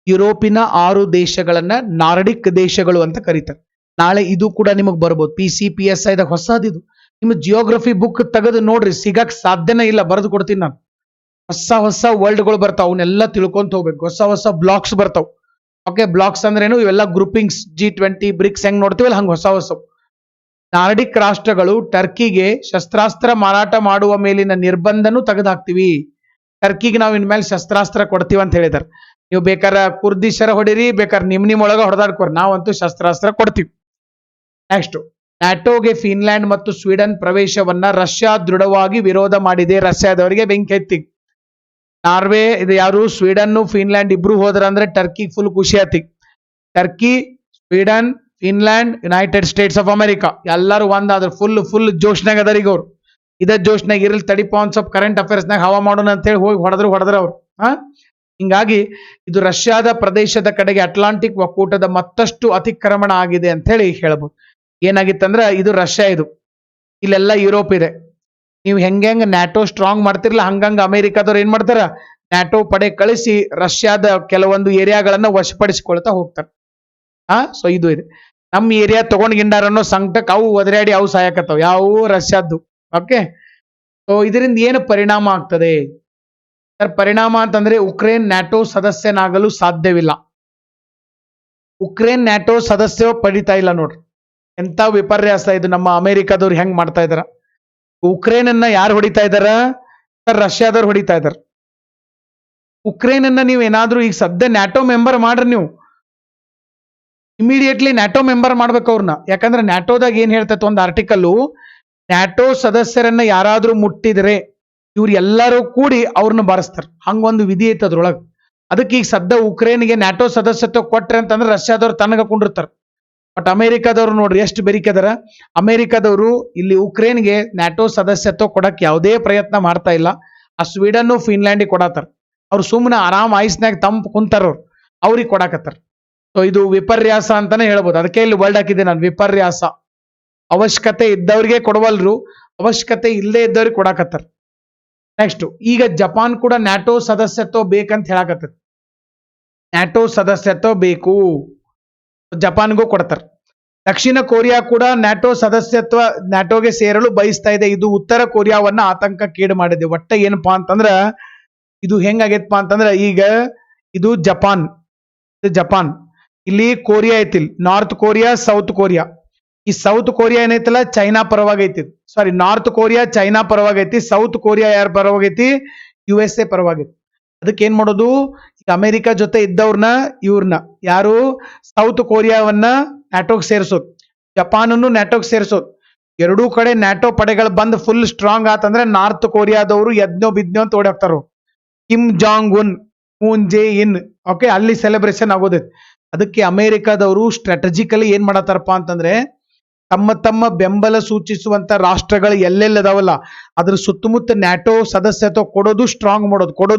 ಯುರೋಪಿನ 6 ದೇಶಗಳನ್ನ ನಾರ್ಡಿಕ್ ದೇಶಗಳು ಅಂತ ಕರೀತಾರೆ. ನಾಳೆ ಇದು ಕೂಡ ನಿಮಗೆ ಬರ್ಬೋದು. PCPSI ದಾಗ ಹೊಸದಿದು. ನಿಮ್ಮ ಜಿಯೋಗ್ರಫಿ ಬುಕ್ ತೆಗೆದು ನೋಡ್ರಿ, ಸಿಗಕ್ ಸಾಧ್ಯನೇ ಇಲ್ಲ. ಬರೆದು ಕೊಡ್ತೀನಿ ನಾನು. ಹೊಸ ವರ್ಲ್ಡ್ಗಳು ಬರ್ತಾವ, ಅವನ್ನೆಲ್ಲ ತಿಳ್ಕೊಂತ ಹೋಗ್ಬೇಕು. ಹೊಸ ಬ್ಲಾಕ್ಸ್ ಬರ್ತಾವ. ಓಕೆ, ಬ್ಲಾಕ್ಸ್ ಅಂದ್ರೆ ಏನು? ಇವೆಲ್ಲ ಗ್ರೂಪಿಂಗ್ಸ್, G20 ಬ್ರಿಕ್ಸ್ ಹೆಂಗ್ ನೋಡ್ತೀವಲ್ಲ ಹಂಗ ಹೊಸ ನಾರ್ಡಿಕ್ ರಾಷ್ಟ್ರಗಳು ಟರ್ಕಿಗೆ ಶಸ್ತ್ರಾಸ್ತ್ರ ಮಾರಾಟ ಮಾಡುವ ಮೇಲಿನ ನಿರ್ಬಂಧನೂ ತೆಗೆದುಹಾಕ್ತಿವಿ. ಟರ್ಕಿಗೆ ನಾವು ಇನ್ಮೇಲೆ ಶಸ್ತ್ರಾಸ್ತ್ರ ಕೊಡ್ತೀವಿ ಅಂತ ಹೇಳಿದಾರೆ. ನೀವು ಬೇಕಾದ್ರೆ ಕುರ್ದಿಶರ ಹೊಡಿರಿ, ಬೇಕಾದ್ರೆ ನಿಮ್ ಒಳಗ ಹೊಡೆದಾಡ್ಕೋರಿ, ನಾವಂತೂ ಶಸ್ತ್ರಾಸ್ತ್ರ ಕೊಡ್ತೀವಿ. ನೆಕ್ಸ್ಟ್, ನ್ಯಾಟೋಗೆ ಫಿನ್ಲ್ಯಾಂಡ್ ಮತ್ತು ಸ್ವೀಡನ್ ಪ್ರವೇಶವನ್ನ ರಷ್ಯಾ ದೃಢವಾಗಿ ವಿರೋಧ ಮಾಡಿದೆ. ರಷ್ಯಾದವರಿಗೆ ಬೆಂಕಿ ಎತ್ತಿ. ನಾರ್ವೆ ಇದು ಯಾರು? ಸ್ವೀಡನ್, ಫಿನ್ಲ್ಯಾಂಡ್ ಇಬ್ರು ಹೋದ್ರ ಅಂದ್ರೆ ಟರ್ಕಿ ಫುಲ್ ಖುಷಿ ಆತಿ. Turkey, Sweden, Finland, United States of America ಎಲ್ಲರೂ ಒಂದಾದ್ರು ಫುಲ್ ಜೋಶ್ನಾಗ ಅದರೀಗ ಅವ್ರು. ಇದ ಜೋಶ್ನಾಗ ಇರಲಿ ತಡಿಪ ಒಂದ್ ಸ್ವಲ್ಪ ಕರೆಂಟ್ ಅಫೇರ್ಸ್ನಾಗ ಹವಾ ಮಾಡೋಣ ಅಂತ ಹೇಳಿ ಹೋಗಿ ಹೊಡೆದ್ರ ಅವ್ರು. ಹಿಂಗಾಗಿ ಇದು ರಷ್ಯಾದ ಪ್ರದೇಶದ ಕಡೆಗೆ ಅಟ್ಲಾಂಟಿಕ್ ಒಕ್ಕೂಟದ ಮತ್ತಷ್ಟು ಅತಿಕ್ರಮಣ ಆಗಿದೆ ಅಂತ ಹೇಳಿ ಹೇಳ್ಬೋದು. ಏನಾಗಿತ್ತಂದ್ರ ಇದು ರಷ್ಯಾ, ಇದು ಇಲ್ಲೆಲ್ಲ ಯುರೋಪ್ ಇದೆ. ನೀವು ಹೆಂಗ ನ್ಯಾಟೋ ಸ್ಟ್ರಾಂಗ್ ಮಾಡ್ತಿರ್ಲ ಹಂಗಂಗ ಅಮೆರಿಕದವ್ರು ಏನ್ ಮಾಡ್ತಾರ? ನ್ಯಾಟೋ ಪಡೆ ಕಳಿಸಿ ರಷ್ಯಾದ ಕೆಲವೊಂದು ಏರಿಯಾಗಳನ್ನ ವಶಪಡಿಸಿಕೊಳ್ತಾ ಹೋಗ್ತಾರೆ. ಸೊ ಇದು ಇದೆ. ನಮ್ಮ ಏರಿಯಾ ತಗೊಂಡ್ಗಿಂಡಾರ ಅನ್ನೋ ಸಂಕಟಕ್ಕೆ ಅವು ಒದರಾಡಿ ಅವು ಸಾಯಕತ್ತಾವ, ಯಾವ ರಷ್ಯಾದ್ದು. ಓಕೆ, ಸೊ ಇದರಿಂದ ಏನು ಪರಿಣಾಮ ಆಗ್ತದೆ ಸರ್? ಪರಿಣಾಮ ಅಂತಂದ್ರೆ ಉಕ್ರೇನ್ ನ್ಯಾಟೋ ಸದಸ್ಯನಾಗಲು ಸಾಧ್ಯವಿಲ್ಲ. ಉಕ್ರೇನ್ ನ್ಯಾಟೋ ಸದಸ್ಯ ಪಡಿತಾ ಇಲ್ಲ ನೋಡ್ರಿ. ಎಂತ ವಿಪರ್ಯಾಸ ಇದು. ನಮ್ಮ ಅಮೆರಿಕಾದವ್ರು ಹೆಂಗ್ ಮಾಡ್ತಾ ಇದಾರ. ಉಕ್ರೇನ್ ಅನ್ನ ಯಾರು ಹೊಡಿತಾ ಇದಾರ? ರಷ್ಯಾದವ್ರು ಹೊಡಿತಾ ಇದಾರ. ಉಕ್ರೇನ್ ಅನ್ನ ನೀವು ಏನಾದ್ರೂ ಈಗ ಸದ್ಯ ನ್ಯಾಟೋ ಮೆಂಬರ್ ಮಾಡ್ರಿ, ನೀವು ಇಮಿಡಿಯೇಟ್ಲಿ ನ್ಯಾಟೋ ಮೆಂಬರ್ ಮಾಡ್ಬೇಕು ಅವ್ರನ್ನ. ಯಾಕಂದ್ರೆ ನ್ಯಾಟೋದಾಗ ಏನ್ ಹೇಳ್ತೈತೆ ಒಂದು ಆರ್ಟಿಕಲ್, ನ್ಯಾಟೋ ಸದಸ್ಯರನ್ನ ಯಾರಾದ್ರೂ ಮುಟ್ಟಿದ್ರೆ ಇವ್ರು ಎಲ್ಲರೂ ಕೂಡಿ ಅವ್ರನ್ನ ಬಾರಿಸ್ತಾರ. ಹಂಗೊಂದು ವಿಧಿ ಐತೆ ಅದ್ರೊಳಗ. ಅದಕ್ಕೆ ಈಗ ಸದ್ಯ ಉಕ್ರೇನ್ಗೆ ನ್ಯಾಟೋ ಸದಸ್ಯತ್ವ ಕೊಟ್ರೆ ಅಂತಂದ್ರೆ ರಷ್ಯಾದವ್ರು ತನಗ ಕುಂಡಿರ್ತಾರ. ಬಟ್ ಅಮೆರಿಕಾದವ್ರು ನೋಡ್ರಿ ಎಷ್ಟು ಬೆರಿಕೆದಾರ. ಅಮೆರಿಕಾದವರು ಇಲ್ಲಿ ಉಕ್ರೇನ್ಗೆ ನ್ಯಾಟೋ ಸದಸ್ಯತ್ವ ಕೊಡಕ್ ಯಾವುದೇ ಪ್ರಯತ್ನ ಮಾಡ್ತಾ ಇಲ್ಲ. ಆ ಸ್ವೀಡನ್ ಫಿನ್ಲ್ಯಾಂಡಿಗೆ ಕೊಡತಾರ. ಅವ್ರು ಸುಮ್ಮನೆ ಆರಾಮ್ ಐಸ್ನಾಗ ತಂಪು ಕುಂತಾರ, ಅವ್ರಿಗೆ ಕೊಡಾಕತ್ತಾರ. ಸೊ ಇದು ವಿಪರ್ಯಾಸ ಅಂತಾನೆ ಹೇಳ್ಬೋದು. ಅದಕ್ಕೆ ಇಲ್ಲಿ ವರ್ಡ್ ಹಾಕಿದ್ದೆ ನಾನು, ವಿಪರ್ಯಾಸ. ಅವಶ್ಯಕತೆ ಇದ್ದವ್ರಿಗೆ ಕೊಡವಲ್ರು, ಅವಶ್ಯಕತೆ ಇಲ್ಲದೆ ಇದ್ದವ್ರಿಗೆ ಕೊಡಾಕತ್ತಾರ. ನೆಕ್ಸ್ಟ್, ಈಗ ಜಪಾನ್ ಕೂಡ ನ್ಯಾಟೋ ಸದಸ್ಯತ್ವ ಬೇಕಂತ ಹೇಳಾಕತ್ತದ. ನ್ಯಾಟೋ ಸದಸ್ಯತ್ವ ಬೇಕು, ಜಪಾನ್ಗೂ ಕೊಡ್ತಾರ. ದಕ್ಷಿಣ ಕೊರಿಯಾ ಕೂಡ ನ್ಯಾಟೋ ಸದಸ್ಯತ್ವ ನ್ಯಾಟೋಗೆ ಸೇರಲು ಬಯಸ್ತಾ ಇದೆ. ಇದು ಉತ್ತರ ಕೊರಿಯಾವನ್ನ ಆತಂಕಕ್ಕೀಡು ಮಾಡಿದೆ. ಒಟ್ಟ ಏನಪ್ಪಾ ಅಂತಂದ್ರ ಇದು ಹೆಂಗಾಗೈತಪ್ಪ ಅಂತಂದ್ರ, ಈಗ ಇದು ಜಪಾನ್, ಇಲ್ಲಿ ಕೊರಿಯಾ ಐತಿ, ನಾರ್ತ್ ಕೊರಿಯಾ, ಸೌತ್ ಕೊರಿಯಾ. ಈ ಸೌತ್ ಕೊರಿಯಾ ಏನೈತಲ್ಲ ಚೈನಾ ಪರವಾಗೈತಿ. ಸಾರಿ, ನಾರ್ತ್ ಕೊರಿಯಾ ಚೈನಾ ಪರವಾಗೈತಿ. ಸೌತ್ ಕೊರಿಯಾ ಯಾರ ಪರವಾಗೈತಿ? USA ಪರವಾಗೈತಿ. ಅದಕ್ಕೆ ಏನ್ ಮಾಡೋದು, ಈಗ ಅಮೆರಿಕ ಜೊತೆ ಇವ್ರನ್ನ ಯಾರು ಸೌತ್ ಕೊರಿಯಾವನ್ನ ನ್ಯಾಟೋಗೆ ಸೇರಿಸೋದು, ಜಪಾನನ್ನು ನ್ಯಾಟೋಗೆ ಸೇರಿಸೋದು. ಎರಡೂ ಕಡೆ ನ್ಯಾಟೋ ಪಡೆಗಳು ಬಂದ್ ಫುಲ್ ಸ್ಟ್ರಾಂಗ್ ಆತಂದ್ರೆ ನಾರ್ತ್ ಕೊರಿಯಾದವರು ಯಜ್ಞೋ ಬಿದ್ನೋ ಅಂತ ಓಡಾಕ್ತಾರ. Kim Jong Un, Moon Jae In, okay, ಅಲ್ಲಿ ಸೆಲೆಬ್ರೇಷನ್ ಆಗೋದೈತಿ. ಅದಕ್ಕೆ ಅಮೆರಿಕಾದವರು ಸ್ಟ್ರಾಟಜಿಕಲಿ ಏನ್ ಮಾಡತ್ತಾರಪ್ಪ ಅಂತಂದ್ರೆ, ತಮ್ಮ ತಮ್ಮ ಬೆಂಬಲ ಸೂಚಿಸುವಂತ ರಾಷ್ಟ್ರಗಳು ಎಲ್ಲೆಲ್ಲದಾವಲ್ಲ ಅದ್ರ ಸುತ್ತಮುತ್ತ ನ್ಯಾಟೋ ಸದಸ್ಯತ್ವ ಕೊಡೋದು ಸ್ಟ್ರಾಂಗ್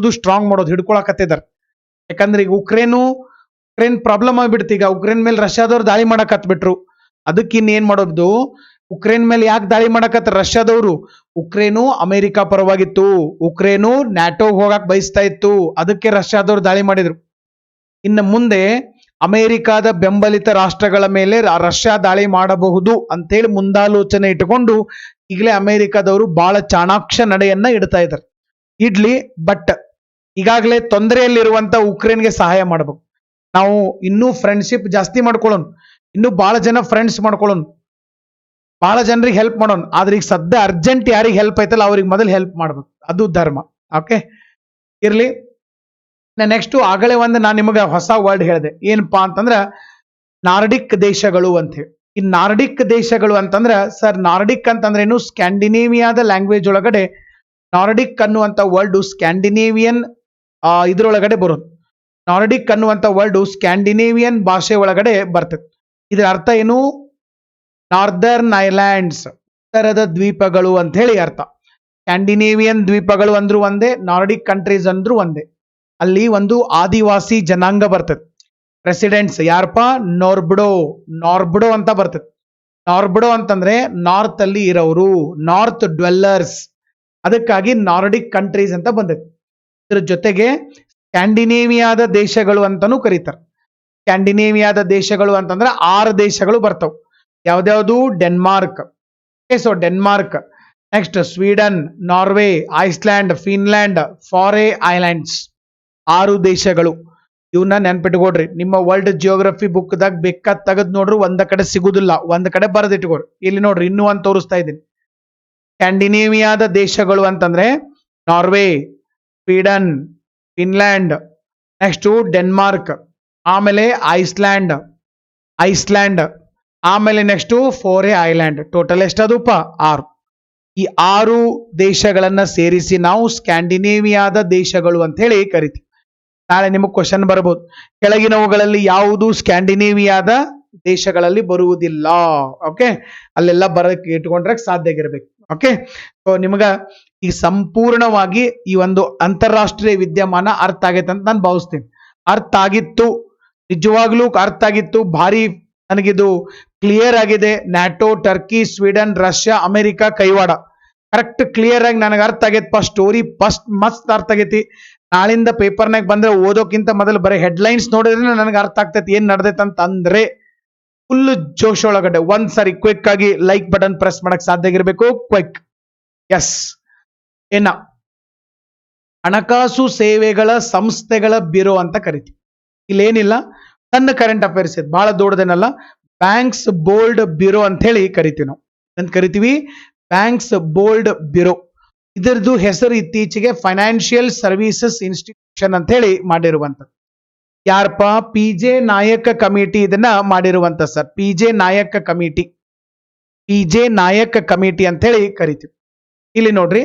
ಮಾಡೋದು ಹಿಡ್ಕೊಳಕತ್ತಿದಾರೆ. ಯಾಕಂದ್ರೆ ಈಗ ಉಕ್ರೇನ್ ಪ್ರಾಬ್ಲಮ್ ಆಗ್ಬಿಡ್ತು. ಈಗ ಉಕ್ರೇನ್ ಮೇಲೆ ರಷ್ಯಾದವ್ರು ದಾಳಿ ಮಾಡಕ್ ಹತ್ಬಿಟ್ರು. ಅದಕ್ಕೆ ಇನ್ನೇನ್ ಮಾಡೋದು, ಉಕ್ರೇನ್ ಮೇಲೆ ಯಾಕೆ ದಾಳಿ ಮಾಡಕತ್ತ ರಷ್ಯಾದವರು? ಉಕ್ರೇನು ಅಮೆರಿಕ ಪರವಾಗಿತ್ತು, ಉಕ್ರೇನು ನ್ಯಾಟೋಗೆ ಹೋಗಕ್ ಬಯಸ್ತಾ ಇತ್ತು. ಅದಕ್ಕೆ ರಷ್ಯಾದವ್ರು ದಾಳಿ ಮಾಡಿದ್ರು. ಇನ್ನು ಮುಂದೆ ಅಮೆರಿಕಾದ ಬೆಂಬಲಿತ ರಾಷ್ಟ್ರಗಳ ಮೇಲೆ ರಷ್ಯಾ ದಾಳಿ ಮಾಡಬಹುದು ಅಂತೇಳಿ ಮುಂದಾಲೋಚನೆ ಇಟ್ಟುಕೊಂಡು ಈಗಲೇ ಅಮೆರಿಕಾದವರು ಬಹಳ ಚಾಣಾಕ್ಷ ನಡೆಯನ್ನ ಇಡ್ತಾ ಇದ್ದಾರೆ. ಬಟ್ ಈಗಾಗಲೇ ತೊಂದರೆಯಲ್ಲಿರುವಂತ ಉಕ್ರೇನ್ಗೆ ಸಹಾಯ ಮಾಡಬೇಕು. ನಾವು ಇನ್ನೂ ಫ್ರೆಂಡ್ಶಿಪ್ ಜಾಸ್ತಿ ಮಾಡ್ಕೊಳ್ಳೋಣ, ಇನ್ನೂ ಬಹಳ ಜನ ಫ್ರೆಂಡ್ಸ್ ಮಾಡ್ಕೊಳ್ಳೋಣ, ಬಹಳ ಜನರಿಗೆ ಹೆಲ್ಪ್ ಮಾಡೋಣ. ಆದ್ರೆ ಈಗ ಸದ್ಯ ಅರ್ಜೆಂಟ್ ಯಾರಿಗೆ ಹೆಲ್ಪ್ ಐತಲ್ಲ ಅವ್ರಿಗೆ ಮೊದಲು ಹೆಲ್ಪ್ ಮಾಡ್ಬೇಕು. ಅದು ಧರ್ಮ. ಓಕೆ, ಇರ್ಲಿ. ನೆಕ್ಸ್ಟ್, ಆಗಲೇ ನಾನು ನಿಮಗೆ ಹೊಸ ವರ್ಡ್ ಹೇಳಿದೆ. ಏನಪ್ಪಾ ಅಂತಂದ್ರ ನಾರ್ಡಿಕ್ ದೇಶಗಳು ಅಂತ ಹೇಳಿ. ಈ ನಾರ್ಡಿಕ್ ದೇಶಗಳು ಅಂತಂದ್ರ, ಸರ್ ನಾರ್ಡಿಕ್ ಅಂತಂದ್ರೆ ಏನು? ಸ್ಕ್ಯಾಂಡಿನೇವಿಯಾದ ಲ್ಯಾಂಗ್ವೇಜ್ ಒಳಗಡೆ ನಾರ್ಡಿಕ್ ಅನ್ನುವಂತ ವರ್ಡ್ ಸ್ಕ್ಯಾಂಡಿನೇವಿಯನ್ ಇದ್ರೊಳಗಡೆ ಬರೋದು. ನಾರ್ಡಿಕ್ ಅನ್ನುವಂತ ವರ್ಡ್ ಸ್ಕ್ಯಾಂಡಿನೇವಿಯನ್ ಭಾಷೆ ಒಳಗಡೆ ಬರ್ತದೆ. ಇದರ ಅರ್ಥ ಏನು? ನಾರ್ದರ್ನ್ ಐಲ್ಯಾಂಡ್ಸ್, ಉತ್ತರದ ದ್ವೀಪಗಳು ಅಂತ ಹೇಳಿ ಅರ್ಥ. ಸ್ಕ್ಯಾಂಡಿನೇವಿಯನ್ ದ್ವೀಪಗಳು ಅಂದ್ರೂ ಒಂದೇ, ನಾರ್ಡಿಕ್ ಕಂಟ್ರೀಸ್ ಅಂದ್ರೂ ಒಂದೇ. ಅಲ್ಲಿ ಒಂದು ಆದಿವಾಸಿ ಜನಾಂಗ ಬರ್ತದೆ. ಪ್ರೆಸಿಡೆಂಟ್ಸ್ ಯಾರಪ್ಪ? ನಾರ್ಬ್ಡೋ ಅಂತ ಬರ್ತದೆ. ನಾರ್ಬ್ಡೋ ಅಂತಂದ್ರೆ ನಾರ್ತ್ ಅಲ್ಲಿ ಇರೋರು, ನಾರ್ತ್ ಡ್ವೆಲ್ಲರ್ಸ್. ಅದಕ್ಕಾಗಿ ನಾರ್ಡಿಕ್ ಕಂಟ್ರೀಸ್ ಅಂತ ಬಂದೈತೆ. ಇದ್ರ ಜೊತೆಗೆ ಸ್ಕ್ಯಾಂಡಿನೇವಿಯಾದ ದೇಶಗಳು ಅಂತಾನೂ ಕರೀತಾರೆ. ಸ್ಕ್ಯಾಂಡಿನೇವಿಯಾದ ದೇಶಗಳು ಅಂತಂದ್ರೆ 6 ದೇಶಗಳು ಬರ್ತಾವ. ಯಾವ್ದ್ಯಾವ್ದು? Denmark. So Denmark, next Sweden, Norway, Iceland, Finland, Faroe Islands. 6 ದೇಶಗಳು. ಇವನ್ನ ನೆನ್ಪಿಟ್ಕೊಡ್ರಿ. ನಿಮ್ಮ ವರ್ಲ್ಡ್ ಜಿಯೋಗ್ರಫಿ ಬುಕ್ದಾಗ ಬೇಕಾದ ತೆಗೆದ್ ನೋಡ್ರಿ, ಒಂದ ಕಡೆ ಸಿಗುದಿಲ್ಲ, ಒಂದ್ ಕಡೆ ಬರೆದಿಟ್ಕೊಡ್ರಿ. ಇಲ್ಲಿ ನೋಡ್ರಿ, ಇನ್ನೂ ಅಂತ ತೋರಿಸ್ತಾ ಇದ್ದೀನಿ. ಸ್ಕ್ಯಾಂಡಿನೇವಿಯಾದ ದೇಶಗಳು ಅಂತಂದ್ರೆ Norway, Sweden, Finland, next Denmark, ಆಮೇಲೆ ಐಸ್ಲ್ಯಾಂಡ್, ಆಮೇಲೆ ನೆಕ್ಸ್ಟ್ ಫೋರೆ ಐಲ್ಯಾಂಡ್. ಟೋಟಲ್ ಎಷ್ಟದಪ್ಪ? 6. ಈ 6 ದೇಶಗಳನ್ನ ಸೇರಿಸಿ ನಾವು ಸ್ಕ್ಯಾಂಡಿನೇವಿಯಾದ ದೇಶಗಳು ಅಂತ ಹೇಳಿ ಕರಿತೀವಿ. ನಾಳೆ ನಿಮಗೆ ಕ್ವಶನ್ ಬರಬಹುದು, ಕೆಳಗಿನವುಗಳಲ್ಲಿ ಯಾವುದು ಸ್ಕ್ಯಾಂಡಿನೇವಿಯಾದ ದೇಶಗಳಲ್ಲಿ ಬರುವುದಿಲ್ಲ. ಓಕೆ, ಅಲ್ಲೆಲ್ಲ ಬರಕ್ಕೆ ಇಟ್ಕೊಂಡ್ರೆ ಸಾಧ್ಯ ಆಗಿರ್ಬೇಕು. ಓಕೆ, ಸೊ ನಿಮಗ ಈ ಸಂಪೂರ್ಣವಾಗಿ ಈ ಒಂದು ಅಂತಾರಾಷ್ಟ್ರೀಯ ವಿದ್ಯಮಾನ ಅರ್ಥ ಆಗೈತೆ ಅಂತ ನಾನು ಭಾವಿಸ್ತೀನಿ. ಅರ್ಥ ಆಗಿತ್ತು, ನಿಜವಾಗ್ಲೂ ಅರ್ಥ ಆಗಿತ್ತು. ಭಾರಿ ನನಗಿದು ಕ್ಲಿಯರ್ ಆಗಿದೆ. NATO, Turkey, Sweden, Russia, America ಕೈವಾಡ ಕರೆಕ್ಟ್ ಕ್ಲಿಯರ್ ಆಗಿ ನನಗೆ ಅರ್ಥ ಆಗೈತಪ್ಪ. ಸ್ಟೋರಿ ಫಸ್ಟ್ ಮಸ್ತ್ ಅರ್ಥ ಆಗೈತಿ. ನಾಳಿಂದ ಪೇಪರ್ನಾಗ ಬಂದ್ರೆ ಓದೋಕ್ಕಿಂತ ಮೊದಲು ಬರೀ ಹೆಡ್ಲೈನ್ಸ್ ನೋಡಿದ್ರೆ ನನಗೆ ಅರ್ಥ ಆಗ್ತೈತಿ ಏನ್ ನಡೆದೈತೆ ಅಂತ. ಅಂದ್ರೆ ಫುಲ್ ಜೋಶ್ ಒಳಗಡೆ ಒಂದ್ಸರಿ ಕ್ವಿಕ್ ಆಗಿ ಲೈಕ್ ಬಟನ್ ಪ್ರೆಸ್ ಮಾಡಕ್ ಸಾಧ್ಯ ಆಗಿರ್ಬೇಕು. Quick, S. ಹಣಕಾಸು ಸೇವೆಗಳ ಸಂಸ್ಥೆಗಳ ಬ್ಯೂರೋ ಅಂತ ಕರಿತೀವಿ. ಇಲ್ಲೇನಿಲ್ಲ, ಸಣ್ಣ ಕರೆಂಟ್ ಅಫೇರ್ಸ್ ಇದೆ, ಬಹಳ ದೊಡ್ಡದೇನಲ್ಲ. ಬ್ಯಾಂಕ್ಸ್ ಬೋರ್ಡ್ ಬ್ಯೂರೋ ಅಂತ ಹೇಳಿ ಕರಿತೀವಿ ನಾವು. ಅಂತ ಕರಿತೀವಿ ಬ್ಯಾಂಕ್ಸ್ ಬೋರ್ಡ್ ಬ್ಯೂರೋ. ಇದರದ್ದು ಹೆಸರು ಇತ್ತೀಚೆಗೆ ಫೈನಾನ್ಷಿಯಲ್ ಸರ್ವಿಸಸ್ ಇನ್ಸ್ಟಿಟ್ಯೂಷನ್ ಅಂತ ಹೇಳಿ ಮಾಡಿರುವಂಥದ್ದು. ಯಾರಪ್ಪ? ಪಿ ಜೆ ನಾಯಕ ಕಮಿಟಿ ಇದನ್ನ ಮಾಡಿರುವಂತ ಸರ್. ಪಿ ಜೆ ನಾಯಕ ಕಮಿಟಿ ಅಂತ ಹೇಳಿ ಕರಿತೀವಿ. ಇಲ್ಲಿ ನೋಡ್ರಿ,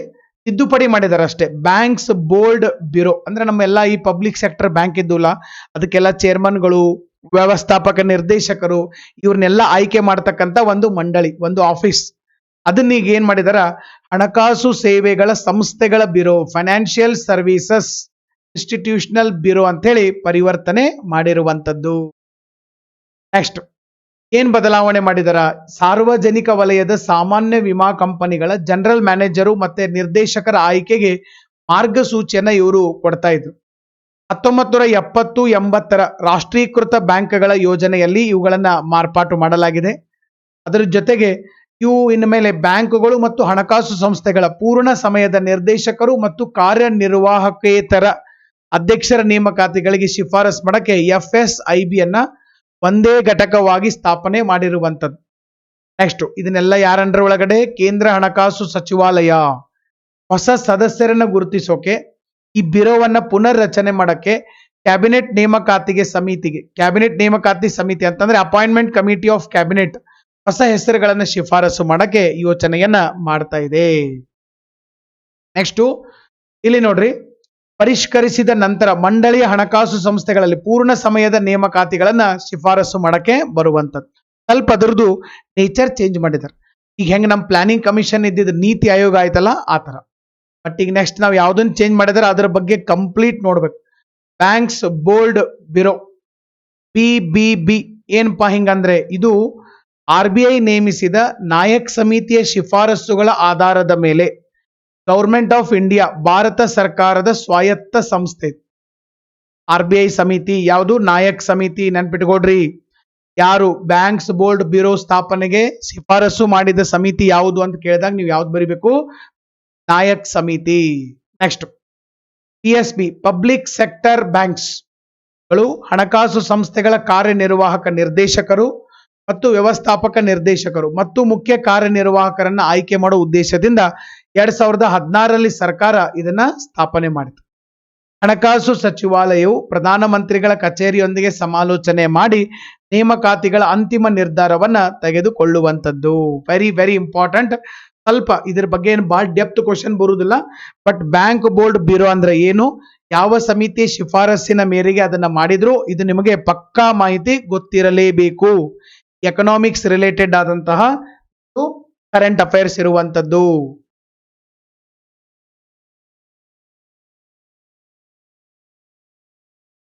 ತಿದ್ದುಪಡಿ ಮಾಡಿದಾರೆ ಅಷ್ಟೇ. ಬ್ಯಾಂಕ್ಸ್ ಬೋರ್ಡ್ ಬ್ಯೂರೋ ಅಂದ್ರೆ ನಮ್ಮೆಲ್ಲ ಈ ಪಬ್ಲಿಕ್ ಸೆಕ್ಟರ್ ಬ್ಯಾಂಕ್ ಇದ್ದುಲ್ಲ, ಅದಕ್ಕೆಲ್ಲ ಚೇರ್ಮನ್ಗಳು, ವ್ಯವಸ್ಥಾಪಕ ನಿರ್ದೇಶಕರು, ಇವ್ರನ್ನೆಲ್ಲ ಆಯ್ಕೆ ಮಾಡ್ತಕ್ಕಂಥ ಒಂದು ಮಂಡಳಿ, ಒಂದು ಆಫೀಸ್. ಅದನ್ನೀಗ ಏನ್ ಮಾಡಿದಾರ, ಹಣಕಾಸು ಸೇವೆಗಳ ಸಂಸ್ಥೆಗಳ bureau, financial services institutional bureau ಅಂತ ಹೇಳಿ ಪರಿವರ್ತನೆ ಮಾಡಿರುವಂತದ್ದು. ನೆಕ್ಸ್ಟ್ ಏನ್ ಬದಲಾವಣೆ ಮಾಡಿದಾರ? ಸಾರ್ವಜನಿಕ ವಲಯದ ಸಾಮಾನ್ಯ ವಿಮಾ ಕಂಪನಿಗಳ ಜನರಲ್ ಮ್ಯಾನೇಜರು ಮತ್ತೆ ನಿರ್ದೇಶಕರ ಆಯ್ಕೆಗೆ ಮಾರ್ಗಸೂಚಿಯನ್ನ ಇವರು ಕೊಡ್ತಾ ಇದ್ರು. 1970-80 ರಾಷ್ಟ್ರೀಕೃತ ಬ್ಯಾಂಕ್ಗಳ ಯೋಜನೆಯಲ್ಲಿ ಇವುಗಳನ್ನ ಮಾರ್ಪಾಟು ಮಾಡಲಾಗಿದೆ. ಅದರ ಜೊತೆಗೆ ಇವು ಇನ್ನು ಮೇಲೆ ಬ್ಯಾಂಕುಗಳು ಮತ್ತು ಹಣಕಾಸು ಸಂಸ್ಥೆಗಳ ಪೂರ್ಣ ಸಮಯದ ನಿರ್ದೇಶಕರು ಮತ್ತು ಕಾರ್ಯನಿರ್ವಾಹಕೇತರ ಅಧ್ಯಕ್ಷರ ನೇಮಕಾತಿಗಳಿಗೆ ಶಿಫಾರಸ್ ಮಾಡಕ್ಕೆ FSIB ಅನ್ನ ಒಂದೇ ಘಟಕವಾಗಿ ಸ್ಥಾಪನೆ ಮಾಡಿರುವಂಥದ್ದು. ನೆಕ್ಸ್ಟ್ ಇದನ್ನೆಲ್ಲ ಯಾರ ಅಂಡರ್ ಒಳಗಡೆ? ಕೇಂದ್ರ ಹಣಕಾಸು ಸಚಿವಾಲಯ. ಹೊಸ ಸದಸ್ಯರನ್ನ ಗುರುತಿಸೋಕೆ, ಈ ಬ್ಯೂರೋವನ್ನ ಪುನರ್ ರಚನೆ ಮಾಡಕ್ಕೆ ಕ್ಯಾಬಿನೆಟ್ ನೇಮಕಾತಿ ಸಮಿತಿ ಅಂತಂದ್ರೆ ಅಪಾಯಿಂಟ್ಮೆಂಟ್ ಕಮಿಟಿ ಆಫ್ ಕ್ಯಾಬಿನೆಟ್ ಹೊಸ ಹೆಸರುಗಳನ್ನ ಶಿಫಾರಸು ಮಾಡಕ್ಕೆ ಯೋಚನೆಯನ್ನ ಮಾಡ್ತಾ ಇದೆ. ನೆಕ್ಸ್ಟ್ ಇಲ್ಲಿ ನೋಡ್ರಿ, ಪರಿಷ್ಕರಿಸಿದ ನಂತರ ಮಂಡಳಿಯ ಹಣಕಾಸು ಸಂಸ್ಥೆಗಳಲ್ಲಿ ಪೂರ್ಣ ಸಮಯದ ನೇಮಕಾತಿಗಳನ್ನ ಶಿಫಾರಸು ಮಾಡಕ್ಕೆ ಬರುವಂತದ್ದು. ಸ್ವಲ್ಪ ಅದರದ್ದು ನೇಚರ್ ಚೇಂಜ್ ಮಾಡಿದ್ದಾರೆ. ಈಗ ಹೆಂಗ್ ನಮ್ಮ ಪ್ಲಾನಿಂಗ್ ಕಮಿಷನ್ ಇದ್ದಿದ್ದು ನೀತಿ ಆಯೋಗ ಆಯ್ತಲ್ಲ ಆ ತರ. ಬಟ್ ಈಗ ನೆಕ್ಸ್ಟ್ ನಾವು ಯಾವ್ದನ್ನ ಚೇಂಜ್ ಮಾಡಿದಾರೆ ಅದರ ಬಗ್ಗೆ ಕಂಪ್ಲೀಟ್ ನೋಡ್ಬೇಕು. ಬ್ಯಾಂಕ್ಸ್ ಬೋರ್ಡ್ ಬ್ಯೂರೋ BBB ಏನಪ್ಪಾ ಹಿಂಗಂದ್ರೆ, ಇದು RBI ನೇಮಿಸಿದ ನಾಯಕ್ ಸಮಿತಿಯ ಶಿಫಾರಸುಗಳ ಆಧಾರದ ಮೇಲೆ ಗವರ್ಮೆಂಟ್ ಆಫ್ ಇಂಡಿಯಾ, ಭಾರತ ಸರ್ಕಾರದ ಸ್ವಾಯತ್ತ ಸಂಸ್ಥೆ. RBI ಸಮಿತಿ ಯಾವುದು? ನಾಯಕ್ ಸಮಿತಿ. ನೆನ್ಪಿಟ್ಕೊಡ್ರಿ, ಯಾರು ಬ್ಯಾಂಕ್ಸ್ ಬೋರ್ಡ್ ಬ್ಯೂರೋ ಸ್ಥಾಪನೆಗೆ ಶಿಫಾರಸು ಮಾಡಿದ ಸಮಿತಿ ಯಾವುದು ಅಂತ ಕೇಳಿದಾಗ ನೀವು ಯಾವ್ದು ಬರಿಬೇಕು? ನಾಯಕ್ ಸಮಿತಿ. Next PSB public sector banks ಗಳು ಹಣಕಾಸು ಸಂಸ್ಥೆಗಳ ಕಾರ್ಯನಿರ್ವಾಹಕ ನಿರ್ದೇಶಕರು ಮತ್ತು ವ್ಯವಸ್ಥಾಪಕ ನಿರ್ದೇಶಕರು ಮತ್ತು ಮುಖ್ಯ ಕಾರ್ಯನಿರ್ವಾಹಕರನ್ನ ಆಯ್ಕೆ ಮಾಡುವ ಉದ್ದೇಶದಿಂದ 2016ರಲ್ಲಿ ಸರ್ಕಾರ ಇದನ್ನ ಸ್ಥಾಪನೆ ಮಾಡಿತು. ಹಣಕಾಸು ಸಚಿವಾಲಯವು ಪ್ರಧಾನಮಂತ್ರಿಗಳ ಕಚೇರಿಯೊಂದಿಗೆ ಸಮಾಲೋಚನೆ ಮಾಡಿ ನೇಮಕಾತಿಗಳ ಅಂತಿಮ ನಿರ್ಧಾರವನ್ನ ತೆಗೆದುಕೊಳ್ಳುವಂಥದ್ದು. Very very important. ಸ್ವಲ್ಪ ಇದ್ರ ಬಗ್ಗೆ ಏನು ಬಹಳ ಡೆಪ್ತ್ ಕ್ವಶನ್ ಬರುವುದಿಲ್ಲ. ಬಟ್ ಬ್ಯಾಂಕ್ ಬೋರ್ಡ್ ಬ್ಯೂರೋ ಅಂದ್ರೆ ಏನು, ಯಾವ ಸಮಿತಿ ಶಿಫಾರಸ್ಸಿನ ಮೇರೆಗೆ ಅದನ್ನ ಮಾಡಿದ್ರು, ಇದು ನಿಮಗೆ ಪಕ್ಕಾ ಮಾಹಿತಿ ಗೊತ್ತಿರಲೇಬೇಕು. ಎಕನಾಮಿಕ್ಸ್ ರಿಲೇಟೆಡ್ ಆದಂತಹ ಕರೆಂಟ್ ಅಫೇರ್ಸ್ ಇರುವಂತದ್ದು.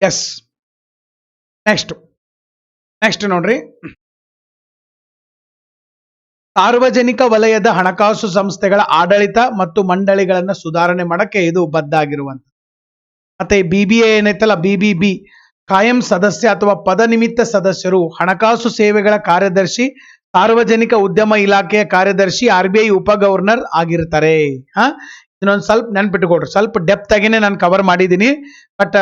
ಎಸ್, ನೆಕ್ಸ್ಟ್ ನೋಡ್ರಿ, ಸಾರ್ವಜನಿಕ ವಲಯದ ಹಣಕಾಸು ಸಂಸ್ಥೆಗಳ ಆಡಳಿತ ಮತ್ತು ಮಂಡಳಿಗಳನ್ನ ಸುಧಾರಣೆ ಮಾಡಕ್ಕೆ ಇದು ಬದ್ಧ ಆಗಿರುವಂತ. ಮತ್ತೆ BBA ಏನೈತಲ್ಲ, BBB ಕಾಯಂ ಸದಸ್ಯ ಅಥವಾ ಪದನಿಮಿತ್ತ ಸದಸ್ಯರು ಹಣಕಾಸು ಸೇವೆಗಳ ಕಾರ್ಯದರ್ಶಿ, ಸಾರ್ವಜನಿಕ ಉದ್ಯಮ ಇಲಾಖೆಯ ಕಾರ್ಯದರ್ಶಿ, RBI ಉಪ ಗವರ್ನರ್ ಆಗಿರ್ತಾರೆ. ಇನ್ನೊಂದು ಸ್ವಲ್ಪ ನೆನ್ಪಿಟ್ಟುಕೊಡ್ರಿ, ಸ್ವಲ್ಪ ಡೆಪ್ತ್ ಆಗಿನೇ ನಾನು ಕವರ್ ಮಾಡಿದ್ದೀನಿ. ಬಟ್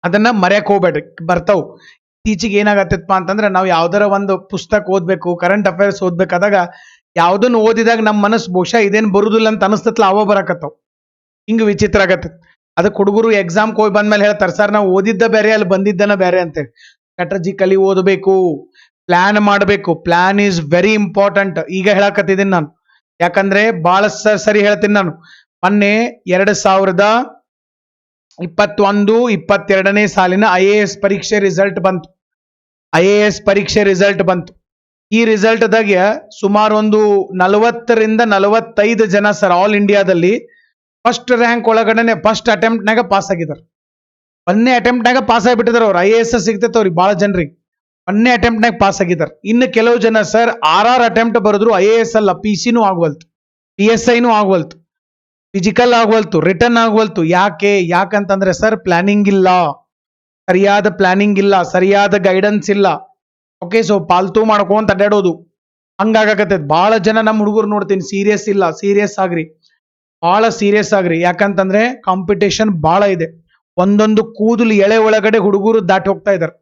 ಅದನ್ನ ಮರೆಯಕ್ ಹೋಗ್ಬೇಡ್ರಿ, ಬರ್ತಾವ್. ಇತ್ತೀಚೆಗೆ ಏನಾಗತ್ತಪ್ಪ ಅಂತಂದ್ರೆ ನಾವು ಯಾವ್ದಾರ ಒಂದು ಪುಸ್ತಕ ಓದ್ಬೇಕು, ಕರೆಂಟ್ ಅಫೇರ್ಸ್ ಓದ್ಬೇಕಾದಾಗ ಯಾವ್ದನ್ನು ಓದಿದಾಗ ನಮ್ಮ ಮನಸ್ಸು ಬಹುಶಃ ಇದೇನು ಬರುದಿಲ್ಲ ಅಂತ ಅನಿಸ್ತತ್ಲ, ಅವ ಬರಕತ್ತಾವ. ಹಿಂಗ ವಿಚಿತ್ರ ಆಗತ್ತೆ. ಅದಕ್ಕೆ ಹುಡುಗರು ಎಕ್ಸಾಮ್ಗೆ ಹೋಗಿ ಬಂದ್ಮೇಲೆ ಹೇಳ್ತಾರೆ, ಸರ್ ನಾವು ಓದಿದ್ದ ಬೇರೆ, ಅಲ್ಲಿ ಬಂದಿದ್ದನ ಬೇರೆ ಅಂತೇಳಿ. ಸ್ಟ್ರಾಟಜಿಕಲಿ ಓದಬೇಕು, ಪ್ಲಾನ್ ಮಾಡಬೇಕು. Plan is very important. ಈಗ ಹೇಳಕತ್ತಿದ್ದೀನಿ ನಾನು, ಯಾಕಂದ್ರೆ ಬಹಳ ಸರಿ ಹೇಳ್ತೀನಿ ನಾನು. ಮೊನ್ನೆ 2021-22ನೇ ಸಾಲಿನ IAS ಪರೀಕ್ಷೆ ರಿಸಲ್ಟ್ ಬಂತು. ಈ ರಿಸಲ್ಟ್ದಾಗ ಸುಮಾರು ಒಂದು 40ರಿಂದ 45 ಜನ ಸರ್ ಆಲ್ ಇಂಡಿಯಾದಲ್ಲಿ ಫಸ್ಟ್ ರ್ಯಾಂಕ್ ಒಳಗಡೆ ಫಸ್ಟ್ ಅಟೆಂಪ್ಟ್ನಾಗ ಪಾಸ್ ಆಗಿದ್ದಾರೆ. ಒಂದನೇ ಅಟೆಂಪ್ಟ್ನಾಗ ಪಾಸ್ ಆಗಿಬಿಟ್ಟಿದಾರೆ ಅವ್ರು. IAS ಸಿಗ್ತೈತೆ ಅವ್ರಿಗೆ ಬಹಳ ಜನರಿಗೆ. ಒಂದನೇ ಅಟೆಂಪ್ಟ್ನಾಗ ಪಾಸ್ ಆಗಿದ್ದಾರೆ. ಇನ್ನು ಕೆಲವು ಜನ ಸರ್ 6 ಅಟೆಂಪ್ಟ್ ಬರೆದ್ರು IAS ಅಲ್ಲ, PC ಆಗವಲ್ತು, PSIನೂ ಆಗವಲ್ತು, ಫಿಸಿಕಲ್ ಆಗವಲ್ತು, ರಿಟರ್ನ್ ಆಗವಲ್ತು. ಯಾಕಂತಂದ್ರೆ ಸರ್ ಪ್ಲಾನಿಂಗ್ ಇಲ್ಲ, ಸರಿಯಾದ ಪ್ಲಾನಿಂಗ್ ಇಲ್ಲ, ಸರಿಯಾದ ಗೈಡೆನ್ಸ್ ಇಲ್ಲ. ಓಕೆ, ಸೊ ಪಾಲ್ತು ಮಾಡ್ಕೊಂತ ಅಡ್ಡಾಡೋದು ಹಂಗಾಗತ್ತೈತೆ. ಬಹಳ ಜನ ನಮ್ಮ ಹುಡುಗರು ನೋಡ್ತೀನಿ, ಸೀರಿಯಸ್ ಆಗ್ರಿ, ಬಹಳ ಸೀರಿಯಸ್ ಆಗ್ರಿ. ಯಾಕಂತಂದ್ರೆ ಕಾಂಪಿಟೇಷನ್ ಬಹಳ ಇದೆ. ಒಂದೊಂದು ಕೂದಲು ಎಳೆ ಒಳಗಡೆ ಹುಡುಗರು ದಾಟಿ ಹೋಗ್ತಾ ಇದಾರೆ.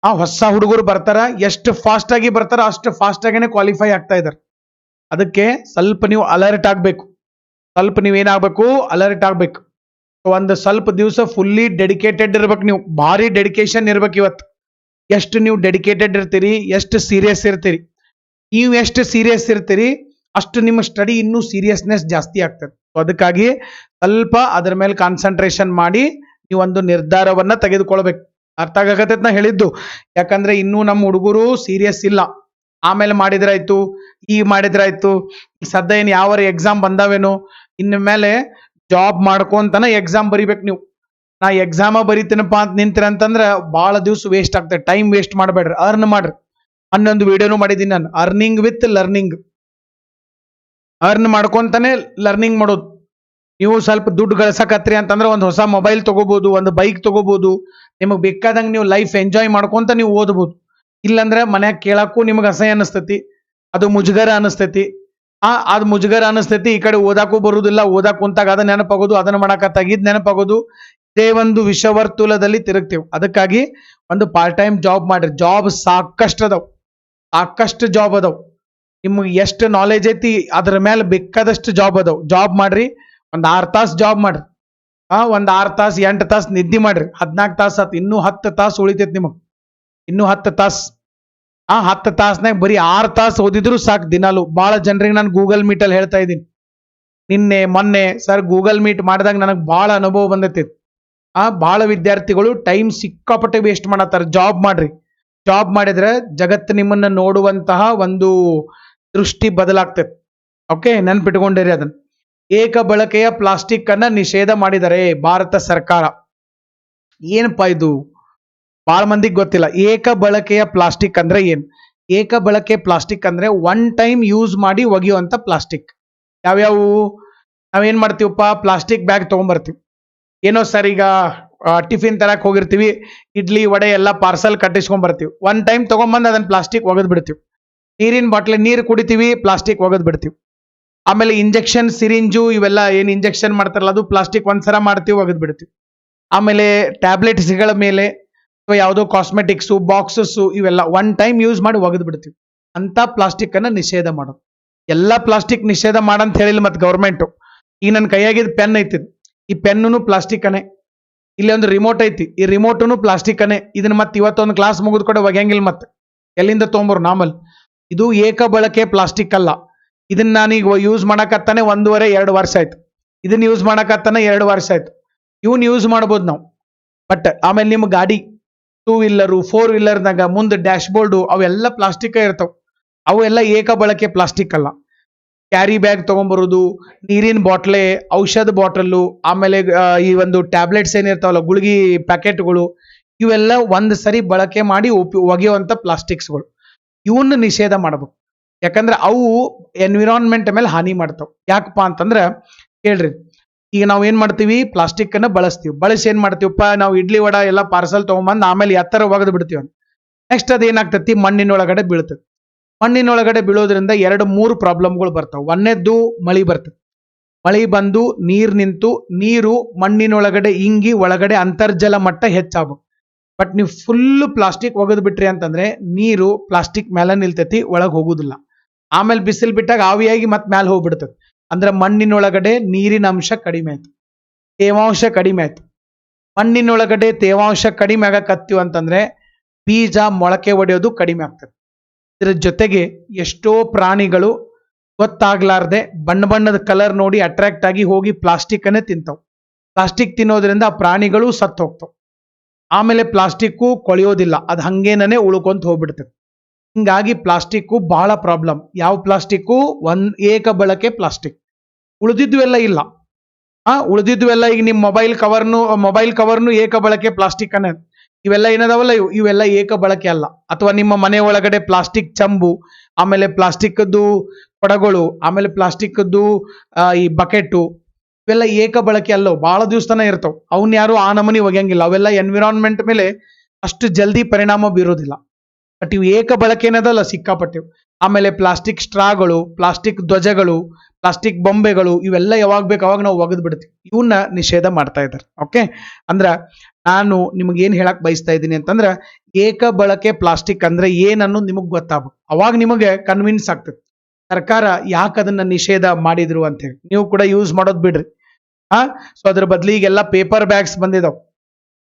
ಆ ಹೊಸ ಹುಡುಗರು ಬರ್ತಾರ, ಎಷ್ಟು ಫಾಸ್ಟ್ ಆಗಿ ಬರ್ತಾರ ಅಷ್ಟು ಫಾಸ್ಟ್ ಆಗಿನೇ ಕ್ವಾಲಿಫೈ ಆಗ್ತಾ ಇದಾರೆ. ಅದಕ್ಕೆ ಸ್ವಲ್ಪ ನೀವು ಅಲರ್ಟ್ ಆಗ್ಬೇಕು, ಸ್ವಲ್ಪ ನೀವೇನಾಗಬೇಕು, ಅಲರ್ಟ್ ಆಗ್ಬೇಕು. ಒಂದು ಸ್ವಲ್ಪ ದಿವಸ ಫುಲ್ಲಿ ಡೆಡಿಕೇಟೆಡ್ ಇರ್ಬೇಕು, ನೀವು ಭಾರಿ ಡೆಡಿಕೇಶನ್ ಇರ್ಬೇಕು. ಇವತ್ತು ಎಷ್ಟು ನೀವು ಡೆಡಿಕೇಟೆಡ್ ಇರ್ತೀರಿ, ಎಷ್ಟು ಸೀರಿಯಸ್ ಇರ್ತೀರಿ, ನೀವು ಎಷ್ಟು ಸೀರಿಯಸ್ ಇರ್ತೀರಿ ಅಷ್ಟು ನಿಮ್ಮ ಸ್ಟಡಿ ಇನ್ನೂ ಸೀರಿಯಸ್ನೆಸ್ ಜಾಸ್ತಿ ಆಗ್ತದೆ. ಅದಕ್ಕಾಗಿ ಸ್ವಲ್ಪ ಅದರ ಮೇಲೆ ಕಾನ್ಸಂಟ್ರೇಷನ್ ಮಾಡಿ ನೀವು ಒಂದು ನಿರ್ಧಾರವನ್ನ ತೆಗೆದುಕೊಳ್ಬೇಕು. ಅರ್ಥ ಆಗತ್ತೆ ನಾ ಹೇಳಿದ್ದು? ಯಾಕಂದ್ರೆ ಇನ್ನೂ ನಮ್ಮ ಹುಡುಗರು ಸೀರಿಯಸ್ ಇಲ್ಲ. ಆಮೇಲೆ ಮಾಡಿದ್ರಾಯ್ತು, ಈಗ ಮಾಡಿದ್ರಾಯ್ತು, ಸದ್ಯ ಏನು ಯಾವ ಎಕ್ಸಾಮ್ ಬಂದಾವೇನೋ, ಇನ್ನು ಮೇಲೆ ಜಾಬ್ ಮಾಡ್ಕೊಂತಾನೆ ಎಕ್ಸಾಮ್ ಬರಿಬೇಕು. ನೀವು ನಾ ಎಕ್ಸಾಮ ಬರಿತೀನಪ್ಪ ಅಂತ ನಿಂತೀರ ಅಂತಂದ್ರೆ ಬಹಳ ದಿವಸ ವೇಸ್ಟ್ ಆಗ್ತದೆ. ಟೈಮ್ ವೇಸ್ಟ್ ಮಾಡಬೇಡ್ರಿ, ಅರ್ನ್ ಮಾಡ್ರಿ. ಅನ್ನೊಂದು ವಿಡಿಯೋನು ಮಾಡಿದ್ದೀನಿ ನಾನು, ಅರ್ನಿಂಗ್ ವಿತ್ ಲರ್ನಿಂಗ್. ಅರ್ನ್ ಮಾಡ್ಕೊಂತಾನೆ ಲರ್ನಿಂಗ್ ಮಾಡೋದು. ನೀವು ಸ್ವಲ್ಪ ದುಡ್ಡು ಗಳಿಸಕತ್ರಿ ಅಂತಂದ್ರೆ ಒಂದು ಹೊಸ ಮೊಬೈಲ್ ತಗೋಬಹುದು, ಒಂದು ಬೈಕ್ ತಗೋಬಹುದು, ನಿಮಗೆ ಬೇಕಾದಂಗೆ ನೀವು ಲೈಫ್ ಎಂಜಾಯ್ ಮಾಡ್ಕೊಂತ ನೀವು ಓದ್ಬೋದು. ಇಲ್ಲಾಂದ್ರೆ ಮನ್ಯಾಗ ಕೇಳಕ್ಕೂ ನಿಮ್ಗೆ ಅಸಹ್ಯ ಅನಿಸ್ತೈತಿ, ಅದು ಮುಜುಗರ ಅನಿಸ್ತೈತಿ. ಅದು ಮುಜುಗರ ಅನಿಸ್ತೈತಿ, ಈ ಕಡೆ ಓದಾಕೂ ಬರುದಿಲ್ಲ, ಓದಾಕ್ ಕುಂತಾಗ ಅದನ್ನ ನೆನಪಾಗೋದು, ಅದನ್ನ ಮಾಡಕತ್ತಾಗಿದ್ ನೆನಪಾಗೋದು, ಇದೇ ಒಂದು ವಿಷವರ್ತುಲದಲ್ಲಿ ತಿರುಗ್ತೇವೆ. ಅದಕ್ಕಾಗಿ ಒಂದು ಪಾರ್ಟ್ ಟೈಮ್ ಜಾಬ್ ಮಾಡ್ರಿ. ಜಾಬ್ ಸಾಕಷ್ಟು ಅದಾವ್, ಸಾಕಷ್ಟು ಜಾಬ್ ಅದಾವ್. ನಿಮ್ಗೆ ಎಷ್ಟು ನಾಲೆಜ್ ಐತಿ ಅದ್ರ ಮೇಲೆ ಬೇಕಾದಷ್ಟು ಜಾಬ್ ಅದಾವ್. ಜಾಬ್ ಮಾಡ್ರಿ, ಒಂದ್ 6 ತಾಸು ಜಾಬ್ ಮಾಡ್ರಿ, ಒಂದ್ 6 ತಾಸು 8 ತಾಸು ನಿದ್ದೆ ಮಾಡ್ರಿ, 14 ತಾಸು ಆತ್, ಇನ್ನೂ 10 ತಾಸು ಉಳಿತೈತಿ ನಿಮಗ್, ಇನ್ನೂ 10 ತಾಸು. 10 ತಾಸ್ನಾಗ ಬರೀ 6 ತಾಸು ಓದಿದ್ರು ಸಾಕು ದಿನಾಲು. ಬಹಳ ಜನರಿಗೆ ನಾನು ಗೂಗಲ್ ಮೀಟ್ ಅಲ್ಲಿ ಹೇಳ್ತಾ ಇದ್ದೀನಿ, ನಿನ್ನೆ ಮೊನ್ನೆ ಸರ್ ಗೂಗಲ್ ಮೀಟ್ ಮಾಡಿದಾಗ ನನಗೆ ಬಹಳ ಅನುಭವ ಬಂದೈತಿ. ಬಹಳ ವಿದ್ಯಾರ್ಥಿಗಳು ಟೈಮ್ ಸಿಕ್ಕಾಪಟ್ಟೆ ವೇಸ್ಟ್ ಮಾಡತ್ತಾರ. ಜಾಬ್ ಮಾಡ್ರಿ, ಜಾಬ್ ಮಾಡಿದ್ರೆ ಜಗತ್ತು ನಿಮ್ಮನ್ನ ನೋಡುವಂತಹ ಒಂದು ದೃಷ್ಟಿ ಬದಲಾಗ್ತದೆ. ಓಕೆ, ನೆನ್ಪಿಟ್ಕೊಂಡಿರಿ ಅದನ್ನ. ಏಕ ಬಳಕೆಯ ಪ್ಲಾಸ್ಟಿಕ್ ಅನ್ನ ನಿಷೇಧ ಮಾಡಿದರೆ ಭಾರತ ಸರ್ಕಾರ. ಏನಪ್ಪಾ ಇದು, ಬಹಳ ಮಂದಿಗೆ ಗೊತ್ತಿಲ್ಲ. ಏಕ ಬಳಕೆಯ ಪ್ಲಾಸ್ಟಿಕ್ ಅಂದ್ರೆ ಏನ್? ಏಕ ಬಳಕೆ ಪ್ಲಾಸ್ಟಿಕ್ ಅಂದ್ರೆ ಒನ್ ಟೈಮ್ ಯೂಸ್ ಮಾಡಿ ಒಗೆಯುವಂತ ಪ್ಲಾಸ್ಟಿಕ್. ಯಾವ್ಯಾವು? ನಾವೇನ್ ಮಾಡ್ತೀವಪ್ಪ, ಪ್ಲಾಸ್ಟಿಕ್ ಬ್ಯಾಗ್ ತಗೊಂಡ್ಬರ್ತೀವಿ. ಏನೋ ಸರ್ ಈಗ ಟಿಫಿನ್ ತರಕ್ ಹೋಗಿರ್ತೀವಿ, ಇಡ್ಲಿ ವಡೆ ಎಲ್ಲ ಪಾರ್ಸಲ್ ಕಟ್ಟಿಸ್ಕೊಂಡ್ ಬರ್ತೀವಿ. ಒನ್ ಟೈಮ್ ತಗೊಂಡ್ಬಂದು ಅದನ್ನ ಪ್ಲಾಸ್ಟಿಕ್ ಒಗೆದ್ ಬಿಡ್ತೀವಿ. ನೀರಿನ ಬಾಟ್ಲಿ ನೀರು ಕುಡಿತೀವಿ, ಪ್ಲಾಸ್ಟಿಕ್ ಒಗೆದ್ ಬಿಡ್ತೀವಿ. ಆಮೇಲೆ ಇಂಜೆಕ್ಷನ್ ಸಿರಿಂಜು ಇವೆಲ್ಲ ಏನ್ ಇಂಜೆಕ್ಷನ್ ಮಾಡ್ತಾರಲ್ಲ ಅದು ಪ್ಲಾಸ್ಟಿಕ್ ಒಂದ್ಸಲ ಮಾಡ್ತೀವಿ, ಒಗೆದ್ ಬಿಡ್ತೀವಿ. ಆಮೇಲೆ ಟ್ಯಾಬ್ಲೆಟ್ಸ್ಗಳ ಮೇಲೆ ಅಥವಾ ಯಾವುದೋ ಕಾಸ್ಮೆಟಿಕ್ಸು ಬಾಕ್ಸಸ್ಸು ಇವೆಲ್ಲ ಒನ್ ಟೈಮ್ ಯೂಸ್ ಮಾಡಿ ಒಗೆದ್ ಬಿಡ್ತೀವಿ. ಅಂತ ಪ್ಲಾಸ್ಟಿಕ್ ಅನ್ನ ನಿಷೇಧ ಮಾಡೋದು. ಎಲ್ಲ ಪ್ಲಾಸ್ಟಿಕ್ ನಿಷೇಧ ಮಾಡಂತ ಹೇಳಿಲ್ಲ ಮತ್ತೆ ಗೌರ್ಮೆಂಟ್. ಈಗ ನನ್ನ ಕೈಯಾಗಿದ್ ಪೆನ್ ಐತಿ, ಈ ಪೆನ್ನು ಪ್ಲಾಸ್ಟಿಕ್ ಅನೇ. ಇಲ್ಲಿ ಒಂದು ರಿಮೋಟ್ ಐತಿ, ಈ ರಿಮೋಟು ಪ್ಲಾಸ್ಟಿಕ್ ಅನೇ. ಇದನ್ನ ಮತ್ತೆ ಇವತ್ತೊಂದು ಕ್ಲಾಸ್ ಮುಗಿದ್ ಕೂಡ ಒಗ್ಯಂಗಿಲ್ಲ, ಮತ್ತೆ ಎಲ್ಲಿಂದ ತೊಗೊಂಬರು ನಾಮಲ್. ಇದು ಏಕ ಬಳಕೆ ಪ್ಲಾಸ್ಟಿಕ್ ಅಲ್ಲ. ಇದನ್ನ ನಾನೀಗ ಯೂಸ್ ಮಾಡಕತ್ತಾನೆ 1.5-2 ವರ್ಷ ಆಯ್ತು. ಇದನ್ನ ಯೂಸ್ ಮಾಡಕತ್ತಾನೆ 2 ವರ್ಷ ಆಯ್ತು. ಇವನ್ ಯೂಸ್ ಮಾಡ್ಬೋದು ನಾವು. ಬಟ್ ಆಮೇಲೆ ನಿಮ್ಮ ಗಾಡಿ 2 ವೀಲರು 4 ವೀಲರ್ನಾಗ ಮುಂದೆ ಡ್ಯಾಶ್ ಬೋರ್ಡು ಅವೆಲ್ಲ ಪ್ಲಾಸ್ಟಿಕ್ ಇರ್ತಾವ. ಅವೆಲ್ಲ ಏಕ ಬಳಕೆ ಪ್ಲಾಸ್ಟಿಕ್ ಅಲ್ಲ. ಕ್ಯಾರಿ ಬ್ಯಾಗ್ ತಗೊಂಡ್ಬರೋದು, ನೀರಿನ ಬಾಟ್ಲೆ, ಔಷಧ ಬಾಟಲ್ಲು, ಆಮೇಲೆ ಈ ಒಂದು ಟ್ಯಾಬ್ಲೆಟ್ಸ್ ಏನಿರ್ತಾವಲ್ಲ ಗುಳಿಗೆ ಪ್ಯಾಕೆಟ್ಗಳು, ಇವೆಲ್ಲ ಒಂದ್ ಸರಿ ಬಳಕೆ ಮಾಡಿ ಒಗೆಯುವಂತ ಪ್ಲಾಸ್ಟಿಕ್ಸ್ಗಳು. ಇವನ್ನ ನಿಷೇಧ ಮಾಡಬೇಕು. ಯಾಕಂದ್ರೆ ಅವು ಎನ್ವಿರಾನ್ಮೆಂಟ್ ಮೇಲೆ ಹಾನಿ ಮಾಡ್ತಾವ. ಯಾಕಪ್ಪ ಅಂತಂದ್ರೆ ಹೇಳ್ರಿ, ಈಗ ನಾವು ಏನ್ ಮಾಡ್ತೀವಿ, ಪ್ಲಾಸ್ಟಿಕ್ ಅನ್ನ ಬಳಸ್ತೀವಿ. ಬಳಸಿ ಏನ್ ಮಾಡ್ತೀವಪ್ಪ, ನಾವು ಇಡ್ಲಿ ವಡ ಎಲ್ಲ ಪಾರ್ಸಲ್ ತಗೊಂಬಂದು ಆಮೇಲೆ ಎತ್ತರ ಒಗೆದು ಬಿಡ್ತೀವಿ. ನೆಕ್ಸ್ಟ್ ಅದೇನಾಗ್ತತಿ, ಮಣ್ಣಿನೊಳಗಡೆ ಬೀಳ್ತದೆ. ಮಣ್ಣಿನೊಳಗಡೆ ಬೀಳೋದ್ರಿಂದ 2-3 ಪ್ರಾಬ್ಲಮ್ಗಳು ಬರ್ತಾವೆ. ಒಂದನೇದ್ದು ಮಳಿ ಬರ್ತದೆ. ಮಳಿ ಬಂದು ನೀರ್ ನಿಂತು ನೀರು ಮಣ್ಣಿನೊಳಗಡೆ ಇಂಗಿ ಒಳಗಡೆ ಅಂತರ್ಜಲ ಮಟ್ಟ ಹೆಚ್ಚಾಗಬೇಕು. ಬಟ್ ನೀವು ಫುಲ್ ಪ್ಲಾಸ್ಟಿಕ್ ಒಗೆದು ಬಿಟ್ರಿ ಅಂತಂದ್ರೆ ನೀರು ಪ್ಲಾಸ್ಟಿಕ್ ಮೇಲೆ ನಿಲ್ತೈತಿ, ಒಳಗೆ ಹೋಗುದಿಲ್ಲ. ಆಮೇಲೆ ಬಿಸಿಲು ಬಿಟ್ಟಾಗ ಆವಿಯಾಗಿ ಮತ್ತೆ ಮ್ಯಾಲೆ ಹೋಗ್ಬಿಡ್ತದೆ. ಅಂದ್ರೆ ಮಣ್ಣಿನೊಳಗಡೆ ನೀರಿನ ಅಂಶ ಕಡಿಮೆ ಆಯ್ತು, ತೇವಾಂಶ ಕಡಿಮೆ ಆಯ್ತು. ಮಣ್ಣಿನೊಳಗಡೆ ತೇವಾಂಶ ಕಡಿಮೆ ಆಗಕತ್ತೀವಿ ಅಂತಂದ್ರೆ ಬೀಜ ಮೊಳಕೆ ಒಡೆಯೋದು ಕಡಿಮೆ ಆಗ್ತದೆ. ಇದರ ಜೊತೆಗೆ ಎಷ್ಟೋ ಪ್ರಾಣಿಗಳು ಗೊತ್ತಾಗ್ಲಾರ್ದೆ ಬಣ್ಣ ಬಣ್ಣದ ಕಲರ್ ನೋಡಿ ಅಟ್ರಾಕ್ಟ್ ಆಗಿ ಹೋಗಿ ಪ್ಲಾಸ್ಟಿಕ್ ಅನ್ನೇ ತಿಂತಾವ್. ಪ್ಲಾಸ್ಟಿಕ್ ತಿನ್ನೋದ್ರಿಂದ ಆ ಪ್ರಾಣಿಗಳು ಸತ್ತು ಹೋಗ್ತಾವ್. ಆಮೇಲೆ ಪ್ಲಾಸ್ಟಿಕ್ಕು ಕೊಳೆಯೋದಿಲ್ಲ, ಅದು ಹಂಗೇನೇ ಉಳ್ಕೊಂತ ಹೋಗ್ಬಿಡ್ತದೆ. ಹಿಂಗಾಗಿ ಪ್ಲಾಸ್ಟಿಕ್ಕು ಬಹಳ ಪ್ರಾಬ್ಲಮ್. ಯಾವ ಪ್ಲಾಸ್ಟಿಕ್ಕು? ಏಕ ಬಳಕೆ ಪ್ಲಾಸ್ಟಿಕ್. ಉಳಿದಿದ್ವೆಲ್ಲ ಇಲ್ಲ. ಉಳಿದಿದ್ವೆಲ್ಲ ಈಗ ನಿಮ್ಮ ಮೊಬೈಲ್ ಕವರ್ನು ಏಕ ಬಳಕೆ ಪ್ಲಾಸ್ಟಿಕ್ ಅನ್ನೋದು. ಇವೆಲ್ಲ ಏನದಾವಲ್ಲ ಇವೆಲ್ಲ ಏಕ ಬಳಕೆ ಅಲ್ಲ. ಅಥವಾ ನಿಮ್ಮ ಮನೆ ಒಳಗಡೆ ಪ್ಲಾಸ್ಟಿಕ್ ಚಂಬು, ಆಮೇಲೆ ಪ್ಲಾಸ್ಟಿಕ್ದು ಕೊಡಗಳು, ಆಮೇಲೆ ಪ್ಲಾಸ್ಟಿಕ್ದು ಈ ಬಕೆಟು, ಇವೆಲ್ಲ ಏಕ ಬಳಕೆ ಅಲ್ಲವು, ಬಹಳ ದಿವಸ ತನ ಇರ್ತಾವ. ಅವನ್ ಯಾರು ಆ ನಮನಿ ಒಗ್ಯಂಗಿಲ್ಲ. ಅವೆಲ್ಲ ಎನ್ವಿರಾನ್ಮೆಂಟ್ ಮೇಲೆ ಅಷ್ಟು ಜಲ್ದಿ ಪರಿಣಾಮ ಬೀರೋದಿಲ್ಲ. ಬಟ್ ಇವು ಏಕ ಬಳಕೆ ಏನದಲ್ಲ ಸಿಕ್ಕಾಪಟ್ಟೆವು. ಆಮೇಲೆ ಪ್ಲಾಸ್ಟಿಕ್ ಸ್ಟ್ರಾಗಳು, ಪ್ಲಾಸ್ಟಿಕ್ ಧ್ವಜಗಳು, ಪ್ಲಾಸ್ಟಿಕ್ ಬೊಂಬೆಗಳು ಇವೆಲ್ಲ ಯಾವಾಗ ಬೇಕು ಅವಾಗ ನಾವು ಒಗೆದು ಬಿಡ್ತೀವಿ. ಇವನ್ನ ನಿಷೇಧ ಮಾಡ್ತಾ ಇದ್ದಾರೆ. ಓಕೆ, ಅಂದ್ರ ನಾನು ನಿಮ್ಗೆ ಏನ್ ಹೇಳಕ್ ಬಯಸ್ತಾ ಇದ್ದೀನಿ ಅಂತಂದ್ರ ಏಕ ಬಳಕೆ ಪ್ಲಾಸ್ಟಿಕ್ ಅಂದ್ರೆ ಏನನ್ನು ನಿಮಗ್ ಗೊತ್ತಾಗ್ಬೇಕು. ಅವಾಗ ನಿಮಗೆ ಕನ್ವಿನ್ಸ್ ಆಗ್ತದೆ ಸರ್ಕಾರ ಯಾಕೆ ಅದನ್ನ ನಿಷೇಧ ಮಾಡಿದ್ರು ಅಂತ ಹೇಳಿ. ನೀವು ಕೂಡ ಯೂಸ್ ಮಾಡೋದ್ ಬಿಡ್ರಿ. ಸೊ ಅದ್ರ ಬದಲಿಗೆಲ್ಲ ಪೇಪರ್ ಬ್ಯಾಗ್ಸ್ ಬಂದಿದಾವ್.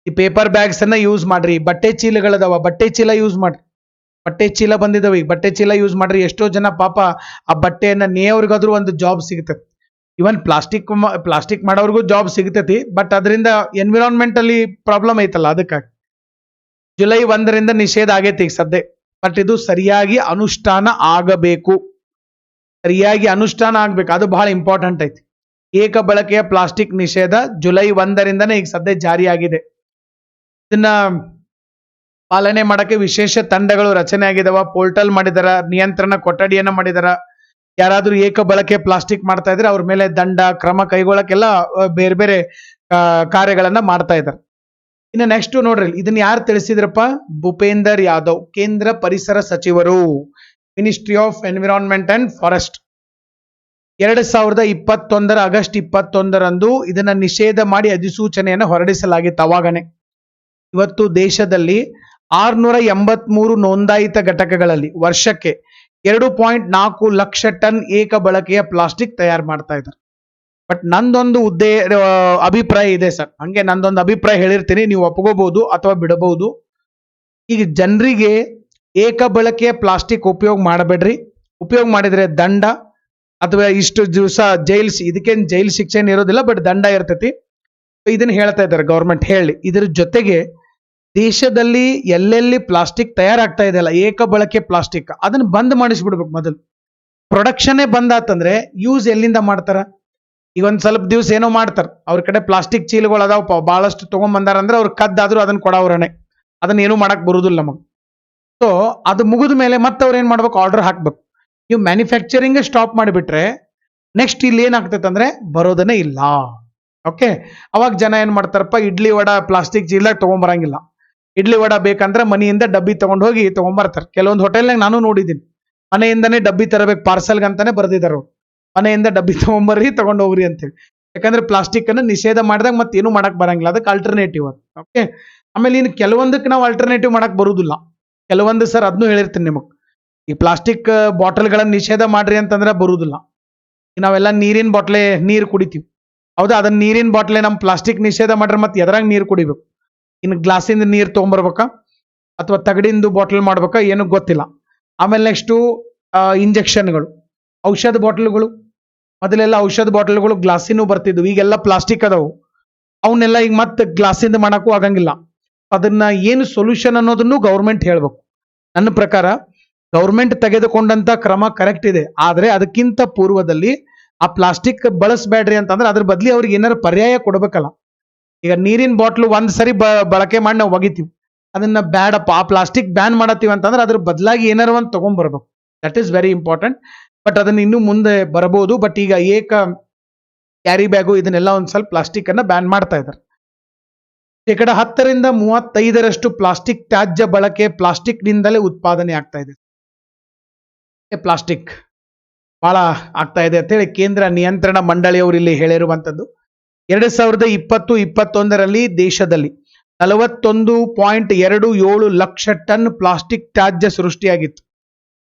ಈ ಪೇಪರ್ ಬ್ಯಾಗ್ಸ್ ಅನ್ನ ಯೂಸ್ ಮಾಡ್ರಿ. ಬಟ್ಟೆ ಚೀಲಗಳದಾವ, ಬಟ್ಟೆ ಚೀಲ ಯೂಸ್ ಮಾಡ್ರಿ. ಬಟ್ಟೆ ಚೀಲ ಬಂದಿದಾವ, ಈಗ ಬಟ್ಟೆ ಚೀಲ ಯೂಸ್ ಮಾಡ್ರಿ. ಎಷ್ಟೋ ಜನ ಪಾಪ ಆ ಬಟ್ಟೆಯನ್ನ ನೇವ್ರಿಗಾದ್ರೂ ಒಂದು ಜಾಬ್ ಸಿಗ್ತದೆ. ಇವನ್ ಪ್ಲಾಸ್ಟಿಕ್ ಮಾಡೋರ್ಗೂ ಜಾಬ್ ಸಿಗ್ತೈತಿ, ಬಟ್ ಅದರಿಂದ ಎನ್ವಿರಾನ್ಮೆಂಟಲಿ ಪ್ರಾಬ್ಲಮ್ ಐತಲ್ಲ, ಅದಕ್ಕಾಗಿ ಜುಲೈ 1 ನಿಷೇಧ ಆಗೈತಿ ಈಗ ಸದ್ಯ. ಬಟ್ ಇದು ಸರಿಯಾಗಿ ಅನುಷ್ಠಾನ ಆಗಬೇಕು, ಸರಿಯಾಗಿ ಅನುಷ್ಠಾನ ಆಗ್ಬೇಕು. ಅದು ಬಹಳ ಇಂಪಾರ್ಟೆಂಟ್ ಐತಿ. ಏಕ ಬಳಕೆಯ ಪ್ಲಾಸ್ಟಿಕ್ ನಿಷೇಧ ಜುಲೈ 1 ಈಗ ಸದ್ಯ ಜಾರಿಯಾಗಿದೆ. ಇದನ್ನ ಪಾಲನೆ ಮಾಡಕ್ಕೆ ವಿಶೇಷ ತಂಡಗಳು ರಚನೆ ಆಗಿದಾವ, ಪೋರ್ಟಲ್ ಮಾಡಿದಾರ, ನಿಯಂತ್ರಣ ಕೊಠಡಿಯನ್ನ ಮಾಡಿದಾರ. ಯಾರಾದ್ರೂ ಏಕ ಬಳಕೆ ಪ್ಲಾಸ್ಟಿಕ್ ಮಾಡ್ತಾ ಇದ್ರೆ ಅವ್ರ ಮೇಲೆ ದಂಡ ಕ್ರಮ ಕೈಗೊಳ್ಳಕ್ಕೆಲ್ಲ ಬೇರೆ ಬೇರೆ ಕಾರ್ಯಗಳನ್ನ ಮಾಡ್ತಾ ಇದ್ದಾರೆ. ಇನ್ನು ನೆಕ್ಸ್ಟ್ ನೋಡ್ರಿ, ಇದನ್ನ ಯಾರು ತಿಳಿಸಿದ್ರಪ್ಪ? ಭೂಪೇಂದರ್ ಯಾದವ್, ಕೇಂದ್ರ ಪರಿಸರ ಸಚಿವರು, ministry of environment and forest. 2021 August 21 ಇದನ್ನ ನಿಷೇಧ ಮಾಡಿ ಅಧಿಸೂಚನೆಯನ್ನು ಹೊರಡಿಸಲಾಗಿತ್ತು ಅವಾಗನೇ. ಇವತ್ತು ದೇಶದಲ್ಲಿ 683 ನೋಂದಾಯಿತ ಘಟಕಗಳಲ್ಲಿ ವರ್ಷಕ್ಕೆ 2.4 ಲಕ್ಷ ಟನ್ ಏಕ ಬಳಕೆಯ ಪ್ಲಾಸ್ಟಿಕ್ ತಯಾರು ಮಾಡ್ತಾ ಇದ್ದಾರೆ. ಬಟ್ ನಂದೊಂದು ಅಭಿಪ್ರಾಯ ಇದೆ ಸರ್, ಹಂಗೆ ನಂದೊಂದು ಅಭಿಪ್ರಾಯ ಹೇಳಿರ್ತೀನಿ, ನೀವು ಒಪ್ಕೋಬಹುದು ಅಥವಾ ಬಿಡಬಹುದು. ಈಗ ಜನರಿಗೆ ಏಕ ಬಳಕೆಯ ಪ್ಲಾಸ್ಟಿಕ್ ಉಪಯೋಗ ಮಾಡಬೇಡ್ರಿ, ಉಪಯೋಗ ಮಾಡಿದ್ರೆ ದಂಡ ಅಥವಾ ಇಷ್ಟು ದಿವಸ ಇದಕ್ಕೇನು ಜೈಲ್ ಶಿಕ್ಷೆ ಇರೋದಿಲ್ಲ, ಬಟ್ ದಂಡ ಇರ್ತೈತಿ. ಇದನ್ನ ಹೇಳ್ತಾ ಇದ್ದಾರೆ ಗೌರ್ಮೆಂಟ್. ಹೇಳಿ, ಇದ್ರ ಜೊತೆಗೆ ದೇಶದಲ್ಲಿ ಎಲ್ಲೆಲ್ಲಿ ಪ್ಲಾಸ್ಟಿಕ್ ತಯಾರಾಗ್ತಾ ಇದೆಯಲ್ಲ ಏಕ ಬಳಕೆ ಪ್ಲಾಸ್ಟಿಕ್, ಅದನ್ನ ಬಂದ್ ಮಾಡಿಸ್ಬಿಡ್ಬೇಕು. ಮೊದಲು ಪ್ರೊಡಕ್ಷನ್ನೇ ಬಂದ್ ಆತಂದ್ರೆ ಯೂಸ್ ಎಲ್ಲಿಂದ ಮಾಡ್ತಾರ? ಈಗ ಒಂದ್ ಸ್ವಲ್ಪ ದಿವಸ ಏನೋ ಮಾಡ್ತಾರ, ಅವ್ರ ಕಡೆ ಪ್ಲಾಸ್ಟಿಕ್ ಚೀಲಗಳು ಅದಾವ ಬಹಳಷ್ಟು ತಗೊಂಡ್ ಅಂದ್ರೆ ಅವ್ರು ಕದ್ದಾದ್ರೂ ಅದನ್ನ ಕೊಡವ್ರನೆ, ಅದನ್ನ ಏನು ಮಾಡಕ್ ಬರುದಿಲ್ಲ ನಮಗ್. ಸೊ ಅದು ಮುಗಿದ ಮೇಲೆ ಮತ್ತೆ ಅವ್ರು ಏನ್ ಮಾಡ್ಬೇಕು? ಆರ್ಡರ್ ಹಾಕ್ಬೇಕು. ನೀವು ಮ್ಯಾನುಫ್ಯಾಕ್ಚರಿಂಗ್ ಸ್ಟಾಪ್ ಮಾಡಿಬಿಟ್ರೆ ನೆಕ್ಸ್ಟ್ ಇಲ್ಲಿ ಏನಾಗ್ತೈತೆ ಅಂದ್ರೆ ಬರೋದನ್ನೇ ಇಲ್ಲ. ಓಕೆ, ಅವಾಗ ಜನ ಏನ್ ಮಾಡ್ತಾರಪ್ಪ, ಇಡ್ಲಿ ವಡ ಪ್ಲಾಸ್ಟಿಕ್ ಚೀಲದಾಗ ತಗೊಂಡ್ಬರಂಗಿಲ್ಲ. ಇಡ್ಲಿ ವಡ ಬೇಕಂದ್ರೆ ಮನೆಯಿಂದ ಡಬ್ಬಿ ತಗೊಂಡು ಹೋಗಿ ತಗೊಂಡ್ಬರ್ತಾರೆ. ಕೆಲವೊಂದು ಹೋಟೆಲ್ನಾಗ ನಾನು ನೋಡಿದ್ದೀನಿ, ಮನೆಯಿಂದನೇ ಡಬ್ಬಿ ತರಬೇಕು, ಪಾರ್ಸಲ್ಗೆ ಅಂತಾನೆ ಬರ್ದಿದ್ದಾರೆ, ಮನೆಯಿಂದ ಡಬ್ಬಿ ತಗೊಂಬರ್ರಿ ತಗೊಂಡು ಹೋಗ್ರಿ ಅಂತೇಳಿ. ಯಾಕಂದ್ರೆ ಪ್ಲಾಸ್ಟಿಕ್ ಅನ್ನು ನಿಷೇಧ ಮಾಡಿದಾಗ ಮತ್ತೆ ಏನು ಮಾಡಕ್ ಬರಂಗಿಲ್ಲ, ಅದಕ್ಕೆ ಆಲ್ಟರ್ನೇಟಿವ್ ಅದು. ಓಕೆ, ಆಮೇಲೆ ಇನ್ನು ಕೆಲವೊಂದಕ್ಕೆ ನಾವು ಆಲ್ಟರ್ನೇಟಿವ್ ಮಾಡಕ್ ಬರುದಿಲ್ಲ. ಕೆಲವೊಂದು ಸರ್ ಅದನ್ನು ಹೇಳಿರ್ತೀನಿ ನಿಮಗೆ, ಈ ಪ್ಲಾಸ್ಟಿಕ್ ಬಾಟಲ್ಗಳನ್ನ ನಿಷೇಧ ಮಾಡ್ರಿ ಅಂತಂದ್ರೆ ಬರುದಿಲ್ಲ. ನಾವೆಲ್ಲ ನೀರಿನ ಬಾಟ್ಲೆ ನೀರು ಕುಡಿತೀವಿ, ಹೌದಾ? ಅದನ್ನ ನೀರಿನ ಬಾಟ್ಲೆ ನಮ್ಮ ಪ್ಲಾಸ್ಟಿಕ್ ನಿಷೇಧ ಮಾಡ್ರೆ ಮತ್ತೆ ಎದ್ರಾಗ ನೀರು ಕುಡಿಬೇಕು? ಇನ್ನು ಗ್ಲಾಸಿಂದ ನೀರು ತೊಗೊಂಬರ್ಬೇಕಾ ಅಥವಾ ತಗಡಿಂದು ಬಾಟಲ್ ಮಾಡ್ಬೇಕಾ ಏನೂ ಗೊತ್ತಿಲ್ಲ. ಆಮೇಲೆ ನೆಕ್ಸ್ಟು ಇಂಜೆಕ್ಷನ್ಗಳು, ಔಷಧ ಬಾಟಲ್ಗಳು. ಮೊದಲೆಲ್ಲ ಔಷಧ ಬಾಟಲ್ಗಳು ಗ್ಲಾಸಿನೂ ಬರ್ತಿದ್ವು, ಈಗೆಲ್ಲ ಪ್ಲಾಸ್ಟಿಕ್ ಅದಾವು. ಅವನ್ನೆಲ್ಲ ಈಗ ಮತ್ತೆ ಗ್ಲಾಸಿಂದ ಮಾಡಕ್ಕೂ ಆಗಂಗಿಲ್ಲ. ಅದನ್ನ ಏನು ಸೊಲ್ಯೂಷನ್ ಅನ್ನೋದನ್ನು ಗೌರ್ಮೆಂಟ್ ಹೇಳ್ಬೇಕು. ನನ್ನ ಪ್ರಕಾರ ಗೌರ್ಮೆಂಟ್ ತೆಗೆದುಕೊಂಡಂತ ಕ್ರಮ ಕರೆಕ್ಟ್ ಇದೆ, ಆದ್ರೆ ಅದಕ್ಕಿಂತ ಪೂರ್ವದಲ್ಲಿ ಆ ಪ್ಲಾಸ್ಟಿಕ್ ಬಳಸಬೇಡ್ರಿ ಅಂತಂದ್ರೆ ಅದ್ರ ಬದಲಿ ಅವ್ರಿಗೆ ಏನಾರು ಪರ್ಯಾಯ ಕೊಡ್ಬೇಕಲ್ಲ. ಈಗ ನೀರಿನ ಬಾಟ್ಲು ಒಂದ್ ಸರಿ ಬಳಕೆ ಮಾಡಿ ನಾವು ಒಗಿತೀವಿ, ಅದನ್ನ ಬ್ಯಾಡಪ್ಪ ಆ ಪ್ಲಾಸ್ಟಿಕ್ ಬ್ಯಾನ್ ಮಾಡತ್ತೀವಿ ಅಂತಂದ್ರೆ ಅದ್ರ ಬದಲಾಗಿ ಏನಾರು ಒಂದು ತಗೊಂಡ್ಬರ್ಬೇಕು. That is very important. But ಅದನ್ನ ಇನ್ನು ಮುಂದೆ ಬರಬಹುದು. ಬಟ್ ಈಗ ಏಕ ಕ್ಯಾರಿ ಬ್ಯಾಗು ಇದನ್ನೆಲ್ಲ ಒಂದ್ ಸ್ವಲ್ಪ ಪ್ಲಾಸ್ಟಿಕ್ ಅನ್ನ ಬ್ಯಾನ್ ಮಾಡ್ತಾ ಇದ್ದಾರೆ. 10% 35% ಪ್ಲಾಸ್ಟಿಕ್ ತ್ಯಾಜ್ಯ ಬಳಕೆ ಪ್ಲಾಸ್ಟಿಕ್ ನಿಂದಲೇ ಉತ್ಪಾದನೆ ಆಗ್ತಾ ಇದೆ. ಪ್ಲಾಸ್ಟಿಕ್ ಬಹಳ ಆಗ್ತಾ ಇದೆ ಅಂತ ಹೇಳಿ ಕೇಂದ್ರ ನಿಯಂತ್ರಣ ಮಂಡಳಿಯವರು ಇಲ್ಲಿ ಹೇಳಿರುವಂತದ್ದು. 2020-21 ದೇಶದಲ್ಲಿ 41.27 ಲಕ್ಷ ಟನ್ ಪ್ಲಾಸ್ಟಿಕ್ ತ್ಯಾಜ್ಯ ಸೃಷ್ಟಿಯಾಗಿತ್ತು.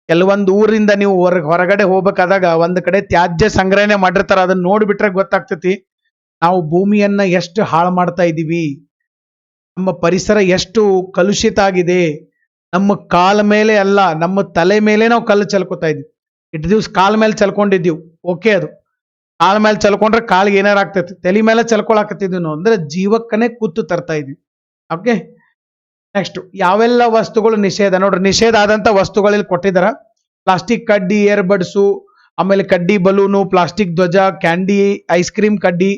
ಕೆಲವೊಂದು ಊರಿಂದ ನೀವು ಹೊರಗಡೆ ಹೋಗ್ಬೇಕಾದಾಗ ಒಂದ್ ಕಡೆ ತ್ಯಾಜ್ಯ ಸಂಗ್ರಹಣೆ ಮಾಡಿರ್ತಾರ, ಅದನ್ನ ನೋಡ್ಬಿಟ್ರೆ ಗೊತ್ತಾಗ್ತತಿ ನಾವು ಭೂಮಿಯನ್ನ ಎಷ್ಟು ಹಾಳು ಮಾಡ್ತಾ ಇದ್ದೀವಿ, ನಮ್ಮ ಪರಿಸರ ಎಷ್ಟು ಕಲುಷಿತ ಆಗಿದೆ. ನಮ್ಮ ಕಾಲ ಮೇಲೆ ಅಲ್ಲ, ನಮ್ಮ ತಲೆ ಮೇಲೆ ನಾವು ಕಲ್ಲು ಚಲ್ಕೋತಾ ಇದ್ವಿ. ಇಟ್ಟು ದಿವ್ಸ ಕಾಲ ಮೇಲೆ ಚಲ್ಕೊಂಡಿದ್ದೀವಿ, ಓಕೆ, ಅದು ಕಾಲ ಮೇಲೆ ಚಲ್ಕೊಂಡ್ರೆ ಕಾಲಿಗೆ ಏನಾರು ಆಗ್ತೈತಿ, ತಲೆ ಮೇಲೆ ಚಲ್ಕೊಳಕತ್ತಿದ್ವಿ ನಾವು, ಅಂದ್ರೆ ಜೀವಕ್ಕನೇ ಕೂತು ತರ್ತಾ ಇದ್ವಿ. ಓಕೆ, ನೆಕ್ಸ್ಟ್ ಯಾವೆಲ್ಲ ವಸ್ತುಗಳು ನಿಷೇಧ ನೋಡ್ರಿ. ನಿಷೇಧ ಆದಂತ ವಸ್ತುಗಳಲ್ಲಿ ಕೊಟ್ಟಿದಾರ, ಪ್ಲಾಸ್ಟಿಕ್ ಕಡ್ಡಿ, ಏರ್ಬಡ್ಸು, ಆಮೇಲೆ ಕಡ್ಡಿ ಬಲೂನು, ಪ್ಲಾಸ್ಟಿಕ್ ಧ್ವಜ, ಕ್ಯಾಂಡಿ, ಐಸ್ ಕ್ರೀಮ್ ಕಡ್ಡಿ,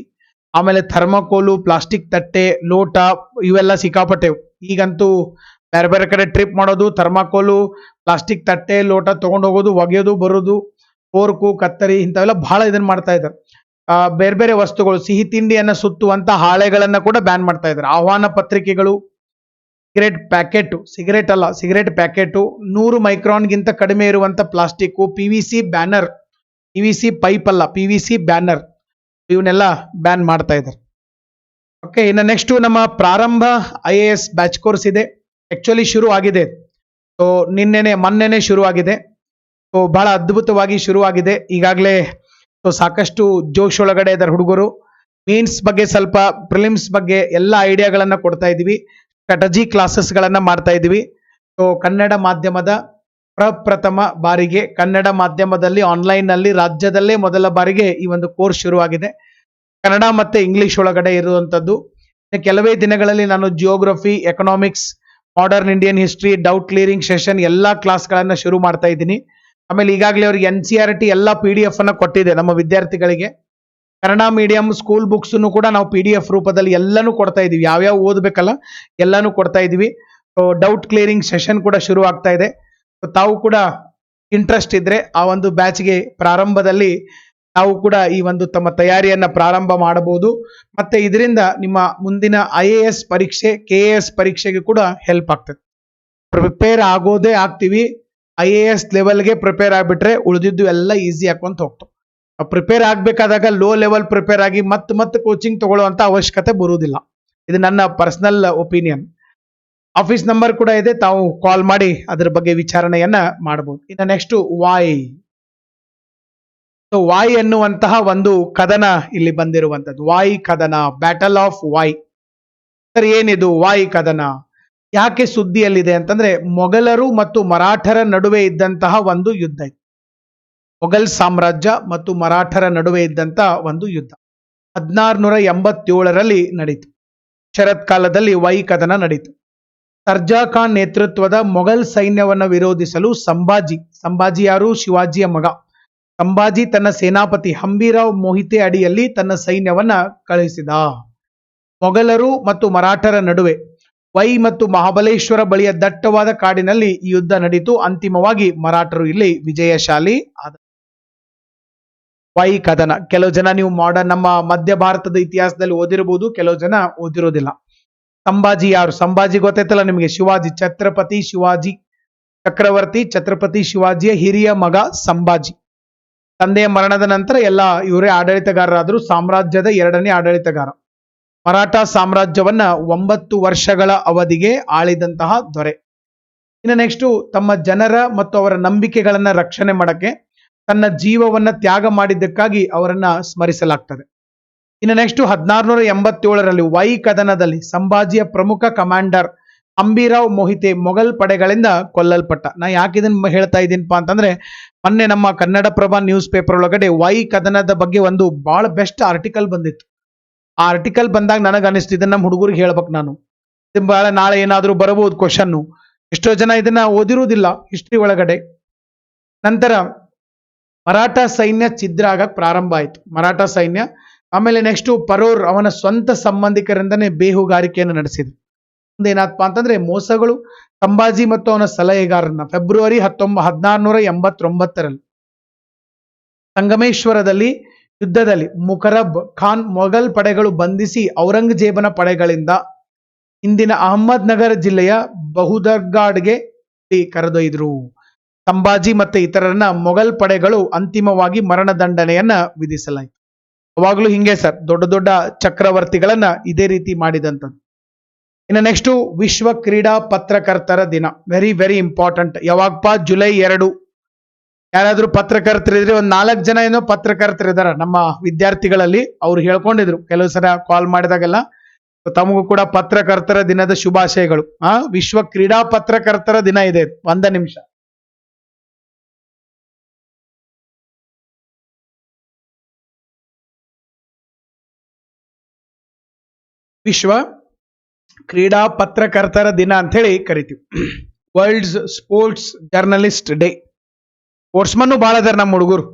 ಆಮೇಲೆ ಥರ್ಮಾಕೋಲು, ಪ್ಲಾಸ್ಟಿಕ್ ತಟ್ಟೆ, ಲೋಟ, ಇವೆಲ್ಲ ಸಿಕ್ಕಾಪಟ್ಟೆ. ಈಗಂತೂ ಬೇರೆ ಬೇರೆ ಕಡೆ ಟ್ರಿಪ್ ಮಾಡೋದು, ಥರ್ಮಾಕೋಲು, ಪ್ಲಾಸ್ಟಿಕ್ ತಟ್ಟೆ, ಲೋಟ ತಗೊಂಡು ಹೋಗೋದು, ಒಗೆಯೋದು ಬರೋದು, ಫೋರ್ಕು, ಕತ್ತರಿ, ಇಂಥವೆಲ್ಲ ಬಹಳ ಇದನ್ನ ಮಾಡ್ತಾ ಇದ್ದಾರೆ. ಬೇರೆ ಬೇರೆ ವಸ್ತುಗಳು, ಸಿಹಿ ತಿಂಡಿಯನ್ನ ಸುತ್ತುವಂತ ಹಾಳೆಗಳನ್ನ ಕೂಡ ಬ್ಯಾನ್ ಮಾಡ್ತಾ ಇದ್ದಾರೆ. ಆಹ್ವಾನ ಪತ್ರಿಕೆಗಳು, ಸಿಗರೇಟ್ ಅಲ್ಲ, ಸಿಗರೇಟ್ ಪ್ಯಾಕೆಟು, 100 ಮೈಕ್ರಾನ್ಗಿಂತ ಕಡಿಮೆ ಇರುವಂತ plastic, PVC banner, PVC pipe ಅಲ್ಲ, PVC ಬ್ಯಾನರ್, ಇವನ್ನೆಲ್ಲ ಬ್ಯಾನ್ ಮಾಡ್ತಾ ಇದ್ದಾರೆ. ಓಕೆ, ಇನ್ನು ನೆಕ್ಸ್ಟ್ ನಮ್ಮ ಪ್ರಾರಂಭ IAS ಬ್ಯಾಚ್ ಕೋರ್ಸ್ ಇದೆ. ಆಕ್ಚುಲಿ ಶುರು ಆಗಿದೆ. ಸೊ ಮೊನ್ನೆನೆ ಶುರು ಆಗಿದೆ. ಸೊ ಬಹಳ ಅದ್ಭುತವಾಗಿ ಶುರುವಾಗಿದೆ ಈಗಾಗಲೇ. ಸೊ ಸಾಕಷ್ಟು ಜೋಶ್ ಒಳಗಡೆ ಇದ್ದಾರೆ ಹುಡುಗರು. ಮೀನ್ಸ್ ಬಗ್ಗೆ ಸ್ವಲ್ಪ, ಪ್ರಿಲಿಮ್ಸ್ ಬಗ್ಗೆ ಎಲ್ಲ ಐಡಿಯಾಗಳನ್ನ ಕೊಡ್ತಾ ಇದೀವಿ. ಸ್ಟ್ರಾಟಜಿ ಕ್ಲಾಸಸ್ಗಳನ್ನ ಮಾಡ್ತಾ ಇದೀವಿ. ಸೊ ಕನ್ನಡ ಮಾಧ್ಯಮದ ಪ್ರಪ್ರಥಮ ಬಾರಿಗೆ ಕನ್ನಡ ಮಾಧ್ಯಮದಲ್ಲಿ ಆನ್ಲೈನ್ ನಲ್ಲಿ ರಾಜ್ಯದಲ್ಲೇ ಮೊದಲ ಬಾರಿಗೆ ಈ ಒಂದು ಕೋರ್ಸ್ ಶುರುವಾಗಿದೆ. ಕನ್ನಡ ಮತ್ತೆ ಇಂಗ್ಲಿಷ್ ಒಳಗಡೆ ಇರುವಂತದ್ದು. ಕೆಲವೇ ದಿನಗಳಲ್ಲಿ ನಾನು geography, economics, modern Indian history, doubt clearing session ಎಲ್ಲಾ ಕ್ಲಾಸ್ಗಳನ್ನ ಶುರು ಮಾಡ್ತಾ ಇದ್ದೀನಿ. ಆಮೇಲೆ ಈಗಾಗಲೇ ಅವರಿಗೆ NCERT ಎಲ್ಲ PDF ಅನ್ನ ಕೊಟ್ಟಿದೆ ನಮ್ಮ ವಿದ್ಯಾರ್ಥಿಗಳಿಗೆ. ಕನ್ನಡ ಮೀಡಿಯಂ ಸ್ಕೂಲ್ ಬುಕ್ಸ್ ಕೂಡ ನಾವು PDF ರೂಪದಲ್ಲಿ ಎಲ್ಲಾನು ಕೊಡ್ತಾ ಇದೀವಿ. ಯಾವ್ಯಾವ ಓದ್ಬೇಕಲ್ಲ ಎಲ್ಲಾನು ಕೊಡ್ತಾ ಇದೀವಿ. ಡೌಟ್ ಕ್ಲಿಯರಿಂಗ್ ಸೆಷನ್ ಕೂಡ ಶುರು ಆಗ್ತಾ ಇದೆ. ತಾವು ಕೂಡ ಇಂಟ್ರೆಸ್ಟ್ ಇದ್ರೆ ಆ ಒಂದು ಬ್ಯಾಚ್ಗೆ ಪ್ರಾರಂಭದಲ್ಲಿ ತಾವು ಕೂಡ ಈ ಒಂದು ತಮ್ಮ ತಯಾರಿಯನ್ನ ಪ್ರಾರಂಭ ಮಾಡಬಹುದು. ಮತ್ತೆ ಇದರಿಂದ ನಿಮ್ಮ ಮುಂದಿನ IAS ಪರೀಕ್ಷೆ, KAS ಪರೀಕ್ಷೆಗೆ ಕೂಡ ಹೆಲ್ಪ್ ಆಗ್ತದೆ. ಪ್ರಿಪೇರ್ ಆಗೋದೇ ಆಗ್ತೀವಿ. IAS ಲೆವೆಲ್ಗೆ ಪ್ರಿಪೇರ್ ಆಗ್ಬಿಟ್ರೆ ಉಳಿದಿದ್ದು ಎಲ್ಲ ಈಸಿ ಹಾಕೊಂತ ಹೋಗ್ತು. ಪ್ರಿಪೇರ್ ಆಗ್ಬೇಕಾದಾಗ ಲೋ ಲೆವೆಲ್ ಪ್ರಿಪೇರ್ ಆಗಿ ಮತ್ತೆ ಕೋಚಿಂಗ್ ತಗೊಳ್ಳುವಂತ ಅವಶ್ಯಕತೆ ಬರುವುದಿಲ್ಲ. ಇದು ನನ್ನ ಪರ್ಸನಲ್ ಒಪಿನಿಯನ್. ಆಫೀಸ್ ನಂಬರ್ ಕೂಡ ಇದೆ, ತಾವು ಕಾಲ್ ಮಾಡಿ ಅದರ ಬಗ್ಗೆ ವಿಚಾರಣೆಯನ್ನ ಮಾಡಬಹುದು. ಇನ್ನು ನೆಕ್ಸ್ಟ್ ವಾಯ್. ಸೊ ವಾಯ್ ಎನ್ನುವಂತಹ ಒಂದು ಕದನ ಇಲ್ಲಿ ಬಂದಿರುವಂತದ್ದು. ವಾಯ್ ಕದನ, ಬ್ಯಾಟಲ್ ಆಫ್ ವಾಯ್. ಸರ್ ಏನಿದು ವಾಯ್ ಕದನ? ಯಾಕೆ ಸುದ್ದಿಯಲ್ಲಿದೆ ಅಂತಂದ್ರೆ, ಮೊಘಲರು ಮತ್ತು ಮರಾಠರ ನಡುವೆ ಇದ್ದಂತಹ ಒಂದು ಯುದ್ಧ ಇತ್ತು. ಮೊಘಲ್ ಸಾಮ್ರಾಜ್ಯ ಮತ್ತು ಮರಾಠರ ನಡುವೆ ಇದ್ದಂತ ಒಂದು ಯುದ್ಧ 1687ರಲ್ಲಿ ನಡೀತು. ಶರತ್ ಕಾಲದಲ್ಲಿ ವಾಯ್ ಕದನ ನಡೀತು. ಸರ್ಜಾ ಖಾನ್ ನೇತೃತ್ವದ ಮೊಘಲ್ ಸೈನ್ಯವನ್ನು ವಿರೋಧಿಸಲು ಸಂಭಾಜಿ ಯಾರು? ಶಿವಾಜಿಯ ಮಗ. ಸಂಭಾಜಿ ತನ್ನ ಸೇನಾಪತಿ ಹಂಬಿರಾವ್ ಮೋಹಿತೆ ಅಡಿಯಲ್ಲಿ ತನ್ನ ಸೈನ್ಯವನ್ನ ಕಳುಹಿಸಿದ. ಮೊಘಲರು ಮತ್ತು ಮರಾಠರ ನಡುವೆ ವೈ ಮತ್ತು ಮಹಾಬಲೇಶ್ವರ ಬಳಿಯ ದಟ್ಟವಾದ ಕಾಡಿನಲ್ಲಿ ಈ ಯುದ್ಧ ನಡೀತು. ಅಂತಿಮವಾಗಿ ಮರಾಠರು ಇಲ್ಲಿ ವಿಜಯಶಾಲಿ ಆದ. ವೈ ಕದನ ಕೆಲವು ಜನ ನೀವು ನಮ್ಮ ಮಧ್ಯ ಭಾರತದ ಇತಿಹಾಸದಲ್ಲಿ ಓದಿರಬಹುದು, ಕೆಲವು ಜನ ಓದಿರೋದಿಲ್ಲ. ಸಂಭಾಜಿ ಯಾರು? ಸಂಭಾಜಿ ಗೊತ್ತೈತಲ್ಲ ನಿಮಗೆ, ಶಿವಾಜಿ, ಛತ್ರಪತಿ ಶಿವಾಜಿ ಚಕ್ರವರ್ತಿ, ಛತ್ರಪತಿ ಶಿವಾಜಿಯ ಹಿರಿಯ ಮಗ ಸಂಭಾಜಿ. ತಂದೆಯ ಮರಣದ ನಂತರ ಎಲ್ಲ ಇವರೇ ಆಡಳಿತಗಾರರಾದರು. ಸಾಮ್ರಾಜ್ಯದ 2ನೇ ಆಡಳಿತಗಾರ. ಮರಾಠ ಸಾಮ್ರಾಜ್ಯವನ್ನ 9 ವರ್ಷಗಳ ಅವಧಿಗೆ ಆಳಿದಂತಹ ದೊರೆ. ಇನ್ನು ನೆಕ್ಸ್ಟ್, ತಮ್ಮ ಜನರ ಮತ್ತು ಅವರ ನಂಬಿಕೆಗಳನ್ನ ರಕ್ಷಣೆ ಮಾಡಕ್ಕೆ ತನ್ನ ಜೀವವನ್ನ ತ್ಯಾಗ ಮಾಡಿದ್ದಕ್ಕಾಗಿ ಅವರನ್ನ ಸ್ಮರಿಸಲಾಗ್ತದೆ. ಇನ್ನು ನೆಕ್ಸ್ಟ್ 1687ರಲ್ಲಿ ವೈ ಕದನದಲ್ಲಿ ಸಂಭಾಜಿಯ ಪ್ರಮುಖ ಕಮಾಂಡರ್ ಹಂಬಿರಾವ್ ಮೋಹಿತೆ ಮೊಘಲ್ ಪಡೆಗಳಿಂದ ಕೊಲ್ಲಲ್ಪಟ್ಟ. ನಾ ಯಾಕೆ ಇದನ್ನ ಹೇಳ್ತಾ ಇದ್ದೀನಪ್ಪ ಅಂತಂದ್ರೆ, ಮೊನ್ನೆ ನಮ್ಮ ಕನ್ನಡಪ್ರಭ ನ್ಯೂಸ್ ಪೇಪರ್ ಒಳಗಡೆ ವೈ ಕದನದ ಬಗ್ಗೆ ಒಂದು ಬಹಳ ಬೆಸ್ಟ್ ಆರ್ಟಿಕಲ್ ಬಂದಿತ್ತು. ಆ ಆರ್ಟಿಕಲ್ ಬಂದಾಗ ನನಗೆ ಅನಿಸ್ತು, ಇದನ್ನ ನಮ್ಮ ಹುಡುಗರಿಗೆ ಹೇಳ್ಬೇಕು ನಾನು. ಬಹಳ ನಾಳೆ ಏನಾದ್ರೂ ಬರಬಹುದು ಕ್ವಶನ್. ಎಷ್ಟೋ ಜನ ಇದನ್ನ ಓದಿರುವುದಿಲ್ಲ ಹಿಸ್ಟ್ರಿ ಒಳಗಡೆ. ನಂತರ ಮರಾಠ ಸೈನ್ಯ ಛಿದ್ರ ಆಗಕ್ ಪ್ರಾರಂಭ ಆಯ್ತು, ಮರಾಠ ಸೈನ್ಯ. ಆಮೇಲೆ ನೆಕ್ಸ್ಟ್ ಪರೋರ್ ಅವನ ಸ್ವಂತ ಸಂಬಂಧಿಕರಿಂದನೇ ಬೇಹುಗಾರಿಕೆಯನ್ನು ನಡೆಸಿದ್ರು. ಮುಂದೇನಾತ್ಪ ಅಂತಂದ್ರೆ ಮೋಸಗಳು. ಸಂಭಾಜಿ ಮತ್ತು ಅವನ ಸಲಹೆಗಾರನ ಫೆಬ್ರವರಿ 1689ರಲ್ಲಿ ಸಂಗಮೇಶ್ವರದಲ್ಲಿ ಯುದ್ಧದಲ್ಲಿ ಮುಕರಬ್ ಖಾನ್ ಮೊಘಲ್ ಪಡೆಗಳು ಬಂಧಿಸಿ ಔರಂಗಜೇಬನ ಪಡೆಗಳಿಂದ ಇಂದಿನ ಅಹಮದ್ ನಗರ ಜಿಲ್ಲೆಯ ಬಹುದರ್ಗಾಡ್ಗೆ ಕರೆದೊಯ್ದರು. ಸಂಭಾಜಿ ಮತ್ತೆ ಇತರರನ್ನ ಮೊಘಲ್ ಪಡೆಗಳು ಅಂತಿಮವಾಗಿ ಮರಣದಂಡನೆಯನ್ನ ವಿಧಿಸಲಾಯಿತು. ಅವಾಗ್ಲೂ ಹಿಂಗೆ ಸರ್, ದೊಡ್ಡ ದೊಡ್ಡ ಚಕ್ರವರ್ತಿಗಳನ್ನ ಇದೇ ರೀತಿ ಮಾಡಿದಂಥದ್ದು. ಇನ್ನು ನೆಕ್ಸ್ಟ್ ವಿಶ್ವ ಕ್ರೀಡಾ ಪತ್ರಕರ್ತರ ದಿನ. Very very important. ಯಾವಾಗಪ್ಪ? ಜುಲೈ 2. ಯಾರಾದ್ರೂ ಪತ್ರಕರ್ತರಿದ್ರೆ ಒಂದು 4 ಜನ ಏನೋ ಪತ್ರಕರ್ತರಿದಾರ ನಮ್ಮ ವಿದ್ಯಾರ್ಥಿಗಳಲ್ಲಿ. ಅವ್ರು ಹೇಳ್ಕೊಂಡಿದ್ರು ಕೆಲವು ಸಲ ಕಾಲ್ ಮಾಡಿದಾಗೆಲ್ಲ. ತಮಗೂ ಕೂಡ ಪತ್ರಕರ್ತರ ದಿನದ ಶುಭಾಶಯಗಳು. ವಿಶ್ವ ಕ್ರೀಡಾ ಪತ್ರಕರ್ತರ ದಿನ ಇದೆ. 1 ನಿಮಿಷ. ವಿಶ್ವ ಕ್ರೀಡಾ ಪತ್ರಕರ್ತರ ದಿನ ಅಂತ ಹೇಳಿ ಕರಿತೀವಿ. World's sports journalist day. Sportsman ಬಹಳ ಅದಾರ ನಮ್ಮ ಹುಡುಗರು,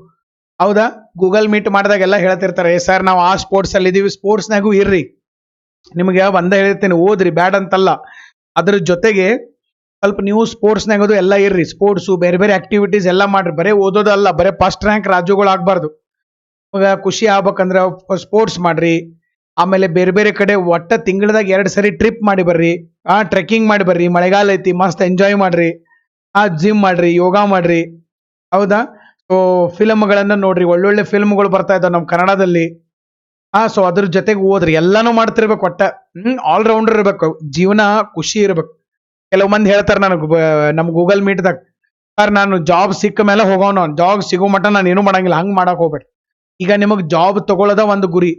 ಹೌದಾ? ಗೂಗಲ್ ಮೀಟ್ ಮಾಡಿದಾಗೆಲ್ಲ ಹೇಳ್ತಿರ್ತಾರೆ, ಸರ್ ನಾವು ಆ ಸ್ಪೋರ್ಟ್ಸ್ ಅಲ್ಲಿ ಇದೀವಿ. ಸ್ಪೋರ್ಟ್ಸ್ನಾಗೂ ಇರ್ರಿ, ನಿಮಗೆ ಒಂದೇ ಹೇಳ್ತೇನೆ, ಓದ್ರಿ, ಬ್ಯಾಡ್ ಅಂತಲ್ಲ. ಅದ್ರ ಜೊತೆಗೆ ಸ್ವಲ್ಪ ನೀವು ಸ್ಪೋರ್ಟ್ಸ್ನಾಗೋದು ಎಲ್ಲ ಇರ್ರಿ. ಸ್ಪೋರ್ಟ್ಸು ಬೇರೆ ಬೇರೆ ಆಕ್ಟಿವಿಟೀಸ್ ಎಲ್ಲ ಮಾಡ್ರಿ. ಬರೇ ಓದೋದಲ್ಲ, ಬರೇ ಫಸ್ಟ್ ರ್ಯಾಂಕ್ ರಾಜ್ಯಗಳು ಆಗ್ಬಾರ್ದು. ಖುಷಿ ಆಗ್ಬೇಕಂದ್ರೆ ಸ್ಪೋರ್ಟ್ಸ್ ಮಾಡ್ರಿ. ಆಮೇಲೆ ಬೇರೆ ಬೇರೆ ಕಡೆ ಒಟ್ಟ ತಿಂಗಳದಾಗ 2 ಸರಿ ಟ್ರಿಪ್ ಮಾಡಿ ಬರ್ರಿ, ಟ್ರೆಕ್ಕಿಂಗ್ ಮಾಡಿ ಬರ್ರಿ, ಮಳೆಗಾಲ ಐತಿ ಮಸ್ತ್ ಎಂಜಾಯ್ ಮಾಡ್ರಿ, ಜಿಮ್ ಮಾಡ್ರಿ, ಯೋಗ ಮಾಡ್ರಿ. ಹೌದಾ? ಸೊ ಫಿಲ್ಮ್ಗಳನ್ನ ನೋಡ್ರಿ, ಒಳ್ಳೊಳ್ಳೆ ಫಿಲ್ಮ್ಗಳು ಬರ್ತಾ ಇದಾವೆ ನಮ್ಮ ಕನ್ನಡದಲ್ಲಿ. ಸೊ ಅದ್ರ ಜೊತೆಗೆ ಓದ್ರಿ, ಎಲ್ಲಾನು ಮಾಡ್ತಿರ್ಬೇಕು. ಒಟ್ಟ ಆಲ್ರೌಂಡರ್ ಇರ್ಬೇಕು, ಜೀವನ ಖುಷಿ ಇರ್ಬೇಕು. ಕೆಲವು ಮಂದಿ ಹೇಳ್ತಾರೆ ನನಗೆ ನಮ್ ಗೂಗಲ್ ಮೀಟ್ದಾಗ, ಸರ್ ನಾನು ಜಾಬ್ ಸಿಕ್ಕ ಮೇಲೆ ಹೋಗೋಣ, ಜಾಬ್ ಸಿಗೋ ಮಟ್ಟ ನಾನು ಏನು ಮಾಡಂಗಿಲ್ಲ. ಹಂಗ್ ಮಾಡಕ್ ಹೋಗ್ಬೇಡಿ. ಈಗ ನಿಮಗ್ ಜಾಬ್ ತಗೊಳ್ಳೋದ ಒಂದು ಗುರಿ,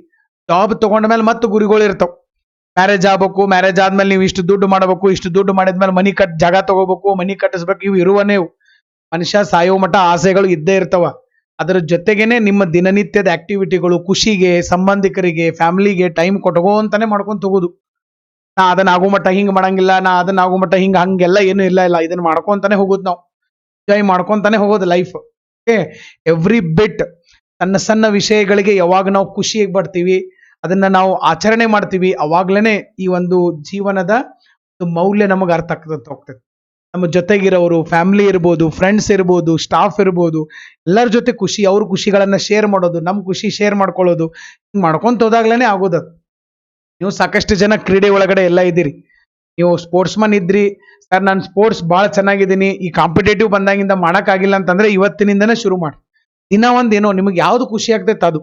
ಜಾಬ್ ತಗೊಂಡ ಮೇಲೆ ಮತ್ತೆ ಗುರಿಗಳು ಇರ್ತಾವ. ಮ್ಯಾರೇಜ್ ಆಗ್ಬೇಕು, ಮ್ಯಾರೇಜ್ ಆದ್ಮೇಲೆ ನೀವು ಇಷ್ಟು ದುಡ್ಡು ಮಾಡಬೇಕು, ಇಷ್ಟು ದುಡ್ಡು ಮಾಡಿದ್ಮೇಲೆ ಮನಿ ಜಾಗ ತಗೋಬೇಕು, ಮನಿ ಕಟ್ಟಿಸ್ಬೇಕು. ಇವು ಇರುವನೇವು. ಮನುಷ್ಯ ಸಾಯೋ ಮಟ್ಟ ಆಸೆಗಳು ಇದ್ದೇ ಇರ್ತಾವ. ಅದರ ಜೊತೆಗೇನೆ ನಿಮ್ಮ ದಿನನಿತ್ಯದ ಆಕ್ಟಿವಿಟಿಗಳು, ಖುಷಿಗೆ, ಸಂಬಂಧಿಕರಿಗೆ, ಫ್ಯಾಮಿಲಿಗೆ ಟೈಮ್ ಕೊಟ್ಕೊಂತಾನೆ ಮಾಡ್ಕೊಂತ ಹೋಗುದು. ನಾ ಅದನ್ನ ಆಗೋ ಮಟ್ಟ ಹಿಂಗ್ ಮಾಡಂಗಿಲ್ಲ, ನಾ ಅದನ್ನ ಆಗೋ ಮಟ್ಟ ಹಂಗೆಲ್ಲ ಏನು ಇಲ್ಲ. ಇದನ್ನ ಮಾಡ್ಕೊಂತಾನೆ ಹೋಗುದು. ನಾವು ಎಂಜಾಯ್ ಮಾಡ್ಕೊಂತಾನೆ ಹೋಗೋದು ಲೈಫ್. ಓಕೆ, ಎವ್ರಿ ಬಿಟ್ ಸಣ್ಣ ಸಣ್ಣ ವಿಷಯಗಳಿಗೆ ಯಾವಾಗ ನಾವು ಖುಷಿಯಾಗಿ ಬರ್ತೀವಿ, ಅದನ್ನ ನಾವು ಆಚರಣೆ ಮಾಡ್ತೀವಿ, ಅವಾಗ್ಲೇನೆ ಈ ಒಂದು ಜೀವನದ ಮೌಲ್ಯ ನಮಗೆ ಅರ್ಥ ಆಗ್ತದೆ ಹೋಗ್ತದೆ. ನಮ್ಮ ಜೊತೆಗಿರೋರು, ಫ್ಯಾಮಿಲಿ ಇರ್ಬೋದು, ಫ್ರೆಂಡ್ಸ್ ಇರ್ಬೋದು, ಸ್ಟಾಫ್ ಇರ್ಬೋದು, ಎಲ್ಲರ ಜೊತೆ ಖುಷಿ, ಅವ್ರ ಖುಷಿಗಳನ್ನ ಶೇರ್ ಮಾಡೋದು, ನಮ್ಮ ಖುಷಿ ಶೇರ್ ಮಾಡ್ಕೊಳ್ಳೋದು, ಹಿಂಗ್ ಮಾಡ್ಕೊಂತ ಹೋದಾಗ್ಲೇನೆ ಆಗೋದು. ನೀವು ಸಾಕಷ್ಟು ಜನ ಕ್ರೀಡೆ ಒಳಗಡೆ ಎಲ್ಲ ಇದ್ದೀರಿ. ನೀವು ಸ್ಪೋರ್ಟ್ಸ್ ಮನ್ ಇದ್ರಿ, ಸರ್ ನಾನು ಸ್ಪೋರ್ಟ್ಸ್ ಭಾಳ ಚೆನ್ನಾಗಿದ್ದೀನಿ, ಈ ಕಾಂಪಿಟೇಟಿವ್ ಬಂದಾಗಿಂದ ಆಗಿಲ್ಲ ಅಂತಂದ್ರೆ ಇವತ್ತಿನಿಂದನೇ ಶುರು ಮಾಡಿ. ದಿನ ಒಂದೇನೋ ನಿಮಗೆ ಯಾವ್ದು ಖುಷಿ ಆಗ್ತೈತೆ ಅದು.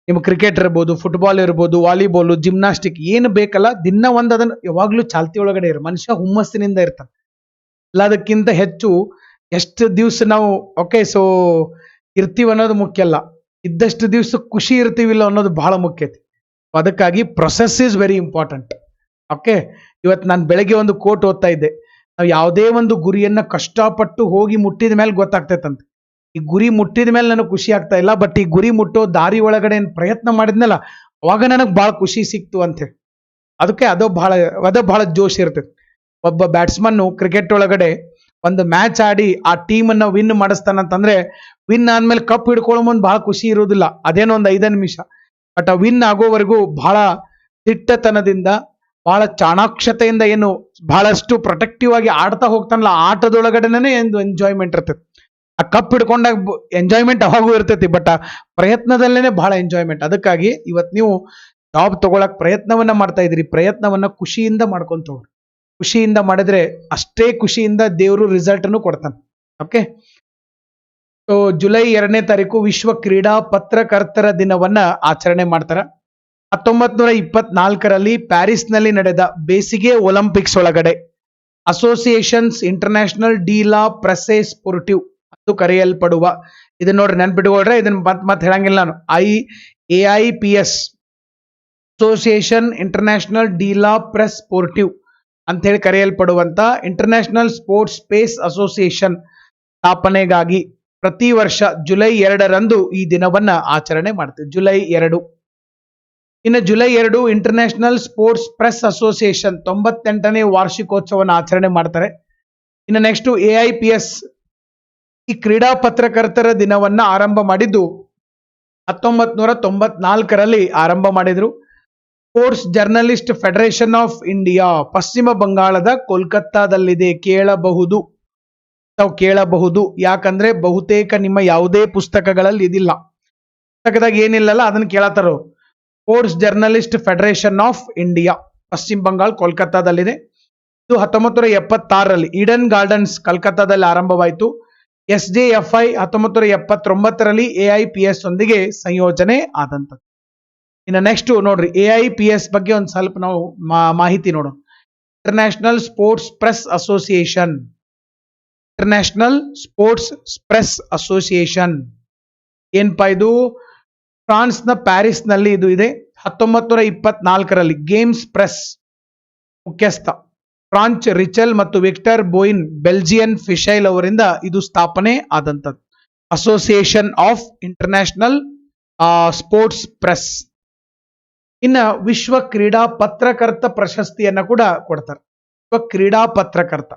ನಿಮ್ಗೆ ಕ್ರಿಕೆಟ್ ಇರ್ಬೋದು, ಫುಟ್ಬಾಲ್ ಇರ್ಬೋದು, ವಾಲಿಬಾಲ್, ಜಿಮ್ನಾಸ್ಟಿಕ್, ಏನು ಬೇಕಲ್ಲ ದಿನ ಒಂದ್ ಅದನ್ನ ಯಾವಾಗ್ಲೂ ಚಾಲ್ತಿ ಒಳಗಡೆ ಮನುಷ್ಯ ಹುಮ್ಮಸ್ಸಿನಿಂದ ಇರ್ತಾನೆ. ಎಲ್ಲದಕ್ಕಿಂತ ಹೆಚ್ಚು ಎಷ್ಟು ದಿವ್ಸ ನಾವು ಸೊ ಇರ್ತೀವಿ ಅನ್ನೋದು ಮುಖ್ಯ ಅಲ್ಲ, ಇದ್ದಷ್ಟು ದಿವ್ಸ ಖುಷಿ ಇರ್ತೀವಿಲ್ಲ ಅನ್ನೋದು ಬಹಳ ಮುಖ್ಯ ಐತಿ. ಅದಕ್ಕಾಗಿ process is very important. Okay, ಇವತ್ತು ನಾನು ಬೆಳಗ್ಗೆ ಒಂದು ಕೋಟ್ ಓದ್ತಾ ಇದ್ದೆ. ನಾವು ಯಾವುದೇ ಒಂದು ಗುರಿಯನ್ನ ಕಷ್ಟಪಟ್ಟು ಹೋಗಿ ಮುಟ್ಟಿದ ಮೇಲೆ ಗೊತ್ತಾಗ್ತೈತಂತೆ. ಈ ಗುರಿ ಮುಟ್ಟಿದ ಮೇಲೆ ನನಗೆ ಖುಷಿ ಆಗ್ತಾ ಇಲ್ಲ, ಬಟ್ ಈ ಗುರಿ ಮುಟ್ಟೋ ದಾರಿ ಒಳಗಡೆ ಪ್ರಯತ್ನ ಮಾಡಿದ್ನಲ್ಲ ಅವಾಗ ನನಗೆ ಬಹಳ ಖುಷಿ ಸಿಕ್ತು ಅಂತ ಹೇಳಿ. ಅದಕ್ಕೆ ಅದು ಬಹಳ ಜೋಶ್ ಇರ್ತೈತಿ. ಒಬ್ಬ ಬ್ಯಾಟ್ಸ್ಮನ್ ಕ್ರಿಕೆಟ್ ಒಳಗಡೆ ಒಂದು ಮ್ಯಾಚ್ ಆಡಿ ಆ ಟೀಮ್ ಅನ್ನ ವಿನ್ ಮಾಡಿಸ್ತಾನಂತಂದ್ರೆ, ವಿನ್ ಆದ್ಮೇಲೆ ಕಪ್ ಹಿಡ್ಕೊಳ್ಳೋ ಮುಂದೆ ಬಹಳ ಖುಷಿ ಇರೋದಿಲ್ಲ, ಅದೇನೋ ಒಂದು 5 ನಿಮಿಷ. ಬಟ್ ಆ ವಿನ್ ಆಗೋವರೆಗೂ ಬಹಳ ದಿಟ್ಟತನದಿಂದ, ಬಹಳ ಚಾಣಾಕ್ಷತೆಯಿಂದ, ಏನು ಬಹಳಷ್ಟು ಪ್ರೊಟೆಕ್ಟಿವ್ ಆಗಿ ಆಡ್ತಾ ಹೋಗ್ತಾನಲ್ಲ, ಆಟದೊಳಗಡೆನೆ ಒಂದು ಎಂಜಾಯ್ಮೆಂಟ್ ಇರ್ತೈತಿ. ಆ ಕಪ್ ಹಿಡ್ಕೊಂಡಾಗ ಎಂಜಾಯ್ಮೆಂಟ್ ಅವಾಗೂ ಇರ್ತೈತಿ, ಬಟ್ ಆ ಪ್ರಯತ್ನದಲ್ಲೇನೆ ಬಹಳ ಎಂಜಾಯ್ಮೆಂಟ್. ಅದಕ್ಕಾಗಿ ಇವತ್ತು ನೀವು ಜಾಬ್ ತಗೊಳಕ್ ಪ್ರಯತ್ನವನ್ನ ಮಾಡ್ತಾ ಇದ್ರಿ, ಪ್ರಯತ್ನವನ್ನ ಖುಷಿಯಿಂದ ಮಾಡ್ಕೊಂತ ಹೋಗ್ರಿ. ಖುಷಿಯಿಂದ ಮಾಡಿದ್ರೆ ಅಷ್ಟೇ ಖುಷಿಯಿಂದ ದೇವರು ರಿಸಲ್ಟ್ ಅನ್ನು ಕೊಡ್ತಾನೆ. ಓಕೆ, ಸೊ ಜುಲೈ 2ನೇ ತಾರೀಕು ವಿಶ್ವ ಕ್ರೀಡಾ ಪತ್ರಕರ್ತರ ದಿನವನ್ನ ಆಚರಣೆ ಮಾಡ್ತಾರ. 1924ರಲ್ಲಿ ಪ್ಯಾರಿಸ್ ನಲ್ಲಿ ನಡೆದ ಬೇಸಿಗೆ ಒಲಿಂಪಿಕ್ಸ್ ಒಳಗಡೆ ಅಸೋಸಿಯೇಷನ್ಸ್ ಇಂಟರ್ನ್ಯಾಷನಲ್ ಡಿ ಲಾ ಪ್ರೆಸೆ ಸ್ಪೋರ್ಟಿವ್ ಅಂತ ಕರೆಯಲ್ಪಡುವ, ಇದನ್ನ ನೋಡ್ರಿ ನೆನ್ಪಿಟ್ಕೊಳ್ರೆ, ಇದನ್ನ ಮತ್ತೆ ಹೇಳಂಗಿಲ್ಲ ನಾನು. AIPS ಅಸೋಸಿಯೇಷನ್ ಇಂಟರ್ನ್ಯಾಷನಲ್ ಡಿ ಲಾ ಪ್ರೆಸ್ ಸ್ಪೋರ್ಟಿವ್ ಅಂತ ಹೇಳಿ ಕರೆಯಲ್ಪಡುವಂತ ಇಂಟರ್ನ್ಯಾಷನಲ್ ಸ್ಪೋರ್ಟ್ಸ್ ಸ್ಪೇಸ್ ಅಸೋಸಿಯೇಷನ್ ಸ್ಥಾಪನೆಗಾಗಿ ಪ್ರತಿ ವರ್ಷ ಜುಲೈ 2ರಂದು ಈ ದಿನವನ್ನ ಆಚರಣೆ ಮಾಡ್ತೀವಿ. ಜುಲೈ 2. ಇನ್ನು July 2 International Sports Press Association 98ನೇ ವಾರ್ಷಿಕೋತ್ಸವವನ್ನು ಆಚರಣೆ ಮಾಡ್ತಾರೆ. ಇನ್ನು ನೆಕ್ಸ್ಟ್ AIPS ಈ ಕ್ರೀಡಾ ಪತ್ರಕರ್ತರ ದಿನವನ್ನ ಆರಂಭ ಮಾಡಿದ್ದು 1994ರಲ್ಲಿ ಆರಂಭ ಮಾಡಿದ್ರು. Sports Journalist Federation of India ಪಶ್ಚಿಮ ಬಂಗಾಳದ ಕೋಲ್ಕತ್ತಾದಲ್ಲಿದೆ. ಕೇಳಬಹುದು, ಯಾಕಂದ್ರೆ ಬಹುತೇಕ ನಿಮ್ಮ ಯಾವುದೇ ಪುಸ್ತಕಗಳಲ್ಲಿ ಇದಿಲ್ಲ. ಪುಸ್ತಕದಾಗ ಏನಿಲ್ಲಲ್ಲ ಅದನ್ನ ಕೇಳತ್ತಾರ. Sports Journalist Federation of India Paschim Bangala ಕೋಲ್ಕತ್ತಾದಲ್ಲಿದೆ. ಇದು 1976ರಲ್ಲಿ ಈಡನ್ ಗಾರ್ಡನ್ಸ್ ಕಲ್ಕತ್ತಾದಲ್ಲಿ ಆರಂಭವಾಯಿತು. SJFI 1979ರಲ್ಲಿ AIPS ಒಂದಿಗೆ ಸಂಯೋಜನೆ ಆದಂಥದ್ದು. ಇನ್ನು ನೆಕ್ಸ್ಟ್ ನೋಡ್ರಿ, AIPS ಬಗ್ಗೆ ಒಂದು ಸ್ವಲ್ಪ ನಾವು ಮಾಹಿತಿ ನೋಡೋಣ. International Sports Press Association. International Sports Press Association ಏನಪ್ಪಾ ಇದು? ಫ್ರಾನ್ಸ್ನ ಪ್ಯಾರಿಸ್ ನಲ್ಲಿ ಇದು ಇದೆ. 1924ರಲ್ಲಿ ಗೇಮ್ಸ್ ಪ್ರೆಸ್ ಮುಖ್ಯಸ್ಥ ಫ್ರಾಂಚ್ ರಿಚೆಲ್ ಮತ್ತು ವಿಕ್ಟರ್ ಬೋಯಿನ್ ಬೆಲ್ಜಿಯನ್ ಫಿಶೈಲ್ ಅವರಿಂದ ಇದು ಸ್ಥಾಪನೆ ಆದಂಥದ್ದು. Association of International Sports Press. ಇನ್ನ ವಿಶ್ವ ಕ್ರೀಡಾ ಪತ್ರಕರ್ತ ಪ್ರಶಸ್ತಿಯನ್ನ ಕೂಡ ಕೊಡ್ತಾರೆ. ಕ್ರೀಡಾ ಪತ್ರಕರ್ತ,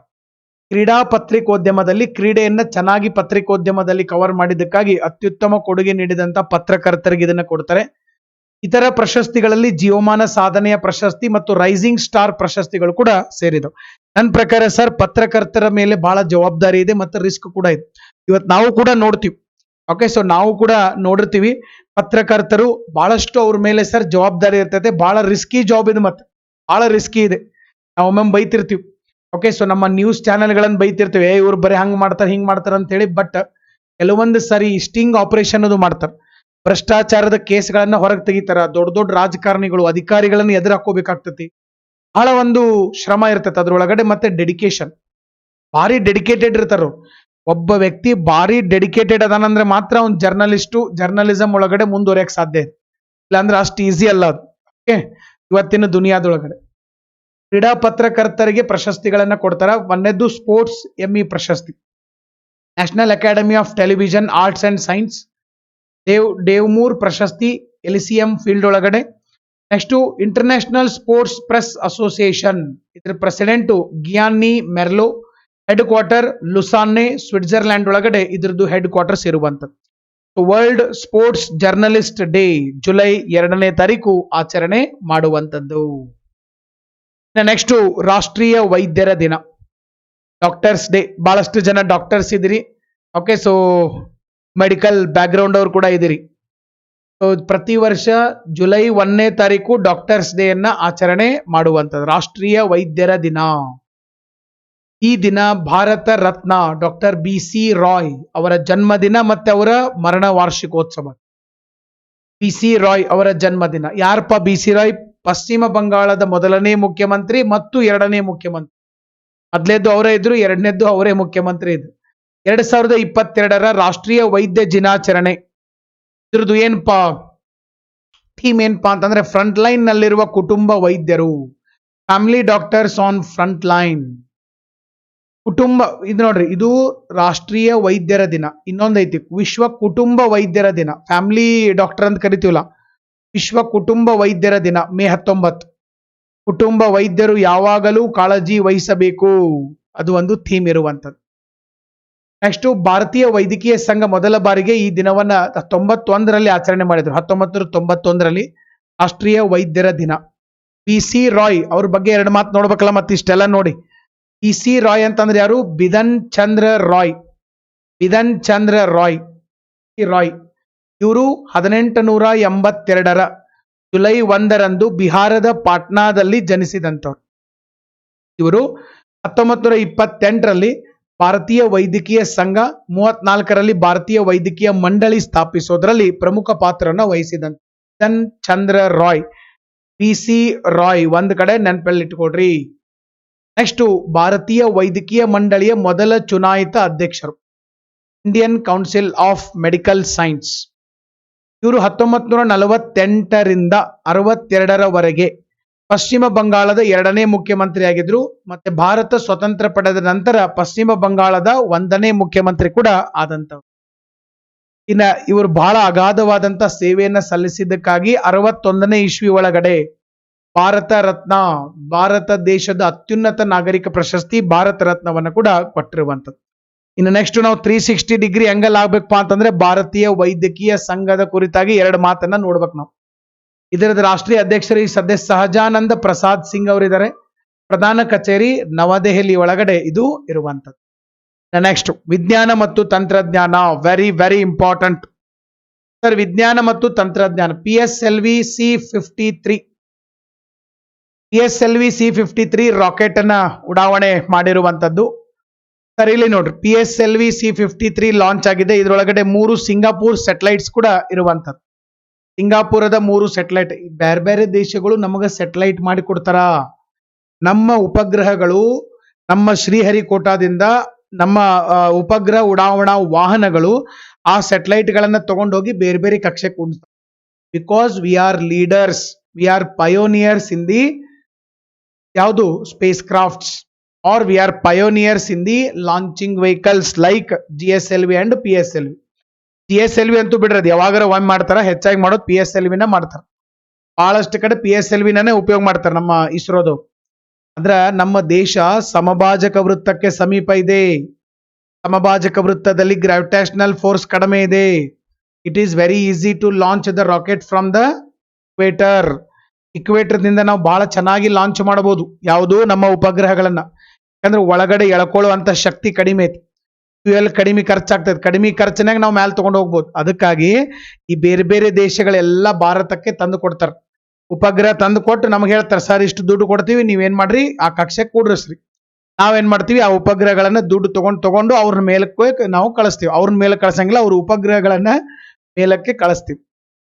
ಕ್ರೀಡಾ ಪತ್ರಿಕೋದ್ಯಮದಲ್ಲಿ ಕ್ರೀಡೆಯನ್ನ ಚೆನ್ನಾಗಿ ಪತ್ರಿಕೋದ್ಯಮದಲ್ಲಿ ಕವರ್ ಮಾಡಿದ್ದಕ್ಕಾಗಿ ಅತ್ಯುತ್ತಮ ಕೊಡುಗೆ ನೀಡಿದಂತ ಪತ್ರಕರ್ತರಿಗೆ ಇದನ್ನ ಕೊಡ್ತಾರೆ. ಇತರ ಪ್ರಶಸ್ತಿಗಳಲ್ಲಿ ಜೀವಮಾನ ಸಾಧನೆಯ ಪ್ರಶಸ್ತಿ ಮತ್ತು ರೈಸಿಂಗ್ ಸ್ಟಾರ್ ಪ್ರಶಸ್ತಿಗಳು ಕೂಡ ಸೇರಿದವು. ನನ್ನ ಪ್ರಕಾರ ಸರ್, ಪತ್ರಕರ್ತರ ಮೇಲೆ ಬಹಳ ಜವಾಬ್ದಾರಿ ಇದೆ ಮತ್ತು ರಿಸ್ಕ್ ಕೂಡ ಇದೆ. ಇವತ್ತು ನಾವು ಕೂಡ ನೋಡ್ತೀವಿ. ಓಕೆ, ಸೊ ನಾವು ಕೂಡ ನೋಡಿರ್ತೀವಿ, ಪತ್ರಕರ್ತರು ಬಹಳಷ್ಟು ಅವ್ರ ಮೇಲೆ ಸರ್ ಜವಾಬ್ದಾರಿ ಇರ್ತೈತೆ. ಬಹಳ ರಿಸ್ಕಿ ಜಾಬ್ ಇದು, ಮತ್ತೆ ಬಹಳ ರಿಸ್ಕಿ ಇದೆ. ನಾವು ಒಮ್ಮೊಮ್ಮೆ ಬೈತಿರ್ತೀವಿ. ಓಕೆ, ಸೊ ನಮ್ಮ ನ್ಯೂಸ್ ಚಾನೆಲ್ಗಳನ್ನು ಬೈತಿರ್ತೀವಿ, ಇವ್ರು ಬರೀ ಹಂಗ್ ಮಾಡ್ತಾರೆ ಹಿಂಗ್ ಮಾಡ್ತಾರೆ ಅಂತ ಹೇಳಿ. ಬಟ್ ಕೆಲವೊಂದು ಸರಿ ಸ್ಟಿಂಗ್ ಆಪರೇಷನ್ ಅದು ಮಾಡ್ತಾರೆ. ಭ್ರಷ್ಟಾಚಾರದ ಕೇಸ್ಗಳನ್ನ ಹೊರಗೆ ತೆಗಿತಾರ. ದೊಡ್ಡ ದೊಡ್ಡ ರಾಜಕಾರಣಿಗಳು, ಅಧಿಕಾರಿಗಳನ್ನ ಎದುರು ಹಾಕೋಬೇಕಾಗ್ತತಿ. ಬಹಳ ಒಂದು ಶ್ರಮ ಇರ್ತೈತೆ ಅದ್ರೊಳಗಡೆ, ಮತ್ತೆ ಡೆಡಿಕೇಶನ್. ಭಾರಿ ಡೆಡಿಕೇಟೆಡ್ ಇರ್ತಾರ. ಒಬ್ಬ ವ್ಯಕ್ತಿ ಭಾರಿ ಡೆಡಿಕೇಟೆಡ್ ಅದಾನಂದ್ರೆ ಮಾತ್ರ ಅವ್ನು ಜರ್ನಲಿಸಂ ಒಳಗಡೆ ಮುಂದುವರಿಯಕ್ ಸಾಧ್ಯ ಇದೆ. ಇಲ್ಲಾಂದ್ರೆ ಅಷ್ಟು ಈಸಿ ಅಲ್ಲ ಅದು. ಓಕೆ, ಇವತ್ತಿನ ದುನಿಯಾದೊಳಗಡೆ ಕ್ರೀಡಾ ಪತ್ರಕರ್ತರಿಗೆ ಪ್ರಶಸ್ತಿಗಳನ್ನ ಕೊಡ್ತಾರ. ಒಂದನೇದ್ದು ಸ್ಪೋರ್ಟ್ಸ್ ಎಂಇ ಪ್ರಶಸ್ತಿ, National Academy of Television Arts and Science, ಡೇವ್ಮೂರ್ ಪ್ರಶಸ್ತಿ ಎಲಿಸಿಯಂ ಫೀಲ್ಡ್ ಒಳಗಡೆ. Next International Sports Press Association, ಇದ್ರ president Gianni Merlo, headquarter Lausanne, Switzerland ಒಳಗಡೆ ಇದ್ರದ್ದು ಹೆಡ್ ಕ್ವಾರ್ಟರ್ಸ್ ಇರುವಂತದ್ದು. World Sports journalist Day July 2ನೇ ತಾರೀಕು ಆಚರಣೆ ಮಾಡುವಂತದ್ದು. ನೆಕ್ಸ್ಟ್ ರಾಷ್ಟ್ರೀಯ ವೈದ್ಯರ ದಿನ, ಡಾಕ್ಟರ್ಸ್ ಡೇ. ಬಹಳಷ್ಟು ಜನ ಡಾಕ್ಟರ್ಸ್ ಇದ್ದೀರಿ. ಓಕೆ, ಸೊ ಮೆಡಿಕಲ್ ಬ್ಯಾಕ್ಗ್ರೌಂಡ್ ಅವ್ರು ಕೂಡ ಇದ್ದೀರಿ. ಸೊ ಪ್ರತಿ ವರ್ಷ ಜುಲೈ 1ನೇ ತಾರೀಕು ಡಾಕ್ಟರ್ಸ್ ಡೇ ಅನ್ನ ಆಚರಣೆ ಮಾಡುವಂಥದ್ದು, ರಾಷ್ಟ್ರೀಯ ವೈದ್ಯರ ದಿನ. ಈ ದಿನ ಭಾರತ ರತ್ನ ಡಾಕ್ಟರ್ BC ರಾಯ್ ಅವರ ಜನ್ಮದಿನ ಮತ್ತೆ ಅವರ ಮರಣ ವಾರ್ಷಿಕೋತ್ಸವ. BC ರಾಯ್ ಅವರ ಜನ್ಮದಿನ. ಯಾರಪ್ಪ BC ರಾಯ್? ಪಶ್ಚಿಮ ಬಂಗಾಳದ ಮೊದಲನೇ ಮುಖ್ಯಮಂತ್ರಿ ಮತ್ತು 2ನೇ ಮುಖ್ಯಮಂತ್ರಿ. ಮೊದಲೇದ್ದು ಅವರೇ ಇದ್ರು, 2ನೇದ್ದು ಅವರೇ ಮುಖ್ಯಮಂತ್ರಿ ಇದ್ರು. 2022ರ ರಾಷ್ಟ್ರೀಯ ವೈದ್ಯ ದಿನಾಚರಣೆ ಇದ್ರದ್ದು ಏನಪ್ಪಾ ಥೀಮ್ ಏನಪ್ಪಾ ಅಂತಂದ್ರೆ, ಫ್ರಂಟ್ ಲೈನ್ ನಲ್ಲಿರುವ ಕುಟುಂಬ ವೈದ್ಯರು, family doctors on front line. ಕುಟುಂಬ, ಇದು ನೋಡ್ರಿ, ಇದು ರಾಷ್ಟ್ರೀಯ ವೈದ್ಯರ ದಿನ. ಇನ್ನೊಂದೈತಿ ವಿಶ್ವ ಕುಟುಂಬ ವೈದ್ಯರ ದಿನ, ಫ್ಯಾಮಿಲಿ ಡಾಕ್ಟರ್ ಅಂತ ಕರಿತೀವಲ್ಲ, ವಿಶ್ವ ಕುಟುಂಬ ವೈದ್ಯರ ದಿನ ಮೇ 19. ಕುಟುಂಬ ವೈದ್ಯರು ಯಾವಾಗಲೂ ಕಾಳಜಿ ವಹಿಸಬೇಕು, ಅದು ಒಂದು ಥೀಮ್ ಇರುವಂತದ್ದು. ನೆಕ್ಸ್ಟ್ ಭಾರತೀಯ ವೈದ್ಯಕೀಯ ಸಂಘ ಮೊದಲ ಬಾರಿಗೆ ಈ ದಿನವನ್ನ 91ರಲ್ಲಿ ಆಚರಣೆ ಮಾಡಿದ್ರು. 1991ರಲ್ಲಿ ರಾಷ್ಟ್ರೀಯ ವೈದ್ಯರ ದಿನ. BC ರಾಯ್ ಅವ್ರ ಬಗ್ಗೆ 2 ಮಾತು ನೋಡ್ಬೇಕಲ್ಲ, ಮತ್ತೆ ಇಷ್ಟೆಲ್ಲ ನೋಡಿ. BC ರಾಯ್ ಅಂತಂದ್ರೆ ಯಾರು? ಬಿಧನ್ ಚಂದ್ರ ರಾಯ್. ರಾಯ್ ಇವರು 1882ರ ಜುಲೈ 1ರಂದು ಬಿಹಾರದ ಪಾಟ್ನಾದಲ್ಲಿ ಜನಿಸಿದಂಥವ್ರು. ಇವರು 1928ರಲ್ಲಿ ಭಾರತೀಯ ವೈದ್ಯಕೀಯ ಸಂಘ, 34ರಲ್ಲಿ ಭಾರತೀಯ ವೈದ್ಯಕೀಯ ಮಂಡಳಿ ಸ್ಥಾಪಿಸೋದ್ರಲ್ಲಿ ಪ್ರಮುಖ ಪಾತ್ರನ ವಹಿಸಿದಂತ ಬಿಧನ್ ಚಂದ್ರ ರಾಯ್. BC ರಾಯ್ ಒಂದ್ ಕಡೆ ನೆನಪಲ್ಲಿಟ್ಕೊಡ್ರಿ. ನೆಕ್ಸ್ಟ್ ಭಾರತೀಯ ವೈದ್ಯಕೀಯ ಮಂಡಳಿಯ ಮೊದಲ ಚುನಾಯಿತ ಅಧ್ಯಕ್ಷರು, Indian council of medical science. ಇವರು 1948ರಿಂದ 62ರವರೆಗೆ ಪಶ್ಚಿಮ ಬಂಗಾಳದ 2ನೇ ಮುಖ್ಯಮಂತ್ರಿ ಆಗಿದ್ರು. ಮತ್ತೆ ಭಾರತ ಸ್ವತಂತ್ರ ಪಡೆದ ನಂತರ ಪಶ್ಚಿಮ ಬಂಗಾಳದ 1ನೇ ಮುಖ್ಯಮಂತ್ರಿ ಕೂಡ ಆದಂತವ್ರು. ಇನ್ನ ಇವರು ಬಹಳ ಅಗಾಧವಾದಂತ ಸೇವೆಯನ್ನ ಸಲ್ಲಿಸಿದ್ದಕ್ಕಾಗಿ 61ನೇ ಇಸ್ವಿ ಒಳಗಡೆ ಭಾರತ ರತ್ನ, ಭಾರತ ದೇಶದ ಅತ್ಯುನ್ನತ ನಾಗರಿಕ ಪ್ರಶಸ್ತಿ ಭಾರತ ರತ್ನವನ್ನ ಕೂಡ ಕೊಟ್ಟಿರುವಂತದ್ದು. ಇನ್ನು ನೆಕ್ಸ್ಟ್ ನಾವು 360 ಡಿಗ್ರಿ ಆಂಗಲ್ ಆಗ್ಬೇಕಪ್ಪ ಅಂತಂದ್ರೆ ಭಾರತೀಯ ವೈದ್ಯಕೀಯ ಸಂಘದ ಕುರಿತಾಗಿ 2 ಮಾತನ್ನ ನೋಡ್ಬೇಕು ನಾವು. ಇದರದ ರಾಷ್ಟ್ರೀಯ ಅಧ್ಯಕ್ಷರು ಈ ಸದ್ಯ ಸಹಜಾನಂದ ಪ್ರಸಾದ್ ಸಿಂಗ್ ಅವರಿದ್ದಾರೆ. ಪ್ರಧಾನ ಕಚೇರಿ ನವದೆಹಲಿ ಒಳಗಡೆ ಇದು ಇರುವಂತದ್ದು. ನೆಕ್ಸ್ಟ್ ವಿಜ್ಞಾನ ಮತ್ತು ತಂತ್ರಜ್ಞಾನ, ವೆರಿ ವೆರಿ ಇಂಪಾರ್ಟೆಂಟ್ ಸರ್. ವಿಜ್ಞಾನ ಮತ್ತು ತಂತ್ರಜ್ಞಾನ, PSLV C-53 ರಾಕೆಟ್ ಅನ್ನ ಉಡಾವಣೆ ಮಾಡಿರುವಂತದ್ದು ಸರ್. ಇಲ್ಲಿ ನೋಡ್ರಿ, PSLV C-53 ಲಾಂಚ್ ಆಗಿದೆ. ಇದರೊಳಗಡೆ 3 ಸಿಂಗಾಪುರ್ ಸೆಟಲೈಟ್ಸ್ ಕೂಡ ಇರುವಂತದ್ದು. ಸಿಂಗಾಪುರದ 3 ಸೆಟಲೈಟ್. ಬೇರೆ ಬೇರೆ ದೇಶಗಳು ನಮಗ ಸೆಟಲೈಟ್ ಮಾಡಿ ಕೊಡ್ತಾರ. ನಮ್ಮ ಉಪಗ್ರಹಗಳು, ನಮ್ಮ ಶ್ರೀಹರಿಕೋಟಾದಿಂದ ನಮ್ಮ ಉಪಗ್ರಹ ಉಡಾವಣಾ ವಾಹನಗಳು ಆ ಸೆಟಲೈಟ್ ಗಳನ್ನ ತಗೊಂಡೋಗಿ ಬೇರೆ ಬೇರೆ ಕಕ್ಷೆಗೆ ಕೂಡಿಸ್ತಾರೆ. Because we are leaders, we are pioneers in the ಯಾವುದು space crafts, are we are pioneers in the launching vehicles like GSLV and PSLV. GSLV ಅಂತೂ ಬಿಡ್ರದು ಯಾವಾಗಾರ ಒಮ್ಮೆ ಮಾಡ್ತಾರ, ಹೆಚ್ಚಾಗಿ ಮಾಡೋದು PSLVನ ಮಾಡ್ತಾರ. ಬಹಳಷ್ಟು ಕಡೆ PSLVನೇ ಉಪಯೋಗ ಮಾಡ್ತಾರೆ ನಮ್ಮ ಇಸ್ರೋದು. ಅಂದ್ರ ನಮ್ಮ ದೇಶ ಸಮಭಾಜಕ ವೃತ್ತಕ್ಕೆ ಸಮೀಪ ಇದೆ. ಸಮಭಾಜಕ ವೃತ್ತದಲ್ಲಿ ಗ್ರಾವಿಟೇಷನಲ್ ಫೋರ್ಸ್ ಕಡಿಮೆ ಇದೆ. It is very easy to launch the rocket from the equator. ಇಕ್ವೇಟರ್ದಿಂದ ನಾವು ಬಹಳ ಚೆನ್ನಾಗಿ ಲಾಂಚ್ ಮಾಡಬಹುದು ಯಾವುದು ನಮ್ಮ ಉಪಗ್ರಹಗಳನ್ನ. ಯಾಕಂದ್ರೆ ಒಳಗಡೆ ಎಳ್ಕೊಳ್ಳುವಂತ ಶಕ್ತಿ ಕಡಿಮೆ ಐತಿ. ಫ್ಯೂಯಲ್ ಕಡಿಮೆ ಖರ್ಚಾಗ್ತದೆ, ಕಡಿಮೆ ಖರ್ಚಿನಾಗ ನಾವು ಮ್ಯಾಲ ತಗೊಂಡು ಹೋಗ್ಬೋದು. ಅದಕ್ಕಾಗಿ ಈ ಬೇರೆ ಬೇರೆ ದೇಶಗಳೆಲ್ಲ ಭಾರತಕ್ಕೆ ತಂದು ಕೊಡ್ತಾರೆ. ಉಪಗ್ರಹ ತಂದು ಕೊಟ್ಟು ನಮ್ಗೆ ಹೇಳ್ತಾರೆ, ಸರ್ ಇಷ್ಟು ದುಡ್ಡು ಕೊಡ್ತೀವಿ, ನೀವೇನ್ ಮಾಡ್ರಿ ಆ ಕಕ್ಷೆಗೆ ಕೂಡ್ರಿಸ್ರಿ. ನಾವೇನ್ ಮಾಡ್ತೀವಿ, ಆ ಉಪಗ್ರಹಗಳನ್ನ ದುಡ್ಡು ತಗೊಂಡು ಅವ್ರ ಮೇಲಕ್ಕೆ ನಾವು ಕಳಿಸ್ತೀವಿ. ಅವ್ರ ಮೇಲೆ ಕಳ್ಸಂಗಿಲ್ಲ, ಅವ್ರ ಉಪಗ್ರಹಗಳನ್ನ ಮೇಲಕ್ಕೆ ಕಳಿಸ್ತೀವಿ.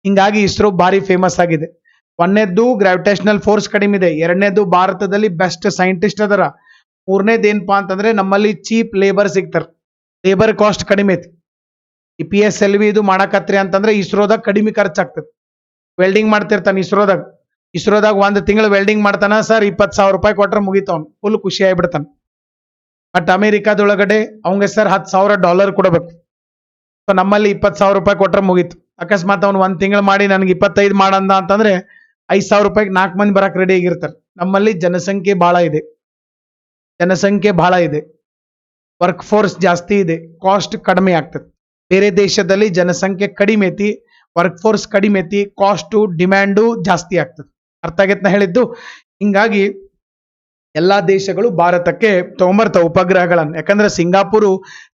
ಹಿಂಗಾಗಿ ಇಸ್ರೋ ಭಾರಿ ಫೇಮಸ್ ಆಗಿದೆ. ಒಂದನೇದ್ದು ಗ್ರಾವಿಟೇಷನಲ್ ಫೋರ್ಸ್ ಕಡಿಮೆ ಇದೆ, ಎರಡನೇದು ಭಾರತದಲ್ಲಿ ಬೆಸ್ಟ್ ಸೈಂಟಿಸ್ಟ್ ಅದರ, ಮೂರನೇದು ಏನಪ್ಪಾ ಅಂತಂದ್ರೆ ನಮ್ಮಲ್ಲಿ ಚೀಪ್ ಲೇಬರ್ ಸಿಗ್ತಾರ, ಲೇಬರ್ ಕಾಸ್ಟ್ ಕಡಿಮೆ ಐತಿ. ಈ PSLV ಇದು ಮಾಡಕತ್ರಿ ಅಂತಂದ್ರೆ ಇಸ್ರೋದಾಗ ಕಡಿಮೆ ಖರ್ಚಾಗ್ತದೆ. ವೆಲ್ಡಿಂಗ್ ಮಾಡ್ತಿರ್ತಾನೆ ಇಸ್ರೋದಾಗ ಒಂದು ತಿಂಗಳು ವೆಲ್ಡಿಂಗ್ ಮಾಡ್ತಾನ, ಸರ್ 20,000 ರೂಪಾಯಿ ಕೊಟ್ರೆ ಮುಗಿತವನ್, ಫುಲ್ ಖುಷಿ ಆಗಿಬಿಡ್ತಾನ. ಬಟ್ ಅಮೆರಿಕಾದೊಳಗಡೆ ಅವಂಗೆ ಸರ್ $10,000 ಕೊಡಬೇಕು. ಸೊ ನಮ್ಮಲ್ಲಿ 20,000 ರೂಪಾಯಿ ಕೊಟ್ರೆ ಮುಗೀತು. ಅಕಸ್ಮಾತ್ ಅವ್ನು ಒಂದ್ ತಿಂಗಳು ಮಾಡಿ ನನಗೆ 25 ಮಾಡಂದ ಅಂತಂದ್ರೆ 5,000 ರೂಪಾಯಿಗೆ 4 ಮಂದಿ ಬರಕ್ ರೆಡಿ ಆಗಿರ್ತಾರೆ. ನಮ್ಮಲ್ಲಿ ಜನಸಂಖ್ಯೆ ಬಹಳ ಇದೆ, ವರ್ಕ್ ಫೋರ್ಸ್ ಜಾಸ್ತಿ ಇದೆ, ಕಾಸ್ಟ್ ಕಡಿಮೆ ಆಗ್ತದೆ. ಬೇರೆ ದೇಶದಲ್ಲಿ ಜನಸಂಖ್ಯೆ ಕಡಿಮೆ ಐತಿ, ವರ್ಕ್ ಫೋರ್ಸ್ ಕಡಿಮೆ ಐತಿ, ಕಾಸ್ಟು ಡಿಮ್ಯಾಂಡು ಜಾಸ್ತಿ ಆಗ್ತದೆ. ಅರ್ಥ ಆಗೈತ್ ನಾ ಹೇಳಿದ್ದು? ಹಿಂಗಾಗಿ ಎಲ್ಲಾ ದೇಶಗಳು ಭಾರತಕ್ಕೆ ತಗೊಂಬರ್ತಾವ ಉಪಗ್ರಹಗಳನ್ನ. ಯಾಕಂದ್ರೆ ಸಿಂಗಾಪುರು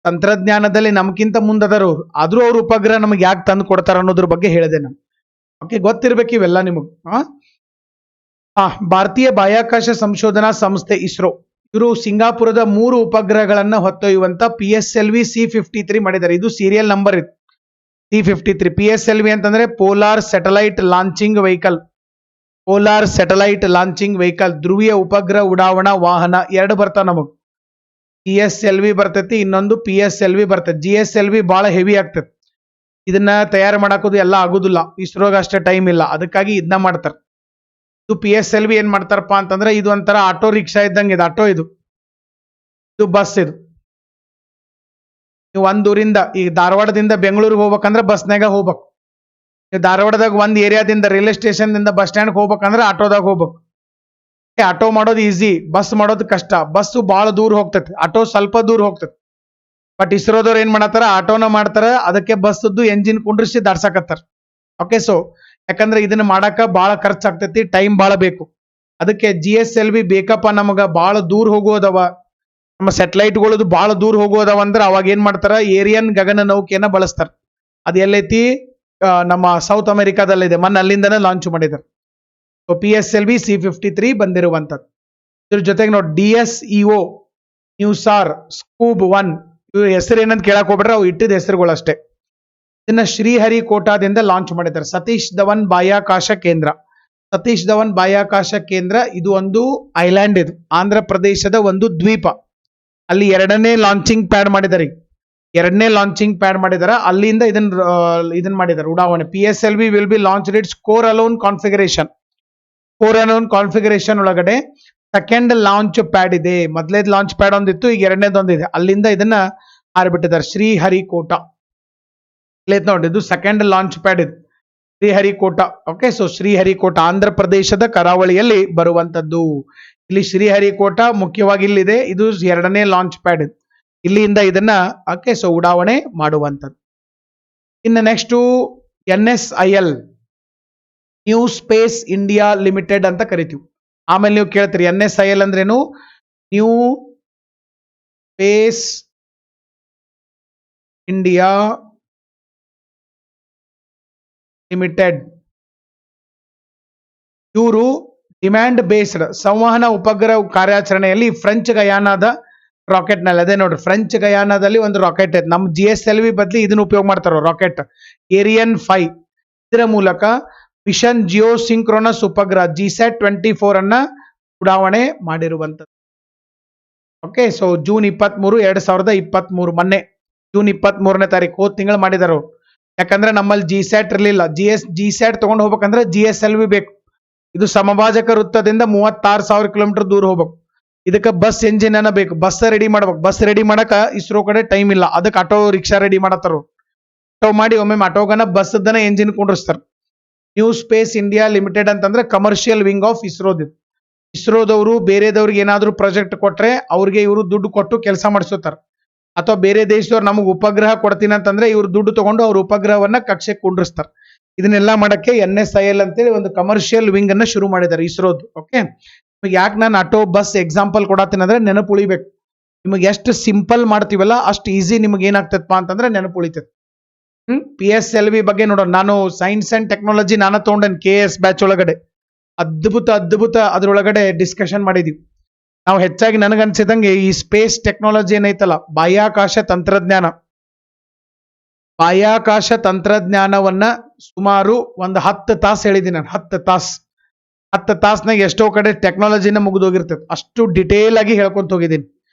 ತಂತ್ರಜ್ಞಾನದಲ್ಲಿ ನಮ್ಗಿಂತ ಮುಂದದರು, ಆದ್ರೂ ಅವ್ರ ಉಪಗ್ರಹ ನಮಗೆ ಯಾಕೆ ತಂದು ಕೊಡ್ತಾರ ಅನ್ನೋದ್ರ ಬಗ್ಗೆ ಹೇಳಿದೆ ನಾನು. ಓಕೆ, ಗೊತ್ತಿರ್ಬೇಕು ಇವೆಲ್ಲ ನಿಮಗ್. ಭಾರತೀಯ ಬಾಹ್ಯಾಕಾಶ ಸಂಶೋಧನಾ ಸಂಸ್ಥೆ ಇಸ್ರೋ, ಇವರು ಸಿಂಗಾಪುರದ 3 ಉಪಗ್ರಹಗಳನ್ನ ಹೊತ್ತೊಯ್ಯುವಂತ PSLV C-53 ಮಾಡಿದ್ದಾರೆ. ಇದು ಸೀರಿಯಲ್ ನಂಬರ್ ಇದು, C-53. PSLV ಅಂತಂದ್ರೆ ಪೋಲಾರ್ ಸ್ಯಾಟಲೈಟ್ ಲಾಂಚಿಂಗ್ ವೆಹಿಕಲ್, ಧ್ರುವೀಯ ಉಪಗ್ರಹ ಉಡಾವಣಾ ವಾಹನ. 2 ಬರ್ತಾವ ನಮಗ್, GSLV ಬರ್ತೈತಿ, ಇನ್ನೊಂದು PSLV ಬರ್ತೈತಿ. GSLV ಬಹಳ ಹೆವಿ ಆಗ್ತೈತಿ, ಇದನ್ನ ತಯಾರು ಮಾಡಾಕೋದು ಎಲ್ಲ ಆಗುದಿಲ್ಲ, ಇಸ್ರೋಗ ಅಷ್ಟೇ ಟೈಮ್ ಇಲ್ಲ, ಅದಕ್ಕಾಗಿ ಇದನ್ನ ಮಾಡ್ತಾರೆ. ಇದು PSLV ಏನ್ ಮಾಡ್ತಾರಪ್ಪ ಅಂತಂದ್ರೆ ಇದು ಒಂಥರ ಆಟೋ ರಿಕ್ಷಾ ಇದ್ದಂಗೆ, ಇದು ಆಟೋ, ಇದು ಬಸ್. ಇದು ನೀವು ಒಂದೂರಿಂದ ಈಗ ಧಾರವಾಡದಿಂದ ಬೆಂಗಳೂರಿಗೆ ಹೋಗ್ಬೇಕಂದ್ರೆ ಬಸ್ನಾಗ ಹೋಗ್ಬೇಕು. ನೀವು ಧಾರವಾಡದಾಗ ಒಂದ್ ಏರಿಯಾದಿಂದ ರೈಲ್ವೆ ಸ್ಟೇಷನ್ ದಿಂದ ಬಸ್ ಸ್ಟ್ಯಾಂಡ್ ಹೋಗ್ಬೇಕಂದ್ರೆ ಆಟೋದಾಗ ಹೋಗ್ಬೇಕು. ಆಟೋ ಮಾಡೋದು ಈಸಿ, ಬಸ್ ಮಾಡೋದು ಕಷ್ಟ. ಬಸ್ಸು ಬಹಳ ದೂರ ಹೋಗ್ತೈತಿ, ಆಟೋ ಸ್ವಲ್ಪ ದೂರ ಹೋಗ್ತೈತಿ. ಬಟ್ ಇಸ್ರೋದವ್ರು ಏನ್ ಮಾಡತ್ತಾರ, ಆಟೋನ ಮಾಡ್ತಾರ, ಅದಕ್ಕೆ ಬಸ್ಸದ್ದು ಎಂಜಿನ್ ಕುಂಡ್ರಿಸಿ ದಾಡ್ಸಾಕತ್ತಾರ. ಓಕೆ, ಸೊ ಯಾಕಂದ್ರೆ ಇದನ್ನ ಮಾಡಾಕ ಬಹಳ ಖರ್ಚಾಗ್ತೈತಿ, ಟೈಮ್ ಬಹಳ ಬೇಕು. ಅದಕ್ಕೆ GSLV ಬೇಕಪ್ಪ ನಮಗ, ಬಹಳ ದೂರ ಹೋಗೋದವ, ನಮ್ಮ ಸ್ಯಾಟಲೈಟ್ಗಳದು ಬಹಳ ದೂರ ಹೋಗೋದವ ಅಂದ್ರೆ ಅವಾಗ ಏನ್ ಮಾಡ್ತಾರ, ಏರಿಯನ್ ಗಗನ ನೌಕೆಯನ್ನ ಬಳಸ್ತಾರ. ಅದು ಎಲ್ಲೈತಿ, ನಮ್ಮ ಸೌತ್ ಅಮೆರಿಕಾದಲ್ಲಿದೆ, ಮೊನ್ನೆ ಅಲ್ಲಿಂದನೇ ಲಾಂಚ್ ಮಾಡಿದ್ದಾರೆ. So PSLV C-53 ಬಂದಿರುವಂತದ್ದು. ಇದ್ರ ಜೊತೆಗೆ ನೋಡಿ DSEO, ನ್ಯೂಸಾರ್, ಸ್ಕೂಬ್ 1, ಇವ್ರ ಹೆಸರು ಏನಂತ ಕೇಳಕ್ ಹೋಗ್ಬಿಟ್ರೆ ಅವು ಇಟ್ಟಿದ ಹೆಸರುಗಳು ಅಷ್ಟೇ. ಇದನ್ನ ಶ್ರೀಹರಿಕೋಟಾದಿಂದ ಲಾಂಚ್ ಮಾಡಿದ್ದಾರೆ. ಸತೀಶ್ ಧವನ್ ಬಾಹ್ಯಾಕಾಶ ಕೇಂದ್ರ, ಇದು ಒಂದು ಐಲ್ಯಾಂಡ್, ಇದು ಆಂಧ್ರ ಪ್ರದೇಶದ ಒಂದು ದ್ವೀಪ. ಅಲ್ಲಿ 2ನೇ ಲಾಂಚಿಂಗ್ ಪ್ಯಾಡ್ ಮಾಡಿದ್ದಾರೆ. ಅಲ್ಲಿಂದ ಇದನ್ನ ಮಾಡಿದ್ದಾರೆ ಉಡಾವಣೆ. PSLV will be launched it's core alone configuration ಒಳಗಡೆ ಸೆಕೆಂಡ್ ಲಾಂಚ್ ಪ್ಯಾಡ್ ಇದೆ. ಮೊದಲೇದ್ ಲಾಂಚ್ ಪ್ಯಾಡ್ ಒಂದಿತ್ತು, ಈಗ 2ನೇದೊಂದಿದೆ. ಅಲ್ಲಿಂದ ಇದನ್ನ ಹಾರಿಬಿಟ್ಟಿದ್ದಾರೆ ಶ್ರೀಹರಿಕೋಟ. ನೋಡಿ, ಇದು ಸೆಕೆಂಡ್ ಲಾಂಚ್ ಪ್ಯಾಡ್, ಇದು ಶ್ರೀಹರಿಕೋಟ. ಓಕೆ, ಸೊ ಶ್ರೀಹರಿಕೋಟ ಆಂಧ್ರ ಪ್ರದೇಶದ ಕರಾವಳಿಯಲ್ಲಿ ಬರುವಂತದ್ದು. ಇಲ್ಲಿ ಶ್ರೀಹರಿಕೋಟ ಮುಖ್ಯವಾಗಿ ಇಲ್ಲಿದೆ, ಇದು 2ನೇ ಲಾಂಚ್ ಪ್ಯಾಡ್. ಇಲ್ಲಿಂದ ಇದನ್ನ ಓಕೆ, ಸೊ ಉಡಾವಣೆ ಮಾಡುವಂಥದ್ದು. ಇನ್ನು next NSIL, new Space India limited ಅಂತ ಕರಿತೀವಿ. ಆಮೇಲೆ ನೀವು ಕೇಳ್ತೀರಿ NSIL ಅಂದ್ರೇನು? New Space India limited. ಇವರು ಡಿಮ್ಯಾಂಡ್ ಬೇಸ್ಡ್ ಸಂವಹನ ಉಪಗ್ರಹ ಕಾರ್ಯಾಚರಣೆಯಲ್ಲಿ ಫ್ರೆಂಚ್ ಗಯಾನಾದ ರಾಕೆಟ್ ನಲ್ಲಿ, ಅದೇ ನೋಡ್ರಿ ಫ್ರೆಂಚ್ ಗಯಾನಾದಲ್ಲಿ ಒಂದು ರಾಕೆಟ್ ಐತೆ. ನಮ್ಮ GSLV ಬದಲಿ ಇದನ್ನ ಉಪಯೋಗ ಮಾಡ್ತಾರ, ರಾಕೆಟ್ ಏರಿಯನ್ 5. ಇದರ ಮೂಲಕ ಮಿಷನ್ ಜಿಯೋ ಸಿಂಕ್ರೋನಸ್ ಉಪಗ್ರಹ GSAT-24 ಅನ್ನ ಉಡಾವಣೆ ಮಾಡಿರುವಂತದ್ದು. ಓಕೆ, ಸೊ ಜೂನ್ 23, 2023, ಮೊನ್ನೆ ಜೂನ್ 23ನೇ ತಾರೀಕು, ಹೋದ ತಿಂಗಳು ಮಾಡಿದಾರ. ಯಾಕಂದ್ರೆ ನಮ್ಮಲ್ಲಿ GSAT ಇರಲಿಲ್ಲ. GSAT ತಗೊಂಡು ಹೋಗ್ಬೇಕಂದ್ರೆ GSLV ಬೇಕು. ಇದು ಸಮಭಾಜಕ ವೃತ್ತದಿಂದ 36,000 ಕಿಲೋಮೀಟರ್ ದೂರ ಹೋಗ್ಬೇಕು. ಇದಕ್ಕೆ ಬಸ್ ಎಂಜಿನ್ ಅನ್ನ ಬೇಕು, ಬಸ್ ರೆಡಿ ಮಾಡ್ಬೇಕು. ಬಸ್ ರೆಡಿ ಮಾಡಕ ಇಸ್ರೋ ಕಡೆ ಟೈಮ್ ಇಲ್ಲ, ಅದಕ್ಕೆ ಆಟೋ ರಿಕ್ಷಾ ರೆಡಿ ಮಾಡತ್ತಾರ. ಆಟೋ ಮಾಡಿ ಒಮ್ಮೆ ಆಟೋಗನ ಬಸ್ದನ ಎಂಜಿನ್ ಕುಂಡ್ರಿಸ್ತಾರ. ನ್ಯೂ ಸ್ಪೇಸ್ ಇಂಡಿಯಾ ಲಿಮಿಟೆಡ್ ಅಂತಂದ್ರೆ ಕಮರ್ಷಿಯಲ್ ವಿಂಗ್ ಆಫ್ ಇಸ್ರೋದವರು ಬೇರೆದವ್ರಿಗೆ ಏನಾದ್ರು ಪ್ರಾಜೆಕ್ಟ್ ಕೊಟ್ರೆ ಅವ್ರಿಗೆ ಇವರು ದುಡ್ಡು ಕೊಟ್ಟು ಕೆಲಸ ಮಾಡಿಸುತ್ತಾರೆ. ಅಥವಾ ಬೇರೆ ದೇಶದವ್ರು ನಮಗೆ ಉಪಗ್ರಹ ಕೊಡ್ತೀನಿ ಅಂತಂದ್ರೆ ಇವ್ರು ದುಡ್ಡು ತಗೊಂಡು ಅವ್ರ ಉಪಗ್ರಹವನ್ನ ಕಕ್ಷೆ ಕುಂಡ್ರಿಸ್ತಾರೆ. ಇದನ್ನೆಲ್ಲ ಮಾಡಕ್ಕೆ NSIL ಅಂತೇಳಿ ಒಂದು ಕಮರ್ಷಿಯಲ್ ವಿಂಗ್ ಅನ್ನ ಶುರು ಮಾಡಿದ್ದಾರೆ ಇಸ್ರೋದು. ಓಕೆ, ಯಾಕೆ ನಾನು ಆಟೋ ಬಸ್ ಎಕ್ಸಾಂಪಲ್ ಕೊಡತ್ತೀನಿ ಅಂದ್ರೆ ನೆನಪು ಉಳಿಬೇಕು. ನಿಮಗೆ ಎಷ್ಟು ಸಿಂಪಲ್ ಮಾಡ್ತೀವಲ್ಲ ಅಷ್ಟು ಈಸಿ ನಿಮಗೆ ಏನಾಗ್ತದಪ್ಪ ಅಂತಂದ್ರೆ ನೆನಪು ಉಳಿತದೆ. PSLV ಬಗ್ಗೆ ನೋಡೋಣ. ನಾನು ಸೈನ್ಸ್ ಅಂಡ್ ಟೆಕ್ನಾಲಜಿ ನಾನು ತಗೊಂಡೇನೆ KS ಬ್ಯಾಚ್ ಒಳಗಡೆ. ಅದ್ಭುತ ಅದ್ರೊಳಗಡೆ ಡಿಸ್ಕಷನ್ ಮಾಡಿದೀವಿ ನಾವು. ಹೆಚ್ಚಾಗಿ ನನಗನ್ಸಿದಂಗೆ ಈ ಸ್ಪೇಸ್ ಟೆಕ್ನಾಲಜಿ ಏನೈತಲ್ಲ, ಬಾಹ್ಯಾಕಾಶ ತಂತ್ರಜ್ಞಾನವನ್ನ ಸುಮಾರು ಒಂದು 10 ತಾಸು ಹೇಳಿದ್ದೀನಿ ನಾನು. 10 ತಾಸ್ನಾಗ ಎಷ್ಟೋ ಕಡೆ ಟೆಕ್ನಾಲಜಿನ ಮುಗಿದೋಗಿರ್ತದೆ. ಅಷ್ಟು ಡಿಟೇಲ್ ಆಗಿ ಹೇಳ್ಕೊಂತ ಹೋಗಿದ್ದೀನಿ.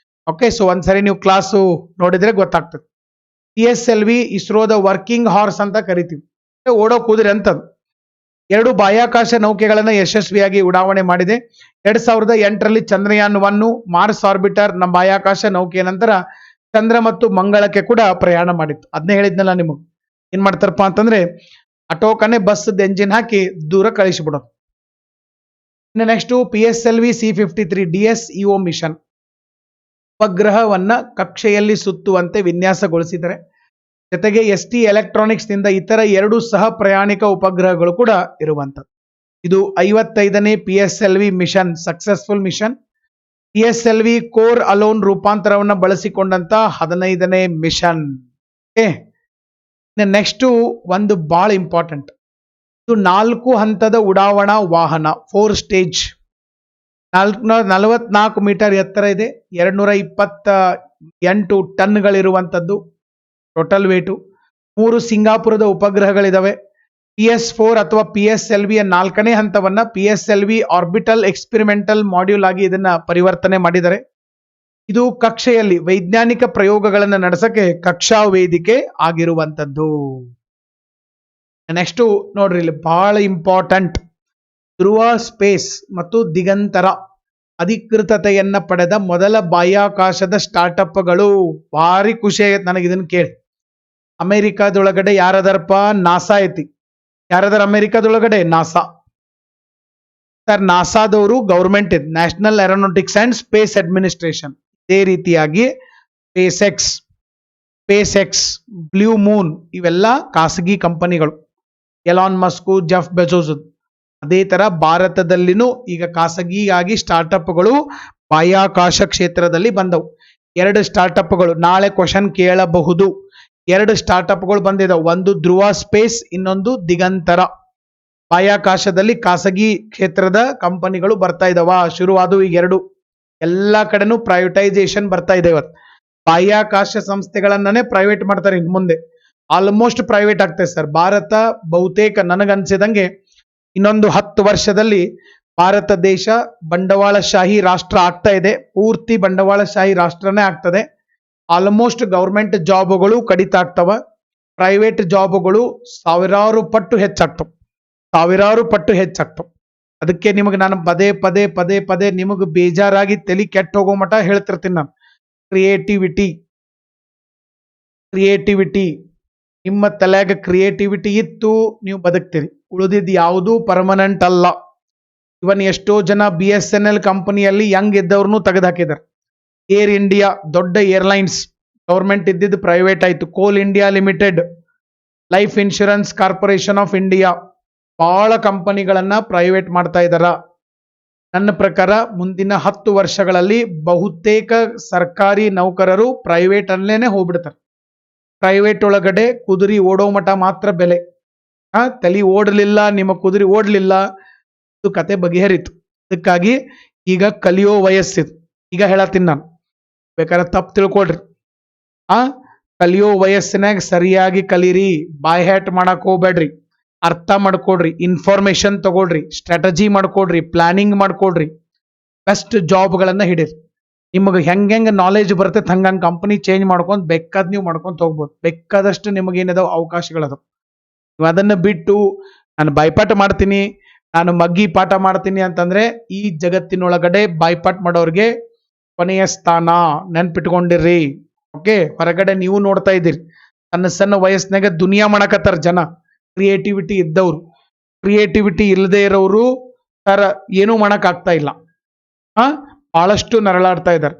ಓಕೆ, ಸೊ ಒಂದ್ಸರಿ ನೀವು ಕ್ಲಾಸು ನೋಡಿದ್ರೆ ಗೊತ್ತಾಗ್ತದೆ. PSLV ಇಸ್ರೋದ ವರ್ಕಿಂಗ್ ಹಾರ್ಸ್ ಅಂತ ಕರಿತೀವಿ, ಓಡೋ ಕುದುರೆ ಅಂತದ್ದು. 2 ಬಾಹ್ಯಾಕಾಶ ನೌಕೆಗಳನ್ನ ಯಶಸ್ವಿಯಾಗಿ ಉಡಾವಣೆ ಮಾಡಿದೆ. 2008ರಲ್ಲಿ ಚಂದ್ರಯಾನ್ 1 ಮಾರ್ಸ್ ಆರ್ಬಿಟರ್ ನಮ್ಮ ಬಾಹ್ಯಾಕಾಶ ನೌಕೆಯ ನಂತರ ಚಂದ್ರ ಮತ್ತು ಮಂಗಳಕ್ಕೆ ಕೂಡ ಪ್ರಯಾಣ ಮಾಡಿತ್ತು. ಅದನ್ನೇ ಹೇಳಿದ್ನಲ್ಲ ನಿಮಗೆ. ಏನ್ ಮಾಡ್ತಾರಪ್ಪ ಅಂತಂದ್ರೆ ಅಟೋಕನೆ ಬಸ್ ಎಂಜಿನ್ ಹಾಕಿ ದೂರ ಕಳಿಸಿಬಿಡೋದು. ಇನ್ನು next PSLV C-53 DSEO mission. ಉಪಗ್ರಹವನ್ನ ಕಕ್ಷೆಯಲ್ಲಿ ಸುತ್ತುವಂತೆ ವಿನ್ಯಾಸಗೊಳಿಸಿದರೆ, ಜೊತೆಗೆ ST ಎಲೆಕ್ಟ್ರಾನಿಕ್ಸ್ ನಿಂದ ಇತರ 2 ಸಹ ಪ್ರಯಾಣಿಕ ಉಪಗ್ರಹಗಳು ಕೂಡ ಇರುವಂತದ್ದು. ಇದು 55ನೇ PSLV mission, successful mission. PSLV core alone ರೂಪಾಂತರವನ್ನು ಬಳಸಿಕೊಂಡಂತ 15ನೇ ಮಿಷನ್. ನೆಕ್ಸ್ಟ್ ಒಂದು ಬಹಳ ಇಂಪಾರ್ಟೆಂಟ್, ಇದು 4 ಹಂತದ ಉಡಾವಣಾ ವಾಹನ, 4 ಸ್ಟೇಜ್. 444 ಮೀಟರ್ ಎತ್ತರ ಇದೆ, 228 ಟನ್ಗಳಿರುವಂಥದ್ದು ಟೋಟಲ್ ವೇಟು. 3 ಸಿಂಗಾಪುರದ ಉಪಗ್ರಹಗಳಿದಾವೆ. PS4 ಅಥವಾ PSLV 4ನೇ ಹಂತವನ್ನ PSLV ಆರ್ಬಿಟಲ್ ಎಕ್ಸ್ಪೆರಿಮೆಂಟಲ್ ಮಾಡ್ಯೂಲ್ ಆಗಿ ಇದನ್ನ ಪರಿವರ್ತನೆ ಮಾಡಿದ್ದಾರೆ. ಇದು ಕಕ್ಷೆಯಲ್ಲಿ ವೈಜ್ಞಾನಿಕ ಪ್ರಯೋಗಗಳನ್ನು ನಡೆಸಕ್ಕೆ ಕಕ್ಷಾ ವೇದಿಕೆ ಆಗಿರುವಂತದ್ದು. ನೆಕ್ಸ್ಟ್ ನೋಡ್ರಿ, ಇಲ್ಲಿ ಬಹಳ ಇಂಪಾರ್ಟೆಂಟ್, ಧ್ರುವ ಸ್ಪೇಸ್ ಮತ್ತು ದಿಗಂತರ ಅಧಿಕೃತತೆಯನ್ನ ಪಡೆದ ಮೊದಲ ಬಾಹ್ಯಾಕಾಶದ ಸ್ಟಾರ್ಟ್ಅಪ್ಗಳು. ಭಾರಿ ಖುಷಿ ಆಗೈತೆ ನನಗೆ ಇದನ್ನ ಕೇಳಿ. ಅಮೆರಿಕಾದೊಳಗಡೆ ಯಾರದಾರಪ್ಪ? ನಾಸಾ ಐತಿ. ಯಾರದಾರ ಅಮೆರಿಕಾದೊಳಗಡೆ? ನಾಸಾ. ಸರ್, ನಾಸಾದವರು ಗೌರ್ಮೆಂಟ್ ಇದೆ, national aeronautics and space administration. ಇದೇ ರೀತಿಯಾಗಿ ಸ್ಪೇಸ್ ಎಕ್ಸ್, ಬ್ಲೂ ಮೂನ್ ಇವೆಲ್ಲ ಖಾಸಗಿ ಕಂಪನಿಗಳು. Elon Musk, Jeff Bezos. ಅದೇ ತರ ಭಾರತದಲ್ಲಿನೂ ಈಗ ಖಾಸಗಿಯಾಗಿ ಸ್ಟಾರ್ಟ್ಅಪ್ಗಳು ಬಾಹ್ಯಾಕಾಶ ಕ್ಷೇತ್ರದಲ್ಲಿ ಬಂದವು. 2 ಸ್ಟಾರ್ಟ್ಅಪ್ಗಳು ನಾಳೆ ಕ್ವಶನ್ ಕೇಳಬಹುದು. 2 ಸ್ಟಾರ್ಟ್ಅಪ್ಗಳು ಬಂದಿದ್ದಾವೆ. ಒಂದು ಧ್ರುವ ಸ್ಪೇಸ್, ಇನ್ನೊಂದು ದಿಗಂತರ. ಬಾಹ್ಯಾಕಾಶದಲ್ಲಿ ಖಾಸಗಿ ಕ್ಷೇತ್ರದ ಕಂಪನಿಗಳು ಬರ್ತಾ ಇದಾವ, ಶುರುವಾದವು ಈಗ 2. ಎಲ್ಲ ಕಡೆನೂ ಪ್ರೈವೇಟೈಸೇಷನ್ ಬರ್ತಾ ಇದೆ. ಇವತ್ತು ಬಾಹ್ಯಾಕಾಶ ಸಂಸ್ಥೆಗಳನ್ನೇ ಪ್ರೈವೇಟ್ ಮಾಡ್ತಾರೆ. ಇನ್ನು ಮುಂದೆ ಆಲ್ಮೋಸ್ಟ್ ಪ್ರೈವೇಟ್ ಆಗ್ತದೆ ಸರ್. ಭಾರತ ಬಹುತೇಕ ನನಗನ್ಸಿದಂಗೆ ಇನ್ನೊಂದು 10 ವರ್ಷದಲ್ಲಿ ಭಾರತ ದೇಶ ಬಂಡವಾಳಶಾಹಿ ರಾಷ್ಟ್ರ ಆಗ್ತಾ ಇದೆ. ಪೂರ್ತಿ ಬಂಡವಾಳಶಾಹಿ ರಾಷ್ಟ್ರನೇ ಆಗ್ತದೆ. ಆಲ್ಮೋಸ್ಟ್ ಗೌರ್ಮೆಂಟ್ ಜಾಬ್ಗಳು ಕಡಿತ ಆಗ್ತವ, ಪ್ರೈವೇಟ್ ಜಾಬ್ಗಳು ಸಾವಿರಾರು ಪಟ್ಟು ಹೆಚ್ಚಾಗ್ತವ. ಅದಕ್ಕೆ ನಿಮಗೆ ನಾನು ಪದೇ ನಿಮಗೆ ಬೇಜಾರಾಗಿ ತಲೆ ಕೆಟ್ಟ ಹೋಗೋ ಮಟ ಹೇಳ್ತಿರ್ತೀನಿ ನಾನು. ಕ್ರಿಯೇಟಿವಿಟಿ ನಿಮ್ಮ ತಲೆಯಾಗ ಕ್ರಿಯೇಟಿವಿಟಿ ಇತ್ತು, ನೀವು ಬದುಕ್ತೀರಿ. ಉಳಿದಿದ್ದು ಯಾವುದೂ ಪರ್ಮನೆಂಟ್ ಅಲ್ಲ. ಇವನ್ ಎಷ್ಟೋ ಜನ BSNL ಕಂಪನಿಯಲ್ಲಿ ಯಂಗ್ ಇದ್ದವ್ರನ್ನು ತೆಗೆದು ಹಾಕಿದ್ದಾರೆ. ಏರ್ ಇಂಡಿಯಾ ದೊಡ್ಡ ಏರ್ಲೈನ್ಸ್, ಗೌರ್ಮೆಂಟ್ ಇದ್ದಿದ್ದು ಪ್ರೈವೇಟ್ ಆಯ್ತು. ಕೋಲ್ India limited, life insurance corporation of India, ಬಹಳ ಕಂಪನಿಗಳನ್ನ ಪ್ರೈವೇಟ್ ಮಾಡ್ತಾ ಇದ್ದಾರ. ನನ್ನ ಪ್ರಕಾರ ಮುಂದಿನ 10 ವರ್ಷಗಳಲ್ಲಿ ಬಹುತೇಕ ಸರ್ಕಾರಿ ನೌಕರರು ಪ್ರೈವೇಟ್ ಅಲ್ಲೇನೆ ಹೋಗ್ಬಿಡ್ತಾರೆ. ಪ್ರೈವೇಟ್ ಒಳಗಡೆ ಕುದುರೆ ಓಡೋ ಮಠ ಮಾತ್ರ ಬೆಲೆ. ತಲೆ ಓಡಲಿಲ್ಲ, ನಿಮ್ಮ ಕುದುರೆ ಓಡಲಿಲ್ಲ, ಇದು ಕತೆ ಬಗೆಹರಿತು. ಅದಕ್ಕಾಗಿ ಈಗ ಕಲಿಯೋ ವಯಸ್ಸಿದು. ಈಗ ಹೇಳತ್ತೀನಿ ನಾನು, ಬೇಕಾದ್ರೆ ತಪ್ಪು ತಿಳ್ಕೊಳ್ರಿ. ಕಲಿಯೋ ವಯಸ್ಸಿನಾಗ ಸರಿಯಾಗಿ ಕಲೀರಿ, ಬಾಯ್ ಹ್ಯಾಟ್ ಮಾಡಕ್ ಹೋಗ್ಬೇಡ್ರಿ. ಅರ್ಥ ಮಾಡ್ಕೊಡ್ರಿ, ಇನ್ಫಾರ್ಮೇಶನ್ ತಗೊಳ್ರಿ, ಸ್ಟ್ರಾಟಜಿ ಮಾಡ್ಕೊಡ್ರಿ, ಪ್ಲಾನಿಂಗ್ ಮಾಡ್ಕೊಡ್ರಿ, ಬೆಸ್ಟ್ ಜಾಬ್ಗಳನ್ನ ಹಿಡೀರಿ. ನಿಮಗೆ ಹೆಂಗೆ ನಾಲೆಜ್ ಬರ್ತೈತೆ ಹಂಗಂಗೆ ಕಂಪನಿ ಚೇಂಜ್ ಮಾಡ್ಕೊಂಡು ಬೇಕಾದ್ ನೀವು ಮಾಡ್ಕೊಂತ ಹೋಗ್ಬೋದು. ಬೇಕಾದಷ್ಟು ನಿಮಗೇನಿದಾವೆ ಅವಕಾಶಗಳದಾವ. ನೀವು ಅದನ್ನು ಬಿಟ್ಟು ನಾನು ಬಾಯ್ಪಾಠ ಮಾಡ್ತೀನಿ, ನಾನು ಮಗ್ಗಿ ಪಾಠ ಮಾಡ್ತೀನಿ ಅಂತಂದ್ರೆ ಈ ಜಗತ್ತಿನೊಳಗಡೆ ಬಾಯ್ಪಾಠ ಮಾಡೋರಿಗೆ ಕೊನೆಯ ಸ್ಥಾನ. ನೆನ್ಪಿಟ್ಕೊಂಡಿರ್ರಿ. ಓಕೆ, ಹೊರಗಡೆ ನೀವು ನೋಡ್ತಾ ಇದ್ದೀರಿ, ಸಣ್ಣ ವಯಸ್ಸಿನಾಗ ದುನಿಯಾ ಮಾಡಕತ್ತಾರ ಜನ. ಕ್ರಿಯೇಟಿವಿಟಿ ಇದ್ದವ್ರು, ಕ್ರಿಯೇಟಿವಿಟಿ ಇಲ್ಲದೆ ಇರೋರು ಸರ್ ಏನೂ ಮಾಡಕ್ ಆಗ್ತಾ ಇಲ್ಲ. ಬಹಳಷ್ಟು ನರಳಾಡ್ತಾ ಇದ್ದಾರೆ.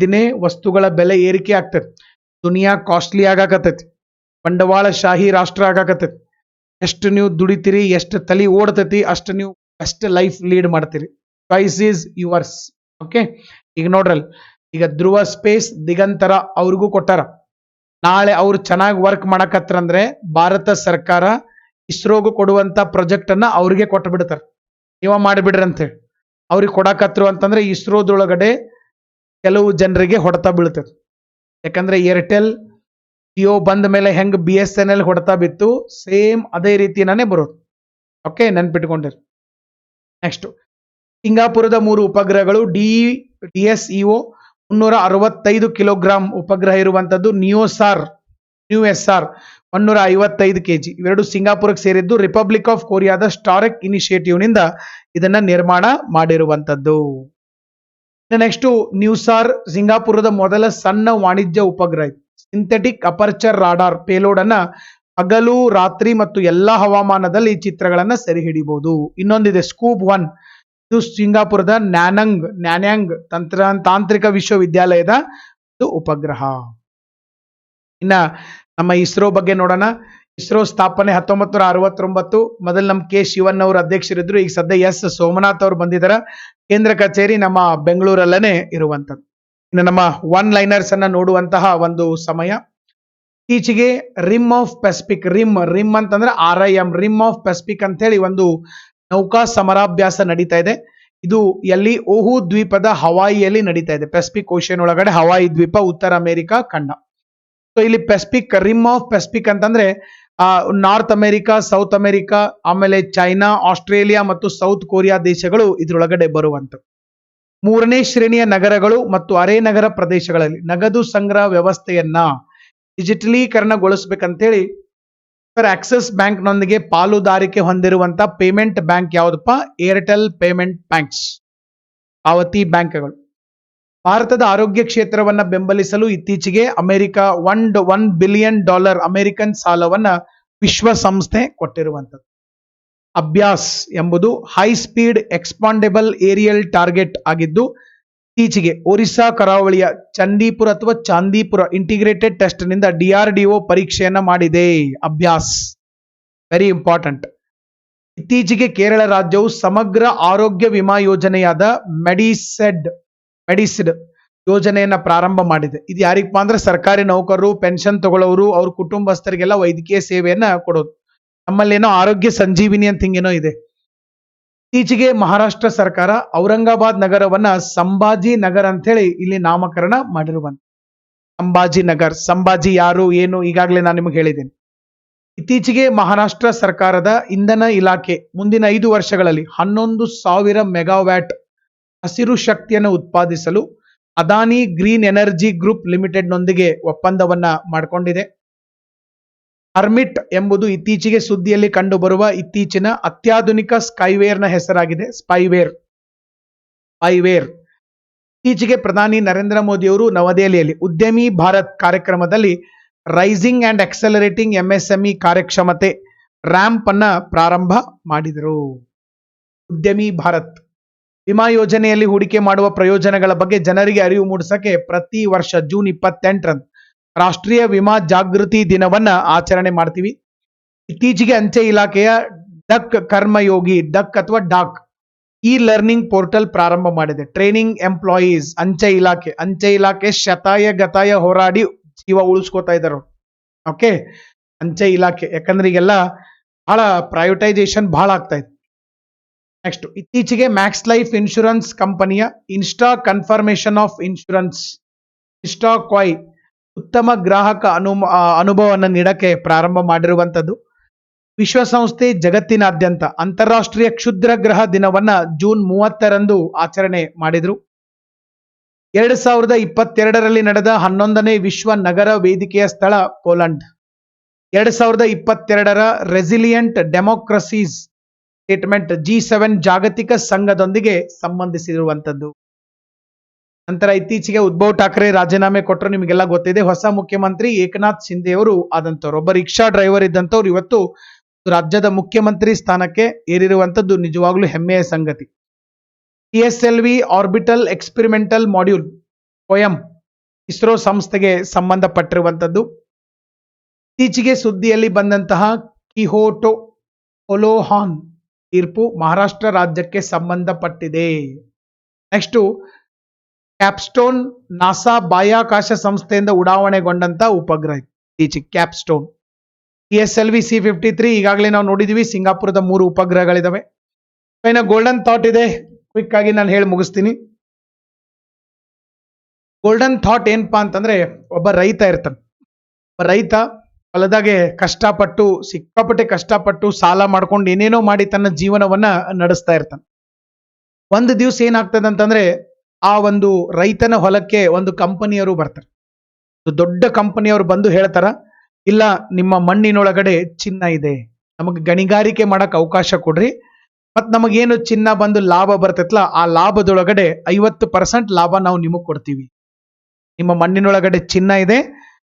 ದಿನೇ ವಸ್ತುಗಳ ಬೆಲೆ ಏರಿಕೆ ಆಗ್ತದೆ. ದುನಿಯಾ ಕಾಸ್ಟ್ಲಿ ಆಗಾಕತ್ತೈತಿ. ಬಂಡವಾಳಶಾಹಿ ರಾಷ್ಟ್ರ ಆಗಾಕತ್ತೈತಿ. ಎಷ್ಟು ನೀವು ದುಡಿತೀರಿ, ಎಷ್ಟು ತಲೆ ಓಡ್ತೈತಿ, ಅಷ್ಟು ನೀವು ಬೆಸ್ಟ್ ಲೈಫ್ ಲೀಡ್ ಮಾಡ್ತೀರಿ. Choice is yours. ಓಕೆ, ಈಗ ನೋಡ್ರಲ್ ಈಗ ಧ್ರುವ ಸ್ಪೇಸ್, ದಿಗಂತರ ಅವ್ರಿಗೂ ಕೊಟ್ಟಾರ. ನಾಳೆ ಅವ್ರು ಚೆನ್ನಾಗಿ ವರ್ಕ್ ಮಾಡಕತ್ರಂದ್ರೆ ಭಾರತ ಸರ್ಕಾರ ಇಸ್ರೋಗೂ ಕೊಡುವಂತ ಪ್ರಾಜೆಕ್ಟ್ ಅನ್ನ ಅವ್ರಿಗೆ ಕೊಟ್ಟು ಬಿಡ್ತಾರೆ. ನೀವ ಮಾಡಿಬಿಡ್ರಿ ಅಂತೇಳಿ ಅವ್ರಿಗೆ ಕೊಡಕತ್ರು ಅಂತಂದ್ರೆ ಇಸ್ರೋದೊಳಗಡೆ ಕೆಲವು ಜನರಿಗೆ ಹೊಡೆತ ಬೀಳ್ತದೆ. ಯಾಕಂದ್ರೆ ಏರ್ಟೆಲ್ ಜಿಯೋ ಬಂದ ಮೇಲೆ ಹೆಂಗ್ BSNL ಹೊಡೆತ ಬಿತ್ತು, ಸೇಮ್ ಅದೇ ರೀತಿನೇ ಬರೋದು. ಓಕೆ, ನೆನ್ಪಿಟ್ಕೊಂಡಿರಿ. ನೆಕ್ಸ್ಟ್, ಸಿಂಗಾಪುರದ 3 ಉಪಗ್ರಹಗಳು DSEO 365 ಕಿಲೋಗ್ರಾಂ ಉಪಗ್ರಹ ಇರುವಂತದ್ದು, ನ್ಯೂಎಸ್ಆರ್ 155 kg. ಇವೆರಡು ಸಿಂಗಾಪುರಕ್ಕೆ ಸೇರಿದ್ದು. ರಿಪಬ್ಲಿಕ್ ಆಫ್ ಕೊರಿಯಾದ ಸ್ಟಾರ್ಕ್ ಇನಿಷಿಯೇಟಿವ್ ನಿಂದ ಇದನ್ನ ನಿರ್ಮಾಣ ಮಾಡಿರುವಂತದ್ದು. ನೆಕ್ಸ್ಟ್, ನ್ಯೂಸಾರ್ ಸಿಂಗಾಪುರದ ಮೊದಲ ಸಣ್ಣ ವಾಣಿಜ್ಯ ಉಪಗ್ರಹ. ಸಿಂಥೆಟಿಕ್ ಅಪರ್ಚರ್ ರಾಡಾರ್ ಪೇಲೋಡ್ ಅನ್ನ ಹಗಲು ರಾತ್ರಿ ಮತ್ತು ಎಲ್ಲಾ ಹವಾಮಾನದಲ್ಲಿ ಚಿತ್ರಗಳನ್ನ ಸೆರೆ ಹಿಡಿಬಹುದು. ಇನ್ನೊಂದಿದೆ ಸ್ಕೂಬ್ 1. ಇದು ಸಿಂಗಾಪುರದ ನ್ಯಾನ್ಯಾಂಗ್ ತಾಂತ್ರಿಕ ವಿಶ್ವವಿದ್ಯಾಲಯದ ಉಪಗ್ರಹ. ಇನ್ನ ನಮ್ಮ ಇಸ್ರೋ ಬಗ್ಗೆ ನೋಡೋಣ. ಇಸ್ರೋ ಸ್ಥಾಪನೆ 1969. ಮೊದಲು ನಮ್ಮ ಕೆ ಶಿವನ್ ಅವರು ಅಧ್ಯಕ್ಷರಿದ್ರು. ಈಗ ಸದ್ಯ ಎಸ್ ಸೋಮನಾಥ್ ಅವರು ಬಂದಿದ್ದಾರೆ. ಕೇಂದ್ರ ಕಚೇರಿ ನಮ್ಮ ಬೆಂಗಳೂರಲ್ಲೇ ಇರುವಂತದ್ದು. ಇನ್ನು ನಮ್ಮ ಒನ್ ಲೈನರ್ಸ್ ಅನ್ನ ನೋಡುವಂತಹ ಒಂದು ಸಮಯ. ಇತ್ತೀಚೆಗೆ ರಿಮ್ ಆಫ್ ಪೆಸಿಫಿಕ್, ರಿಮ್ ಅಂತಂದ್ರೆ RIM, ರಿಮ್ ಆಫ್ ಪೆಸಿಫಿಕ್ ಅಂತ ಹೇಳಿ ಒಂದು ನೌಕಾ ಸಮರಾಭ್ಯಾಸ ನಡೀತಾ ಇದೆ. ಇದು ಎಲ್ಲಿ ಓಹು ದ್ವೀಪದ ಹವಾಯಿಯಲ್ಲಿ ನಡೀತಾ ಇದೆ. ಪೆಸಿಫಿಕ್ ಓಷನ್ ಒಳಗಡೆ ಹವಾಯಿ ದ್ವೀಪ, ಉತ್ತರ ಅಮೆರಿಕಾ ಖಂಡ. ಸೊ ಇಲ್ಲಿ ಪೆಸಿಫಿಕ್, ರಿಮ್ ಆಫ್ ಪೆಸಿಫಿಕ್ ಅಂತಂದ್ರೆ ನಾರ್ತ್ ಅಮೆರಿಕಾ, ಸೌತ್ ಅಮೆರಿಕಾ, ಆಮೇಲೆ ಚೈನಾ, ಆಸ್ಟ್ರೇಲಿಯಾ ಮತ್ತು ಸೌತ್ ಕೊರಿಯಾ ದೇಶಗಳು ಇದ್ರೊಳಗಡೆ ಬರುವಂತ 3ನೇ ಶ್ರೇಣಿಯ ನಗರಗಳು ಮತ್ತು ಅರೆ ನಗರ ಪ್ರದೇಶಗಳಲ್ಲಿ ನಗದು ಸಂಗ್ರಹ ವ್ಯವಸ್ಥೆಯನ್ನ ಡಿಜಿಟಲೀಕರಣಗೊಳಿಸಬೇಕಂತೇಳಿ ಆಕ್ಸಿಸ್ ಬ್ಯಾಂಕ್ ನೊಂದಿಗೆ ಪಾಲುದಾರಿಕೆ ಹೊಂದಿರುವಂತ ಪೇಮೆಂಟ್ ಬ್ಯಾಂಕ್ ಯಾವುದಪ್ಪ? ಏರ್ಟೆಲ್ ಪೇಮೆಂಟ್ ಬ್ಯಾಂಕ್ಸ್, ಪಾವತಿ ಬ್ಯಾಂಕ್ಗಳು. ಭಾರತದ ಆರೋಗ್ಯ ಕ್ಷೇತ್ರವನ್ನ ಬೆಂಬಲಿಸಲು ಇತ್ತೀಚೆಗೆ ಅಮೆರಿಕ $1 ಬಿಲಿಯನ್ ಅಮೆರಿಕನ್ ಸಾಲವನ್ನ ವಿಶ್ವಸಂಸ್ಥೆ ಕೊಟ್ಟಿರುವಂತದ್ದು. ಅಭ್ಯಾಸ್ ಎಂಬುದು ಹೈ ಸ್ಪೀಡ್ ಎಕ್ಸ್ಪಾಂಡೆಬಲ್ ಏರಿಯಲ್ ಟಾರ್ಗೆಟ್ ಆಗಿದ್ದು, ಇತ್ತೀಚೆಗೆ ಒರಿಸ್ಸಾ ಕರಾವಳಿಯ ಚಂಡೀಪುರ ಅಥವಾ ಚಾಂದೀಪುರ ಇಂಟಿಗ್ರೇಟೆಡ್ ಟೆಸ್ಟ್ ನಿಂದ DRDO ಪರೀಕ್ಷೆಯನ್ನ ಮಾಡಿದೆ. ಅಭ್ಯಾಸ್ ವೆರಿ ಇಂಪಾರ್ಟೆಂಟ್. ಇತ್ತೀಚೆಗೆ ಕೇರಳ ರಾಜ್ಯವು ಸಮಗ್ರ ಆರೋಗ್ಯ ವಿಮಾ ಯೋಜನೆಯಾದ ಮೆಡಿಸಿಡ್ ಯೋಜನೆಯನ್ನ ಪ್ರಾರಂಭ ಮಾಡಿದೆ. ಇದು ಯಾರಿಗಪ್ಪ ಅಂದ್ರೆ ಸರ್ಕಾರಿ ನೌಕರರು, ಪೆನ್ಷನ್ ತಗೊಳ್ಳೋರು, ಅವ್ರ ಕುಟುಂಬಸ್ಥರಿಗೆಲ್ಲ ವೈದ್ಯಕೀಯ ಸೇವೆಯನ್ನ ಕೊಡೋದು. ನಮ್ಮಲ್ಲೇನೋ ಆರೋಗ್ಯ ಸಂಜೀವಿನಿ ಅಂತ ಹಿಂಗೇನೋ ಇದೆ. ಇತ್ತೀಚೆಗೆ ಮಹಾರಾಷ್ಟ್ರ ಸರ್ಕಾರ ಔರಂಗಾಬಾದ್ ನಗರವನ್ನ ಸಂಭಾಜಿ ನಗರ್ ಅಂತ ಹೇಳಿ ಇಲ್ಲಿ ನಾಮಕರಣ ಮಾಡಿರುವಂತ. ಸಂಭಾಜಿ ನಗರ್, ಸಂಭಾಜಿ ಯಾರು ಏನು ಈಗಾಗಲೇ ನಾನು ನಿಮಗೆ ಹೇಳಿದ್ದೇನೆ. ಇತ್ತೀಚೆಗೆ ಮಹಾರಾಷ್ಟ್ರ ಸರ್ಕಾರದ ಇಂಧನ ಇಲಾಖೆ ಮುಂದಿನ 5 ವರ್ಷಗಳಲ್ಲಿ 11,000 ಮೆಗಾವ್ಯಾಟ್ ಹಸಿರು ಶಕ್ತಿಯನ್ನು ಉತ್ಪಾದಿಸಲು Adani green energy group limited ನೊಂದಿಗೆ ಒಪ್ಪಂದವನ್ನ ಮಾಡಿಕೊಂಡಿದೆ. ಹರ್ಮಿಟ್ ಎಂಬುದು ಇತ್ತೀಚೆಗೆ ಸುದ್ದಿಯಲ್ಲಿ ಕಂಡುಬರುವ ಇತ್ತೀಚಿನ ಅತ್ಯಾಧುನಿಕ ಸ್ಕೈವೇರ್ನ ಹೆಸರಾಗಿದೆ. ಸ್ಪೈವೇರ್. ಇತ್ತೀಚೆಗೆ ಪ್ರಧಾನಿ ನರೇಂದ್ರ ಮೋದಿ ಅವರು ನವದೆಹಲಿಯಲ್ಲಿ ಉದ್ಯಮಿ ಭಾರತ್ ಕಾರ್ಯಕ್ರಮದಲ್ಲಿ ರೈಸಿಂಗ್ ಅಂಡ್ ಎಕ್ಸಲರೇಟಿಂಗ್ MSME ಕಾರ್ಯಕ್ಷಮತೆ ರ್ಯಾಂಪ್ ಅನ್ನ ಪ್ರಾರಂಭ ಮಾಡಿದರು. ಉದ್ಯಮಿ ಭಾರತ್ ವಿಮಾ ಯೋಜನೆಯಲ್ಲಿ ಹೂಡಿಕೆ ಮಾಡುವ ಪ್ರಯೋಜನಗಳ ಬಗ್ಗೆ ಜನರಿಗೆ ಅರಿವು ಮೂಡಿಸಕ್ಕೆ ಪ್ರತಿ ವರ್ಷ ಜೂನ್ 28ರಂದು ರಾಷ್ಟ್ರೀಯ ವಿಮಾ ಜಾಗೃತಿ ದಿನವನ್ನ ಆಚರಣೆ ಮಾಡ್ತೀವಿ. ಇತ್ತೀಚೆಗೆ ಅಂಚೆ ಇಲಾಖೆಯ ಡಕ್ ಕರ್ಮಯೋಗಿ, ಡಕ್ ಅಥವಾ ಡಾಕ್ ಇ ಲರ್ನಿಂಗ್ ಪೋರ್ಟಲ್ ಪ್ರಾರಂಭ ಮಾಡಿದೆ. ಟ್ರೈನಿಂಗ್ ಎಂಪ್ಲಾಯೀಸ್, ಅಂಚೆ ಇಲಾಖೆ ಶತಾಯ ಗತಾಯ ಹೋರಾಡಿ ಜೀವ ಉಳಿಸ್ಕೋತಾ ಇದ್ದಾರೆ. ಓಕೆ, ಅಂಚೆ ಇಲಾಖೆ ಯಾಕಂದ್ರೆ ಈಗೆಲ್ಲ ಬಹಳ ಪ್ರೈವೇಟೈಸೇಷನ್ ಬಹಳ ಆಗ್ತಾ ಇದೆ. ನೆಕ್ಸ್ಟ್, ಇತ್ತೀಚೆಗೆ ಮ್ಯಾಕ್ಸ್ ಲೈಫ್ ಇನ್ಶೂರೆನ್ಸ್ ಕಂಪನಿಯ ಇನ್ಸ್ಟಾ ಕನ್ಫರ್ಮೇಷನ್ ಆಫ್ ಇನ್ಶೂರೆನ್ಸ್ ಇನ್ಸ್ಟಾಕಾಯ್ ಉತ್ತಮ ಗ್ರಾಹಕ ಅನುಭವವನ್ನು ನೀಡಕ್ಕೆ ಪ್ರಾರಂಭ ಮಾಡಿರುವಂತದ್ದು. ವಿಶ್ವಸಂಸ್ಥೆ ಜಗತ್ತಿನಾದ್ಯಂತ ಅಂತಾರಾಷ್ಟ್ರೀಯ ಕ್ಷುದ್ರ ಗ್ರಹ ದಿನವನ್ನ ಜೂನ್ 30ರಂದು ಆಚರಣೆ ಮಾಡಿದ್ರು. 2022ರಲ್ಲಿ ನಡೆದ 11ನೇ ವಿಶ್ವ ನಗರ ವೇದಿಕೆಯ ಸ್ಥಳ Poland. 2022ರ resilient democracies statement G7 ಜಾಗತಿಕ ಸಂಘದೊಂದಿಗೆ ಸಂಬಂಧಿಸಿರುವಂತದ್ದು. ನಂತರ ಇತ್ತೀಚೆಗೆ ಉದ್ಧವ್ ಠಾಕ್ರೆ ರಾಜೀನಾಮೆ ಕೊಟ್ಟರು, ನಿಮಗೆಲ್ಲ ಗೊತ್ತಿದೆ. ಹೊಸ ಮುಖ್ಯಮಂತ್ರಿ ಏಕನಾಥ್ ಶಿಂದೆ ಅವರು ಆದಂತವ್ರು. ಒಬ್ಬ ರಿಕ್ಷಾ ಡ್ರೈವರ್ ಇದ್ದಂತವ್ರು ಇವತ್ತು ರಾಜ್ಯದ ಮುಖ್ಯಮಂತ್ರಿ ಸ್ಥಾನಕ್ಕೆ ಏರಿರುವಂತದ್ದು ನಿಜವಾಗ್ಲೂ ಹೆಮ್ಮೆಯ ಸಂಗತಿ. PSLV orbital experimental module POEM ISRO ಸಂಸ್ಥೆಗೆ ಸಂಬಂಧಪಟ್ಟಿರುವಂತದ್ದು. ಇತ್ತೀಚೆಗೆ ಸುದ್ದಿಯಲ್ಲಿ ಬಂದಂತಹ ಕಿಹೋಟೋ ಒಲೋಹಾನ್ ತೀರ್ಪು ಮಹಾರಾಷ್ಟ್ರ ರಾಜ್ಯಕ್ಕೆ ಸಂಬಂಧಪಟ್ಟಿದೆ. ನೆಕ್ಸ್ಟ್, ಕ್ಯಾಪ್ಸ್ಟೋನ್ ನಾಸಾ ಬಾಹ್ಯಾಕಾಶ ಸಂಸ್ಥೆಯಿಂದ ಉಡಾವಣೆಗೊಂಡಂತ ಉಪಗ್ರಹ ಈಚೆ ಕ್ಯಾಪ್ಸ್ಟೋನ್. PSLV C-53 ಈಗಾಗಲೇ ನಾವು ನೋಡಿದೀವಿ, ಸಿಂಗಾಪುರದ 3 ಉಪಗ್ರಹಗಳಿದಾವೆ. ಇನ್ನು ಗೋಲ್ಡನ್ ಥಾಟ್ ಇದೆ, ಕ್ವಿಕ್ ಆಗಿ ನಾನು ಹೇಳಿ ಮುಗಿಸ್ತೀನಿ. ಗೋಲ್ಡನ್ ಥಾಟ್ ಏನಪ್ಪಾ ಅಂತಂದ್ರೆ, ಒಬ್ಬ ರೈತ ಇರ್ತಾನೆ. ಒಬ್ಬ ರೈತ ಹೊಲದಾಗೆ ಕಷ್ಟಪಟ್ಟು, ಸಿಕ್ಕಾಪಟ್ಟೆ ಕಷ್ಟಪಟ್ಟು ಸಾಲ ಮಾಡ್ಕೊಂಡು ಏನೇನೋ ಮಾಡಿ ತನ್ನ ಜೀವನವನ್ನ ನಡೆಸ್ತಾ ಇರ್ತಾನೆ. ಒಂದು ದಿವಸ ಏನಾಗ್ತದೆ ಅಂತಂದ್ರೆ, ಆ ಒಂದು ರೈತನ ಹೊಲಕ್ಕೆ ಒಂದು ಕಂಪನಿಯವರು ಬರ್ತಾರೆ. ದೊಡ್ಡ ಕಂಪನಿಯವರು ಬಂದು ಹೇಳ್ತಾರ, ಇಲ್ಲ ನಿಮ್ಮ ಮಣ್ಣಿನೊಳಗಡೆ ಚಿನ್ನ ಇದೆ, ನಮಗೆ ಗಣಿಗಾರಿಕೆ ಮಾಡಕ್ ಅವಕಾಶ ಕೊಡ್ರಿ, ಮತ್ ನಮಗೇನು ಚಿನ್ನ ಬಂದು ಲಾಭ ಬರ್ತೈತಲ್ಲ ಆ ಲಾಭದೊಳಗಡೆ 50% ಲಾಭ ನಾವು ನಿಮಗೆ ಕೊಡ್ತೀವಿ. ನಿಮ್ಮ ಮಣ್ಣಿನೊಳಗಡೆ ಚಿನ್ನ ಇದೆ,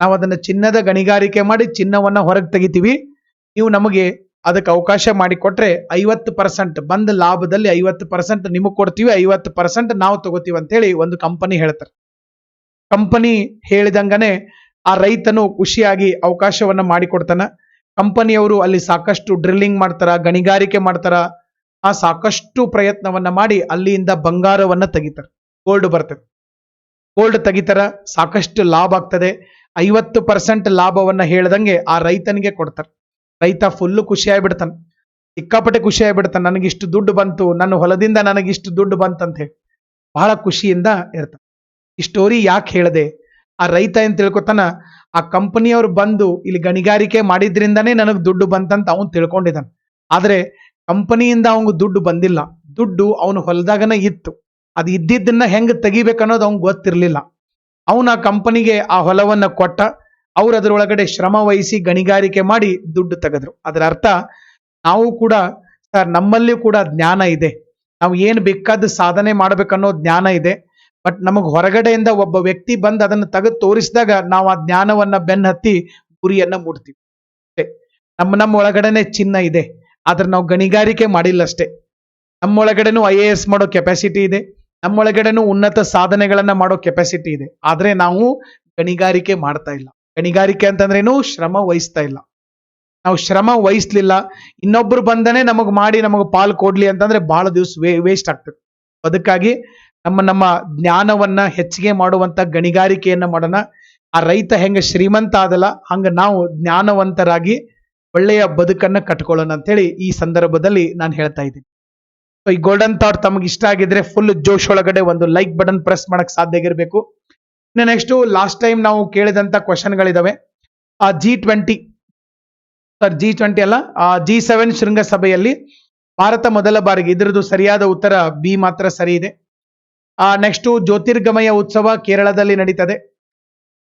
ನಾವು ಅದನ್ನ ಚಿನ್ನದ ಗಣಿಗಾರಿಕೆ ಮಾಡಿ ಚಿನ್ನವನ್ನ ಹೊರಗೆ ತೆಗಿತೀವಿ, ನೀವು ನಮಗೆ ಅದಕ್ಕೆ ಅವಕಾಶ ಮಾಡಿಕೊಟ್ರೆ 50% ಬಂದ ಲಾಭದಲ್ಲಿ 50% ನಿಮಗೆ ಕೊಡ್ತೀವಿ, 50% ನಾವು ತಗೋತೀವಿ ಅಂತ ಹೇಳಿ ಒಂದು ಕಂಪನಿ ಹೇಳ್ತಾರೆ. ಕಂಪನಿ ಹೇಳಿದಂಗನೆ ಆ ರೈತನು ಖುಷಿಯಾಗಿ ಅವಕಾಶವನ್ನ ಮಾಡಿಕೊಡ್ತಾನ. ಕಂಪನಿಯವರು ಅಲ್ಲಿ ಸಾಕಷ್ಟು ಡ್ರಿಲ್ಲಿಂಗ್ ಮಾಡ್ತಾರ, ಗಣಿಗಾರಿಕೆ ಮಾಡ್ತಾರ, ಆ ಸಾಕಷ್ಟು ಪ್ರಯತ್ನವನ್ನ ಮಾಡಿ ಅಲ್ಲಿಂದ ಬಂಗಾರವನ್ನ ತೆಗಿತಾರೆ, ಗೋಲ್ಡ್ ಬರ್ತದೆ. ಗೋಲ್ಡ್ ತೆಗಿತಾರ, ಸಾಕಷ್ಟು ಲಾಭ ಆಗ್ತದೆ. 50% ಲಾಭವನ್ನ ಹೇಳ್ದಂಗೆ ಆ ರೈತನಿಗೆ ಕೊಡ್ತಾರೆ. ರೈತ ಫುಲ್ಲು ಖುಷಿ ಆಗ್ಬಿಡ್ತಾನೆ, ಸಿಕ್ಕಾಪಟ್ಟೆ ಖುಷಿ ಆಗ್ಬಿಡ್ತಾನೆ, ನನಗಿಷ್ಟು ದುಡ್ಡು ಬಂತು, ನನ್ನ ಹೊಲದಿಂದ ನನಗಿಷ್ಟು ದುಡ್ಡು ಬಂತಂತ ಹೇಳಿ ಬಹಳ ಖುಷಿಯಿಂದ ಇರ್ತಾನೆ. ಈ ಸ್ಟೋರಿ ಯಾಕೆ ಹೇಳಿದೆ, ಆ ರೈತ ಏನ್ ತಿಳ್ಕೊತಾನ, ಆ ಕಂಪನಿಯವ್ರು ಬಂದು ಇಲ್ಲಿ ಗಣಿಗಾರಿಕೆ ಮಾಡಿದ್ರಿಂದಾನೇ ನನಗೆ ದುಡ್ಡು ಬಂತಂತ ಅವನು ತಿಳ್ಕೊಂಡಿದ್ದಾನೆ. ಆದ್ರೆ ಕಂಪನಿಯಿಂದ ಅವನಿಗೆ ದುಡ್ಡು ಬಂದಿಲ್ಲ, ದುಡ್ಡು ಅವನು ಹೊಲದಾಗನ ಇತ್ತು, ಅದು ಇದ್ದಿದ್ದನ್ನ ಹೆಂಗ್ ತೆಗಿಬೇಕನ್ನೋದು ಅವ್ನಿಗೆ ಗೊತ್ತಿರ್ಲಿಲ್ಲ. ಅವನ ಆ ಕಂಪನಿಗೆ ಆ ಹೊಲವನ್ನ ಕೊಟ್ಟ, ಅವ್ರು ಅದರೊಳಗಡೆ ಶ್ರಮ ವಹಿಸಿ ಗಣಿಗಾರಿಕೆ ಮಾಡಿ ದುಡ್ಡು ತೆಗೆದ್ರು. ಅದರ ಅರ್ಥ ನಾವು ಕೂಡ ಸರ್, ನಮ್ಮಲ್ಲಿ ಕೂಡ ಜ್ಞಾನ ಇದೆ, ನಾವು ಏನ್ ಬೇಕಾದ ಸಾಧನೆ ಮಾಡ್ಬೇಕನ್ನೋ ಜ್ಞಾನ ಇದೆ. ಬಟ್ ನಮಗ್ ಹೊರಗಡೆಯಿಂದ ಒಬ್ಬ ವ್ಯಕ್ತಿ ಬಂದು ಅದನ್ನ ತೆಗೆದು ತೋರಿಸಿದಾಗ ನಾವು ಆ ಜ್ಞಾನವನ್ನ ಬೆನ್ನತ್ತಿ ಗುರಿಯನ್ನ ಮುಟ್ತೀವಿ. ನಮ್ಮ ಒಳಗಡೆನೆ ಚಿನ್ನ ಇದೆ, ಆದ್ರೆ ನಾವು ಗಣಿಗಾರಿಕೆ ಮಾಡಿಲ್ಲ ಅಷ್ಟೇ. ನಮ್ಮೊಳಗಡೆನೂ IAS ಮಾಡೋ ಕೆಪಾಸಿಟಿ ಇದೆ, ನಮ್ಮೊಳಗಡೆನೂ ಉನ್ನತ ಸಾಧನೆಗಳನ್ನ ಮಾಡೋ ಕೆಪಾಸಿಟಿ ಇದೆ, ಆದ್ರೆ ನಾವು ಗಣಿಗಾರಿಕೆ ಮಾಡ್ತಾ ಇಲ್ಲ. ಗಣಿಗಾರಿಕೆ ಅಂತಂದ್ರೇನು, ಶ್ರಮ ವಹಿಸ್ತಾ ಇಲ್ಲ. ನಾವು ಶ್ರಮ ವಹಿಸ್ಲಿಲ್ಲ, ಇನ್ನೊಬ್ರು ಬಂದನೆ ನಮಗ್ ಮಾಡಿ ನಮಗ್ ಪಾಲ್ ಕೊಡ್ಲಿ ಅಂತಂದ್ರೆ ಬಹಳ ದಿವಸ ವೇಸ್ಟ್ ಆಗ್ತದೆ. ಅದಕ್ಕಾಗಿ ನಮ್ಮ ಜ್ಞಾನವನ್ನ ಹೆಚ್ಚಿಗೆ ಮಾಡುವಂತ ಗಣಿಗಾರಿಕೆಯನ್ನ ಮಾಡೋಣ. ಆ ರೈತ ಹೆಂಗ ಶ್ರೀಮಂತ ಆದಲ್ಲ ಹಂಗ ನಾವು ಜ್ಞಾನವಂತರಾಗಿ ಒಳ್ಳೆಯ ಬದುಕನ್ನ ಕಟ್ಕೊಳ್ಳೋಣ ಅಂತೇಳಿ ಈ ಸಂದರ್ಭದಲ್ಲಿ ನಾನು ಹೇಳ್ತಾ ಇದ್ದೀನಿ. ಸೊ ಈ ಗೋಲ್ಡನ್ ಥಾಟ್ ತಮಗೆ ಇಷ್ಟ ಆಗಿದ್ರೆ ಫುಲ್ ಜೋಶ್ ಒಳಗಡೆ ಒಂದು ಲೈಕ್ ಬಟನ್ ಪ್ರೆಸ್ ಮಾಡಕ್ ಸಾಧ್ಯ ಆಗಿರ್ಬೇಕು. ಇನ್ನು ನೆಕ್ಸ್ಟ್ ಲಾಸ್ಟ್ ಟೈಮ್ ನಾವು ಕೇಳಿದಂತ ಕ್ವಶನ್ಗಳಿದಾವೆ. ಆ G20 ಅಲ್ಲ, G7 ಶೃಂಗಸಭೆಯಲ್ಲಿ ಭಾರತ ಮೊದಲ ಬಾರಿಗೆ, ಇದರದ್ದು ಸರಿಯಾದ ಉತ್ತರ ಬಿ ಮಾತ್ರ ಸರಿ ಇದೆ. ನೆಕ್ಸ್ಟ್ ಜ್ಯೋತಿರ್ಗಮಯ ಉತ್ಸವ ಕೇರಳದಲ್ಲಿ ನಡೀತದೆ.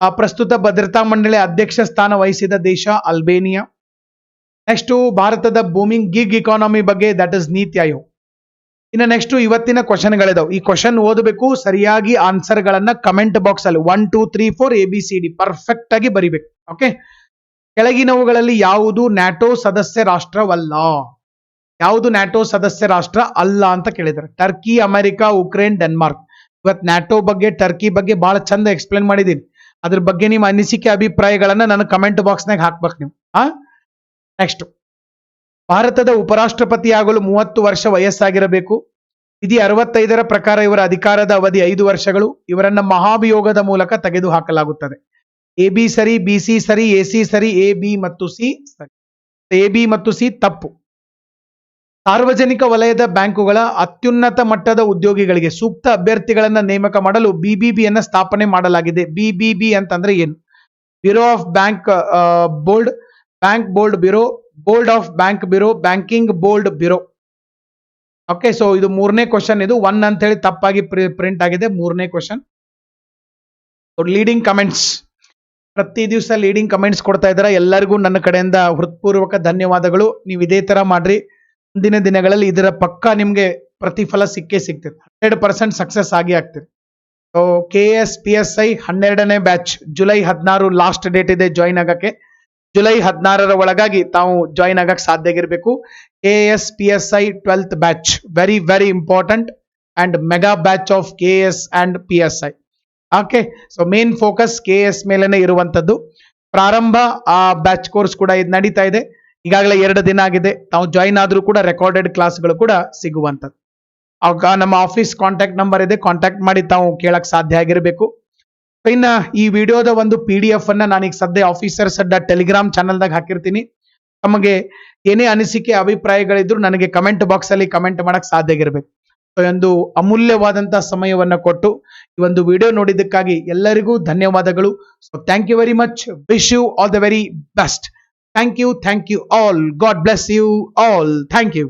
ಪ್ರಸ್ತುತ ಭದ್ರತಾ ಮಂಡಳಿ ಅಧ್ಯಕ್ಷ ಸ್ಥಾನ ವಹಿಸಿದ ದೇಶ ಅಲ್ಬೇನಿಯಾ. ನೆಕ್ಸ್ಟ್ ಭಾರತದ ಬೂಮಿಂಗ್ ಗಿಗ್ ಇಕಾನಮಿ ಬಗ್ಗೆ, ದಟ್ ಇಸ್ ನೀತಿ ಆಯೋಗ್. ಇನ್ನು ನೆಕ್ಸ್ಟ್ ಇವತ್ತಿನ ಕ್ವಶನ್ಗಳಿದಾವೆ. ಈ ಕ್ವಶನ್ ಓದಬೇಕು, ಸರಿಯಾಗಿ ಆನ್ಸರ್ ಗಳನ್ನ ಕಮೆಂಟ್ ಬಾಕ್ಸ್ ಅಲ್ಲಿ 1 2 3 4 ABCD ಪರ್ಫೆಕ್ಟ್ ಆಗಿ ಬರಿಬೇಕು. ಓಕೆ, ಕೆಳಗಿನವುಗಳಲ್ಲಿ ಯಾವುದು ನ್ಯಾಟೋ ಸದಸ್ಯ ರಾಷ್ಟ್ರವಲ್ಲ? ಯಾವುದು ನ್ಯಾಟೋ ಸದಸ್ಯ ರಾಷ್ಟ್ರ ಅಲ್ಲ ಅಂತ ಕೇಳಿದ್ದಾರೆ. Turkey, America, Ukraine, Denmark. ಇವತ್ತು ನ್ಯಾಟೋ ಬಗ್ಗೆ, ಟರ್ಕಿ ಬಗ್ಗೆ ಬಹಳ ಚಂದ ಎಕ್ಸ್ಪ್ಲೇನ್ ಮಾಡಿದ್ದೀನಿ. ಅದ್ರ ಬಗ್ಗೆ ನಿಮ್ಮ ಅನಿಸಿಕೆ ಅಭಿಪ್ರಾಯಗಳನ್ನ ನನ್ನ ಕಮೆಂಟ್ ಬಾಕ್ಸ್ನಾಗ ಹಾಕ್ಬೇಕು ನೀವು. ನೆಕ್ಸ್ಟ್, ಭಾರತದ ಉಪರಾಷ್ಟ್ರಪತಿಯಾಗಲು 30 ವರ್ಷ ವಯಸ್ಸಾಗಿರಬೇಕು. ವಿಧಿ 65ರ ಪ್ರಕಾರ ಇವರ ಅಧಿಕಾರದ ಅವಧಿ 5 ವರ್ಷಗಳು. ಇವರನ್ನ ಮಹಾಭಿಯೋಗದ ಮೂಲಕ ತೆಗೆದು ಹಾಕಲಾಗುತ್ತದೆ. AB ಸರಿ, BC ಸರಿ, AC ಸರಿ, AB ಮತ್ತು C ಸರಿ. AB ಮತ್ತು C ತಪ್ಪು. ಸಾರ್ವಜನಿಕ ವಲಯದ ಬ್ಯಾಂಕುಗಳ ಅತ್ಯುನ್ನತ ಮಟ್ಟದ ಉದ್ಯೋಗಿಗಳಿಗೆ ಸೂಕ್ತ ಅಭ್ಯರ್ಥಿಗಳನ್ನ ನೇಮಕ ಮಾಡಲು BBBಯನ್ನ ಸ್ಥಾಪನೆ ಮಾಡಲಾಗಿದೆ. BBB ಅಂತಂದ್ರೆ ಏನು? Bureau of bank board, bank board bureau, board of bank bureau, banking board bureau. Okay, so ಇದು 3ನೇ ಕ್ವಶನ್. ಇದು 1 ಅಂತ ಹೇಳಿ ತಪ್ಪಾಗಿ ಪ್ರಿಂಟ್ ಆಗಿದೆ. 3ನೇ ಕ್ವಶನ್. ಲೀಡಿಂಗ್ ಕಮೆಂಟ್ಸ್, ಪ್ರತಿ ದಿವಸ ಲೀಡಿಂಗ್ ಕಮೆಂಟ್ಸ್ ಕೊಡ್ತಾ ಇದ್ದಾರೆ. ಎಲ್ಲರಿಗೂ ನನ್ನ ಕಡೆಯಿಂದ ಹೃತ್ಪೂರ್ವಕ ಧನ್ಯವಾದಗಳು. ನೀವು ಇದೇ ತರ ಮಾಡ್ರಿ, ಮುಂದಿನ ದಿನಗಳಲ್ಲಿ ಇದರ ಪಕ್ಕ ನಿಮ್ಗೆ ಪ್ರತಿಫಲ ಸಿಕ್ಕೇ ಸಿಗ್ತದೆ. 100% ಸಕ್ಸಸ್ ಆಗಿ ಆಗ್ತದೆ. ಸೊ KS PSI 12ನೇ ಬ್ಯಾಚ್ ಜುಲೈ 16 ಲಾಸ್ಟ್ ಡೇಟ್ ಇದೆ ಜಾಯಿನ್ ಆಗಕ್ಕೆ. ಜುಲೈ 16ರ ಒಳಗಾಗಿ ತಾವು ಜಾಯಿನ್ ಆಗಕ್ಕೆ ಸಾಧ್ಯ ಆಗಿರ್ಬೇಕು. KS PSI 12th batch, very very important and mega batch of KS and PSI. Okay, so main focus KS ಮೇಲೆನೆ ಇರುವಂತದ್ದು. ಪ್ರಾರಂಭ ಆ ಬ್ಯಾಚ್ ಕೋರ್ಸ್ ಕೂಡ ಇದು ನಡೀತಾ ಇದೆ. ಈಗಾಗಲೇ 2 ದಿನ ಆಗಿದೆ. ತಾವು ಜಾಯಿನ್ ಆದ್ರೂ ಕೂಡ ರೆಕಾರ್ಡೆಡ್ ಕ್ಲಾಸ್ಗಳು ಕೂಡ ಸಿಗುವಂತದ್ದು. ಆಗ ನಮ್ಮ ಆಫೀಸ್ ಕಾಂಟ್ಯಾಕ್ಟ್ ನಂಬರ್ ಇದೆ, ಕಾಂಟ್ಯಾಕ್ಟ್ ಮಾಡಿ ತಾವು ಕೇಳಕ್ ಸಾಧ್ಯ ಆಗಿರಬೇಕು. ಇನ್ನ ಈ ವಿಡಿಯೋದ ಒಂದು PDF ಅನ್ನ ನಾನೀಗ ಸದ್ಯ ಆಫೀಸರ್ಸ್ ಅಡ್ಡ ಟೆಲಿಗ್ರಾಮ್ ಚಾನಲ್ದಾಗ ಹಾಕಿರ್ತೀನಿ. ತಮಗೆ ಏನೇ ಅನಿಸಿಕೆ ಅಭಿಪ್ರಾಯಗಳಿದ್ರು ನನಗೆ ಕಮೆಂಟ್ ಬಾಕ್ಸ್ ಅಲ್ಲಿ ಕಮೆಂಟ್ ಮಾಡಕ್ ಸಾಧ್ಯ ಆಗಿರ್ಬೇಕು. ಒಂದು ಅಮೂಲ್ಯವಾದಂತಹ ಸಮಯವನ್ನ ಕೊಟ್ಟು ಈ ಒಂದು ವಿಡಿಯೋ ನೋಡಿದ್ದಕ್ಕಾಗಿ ಎಲ್ಲರಿಗೂ ಧನ್ಯವಾದಗಳು. So thank you very much. Wish you all the very best. Thank you all. God bless you all. Thank you.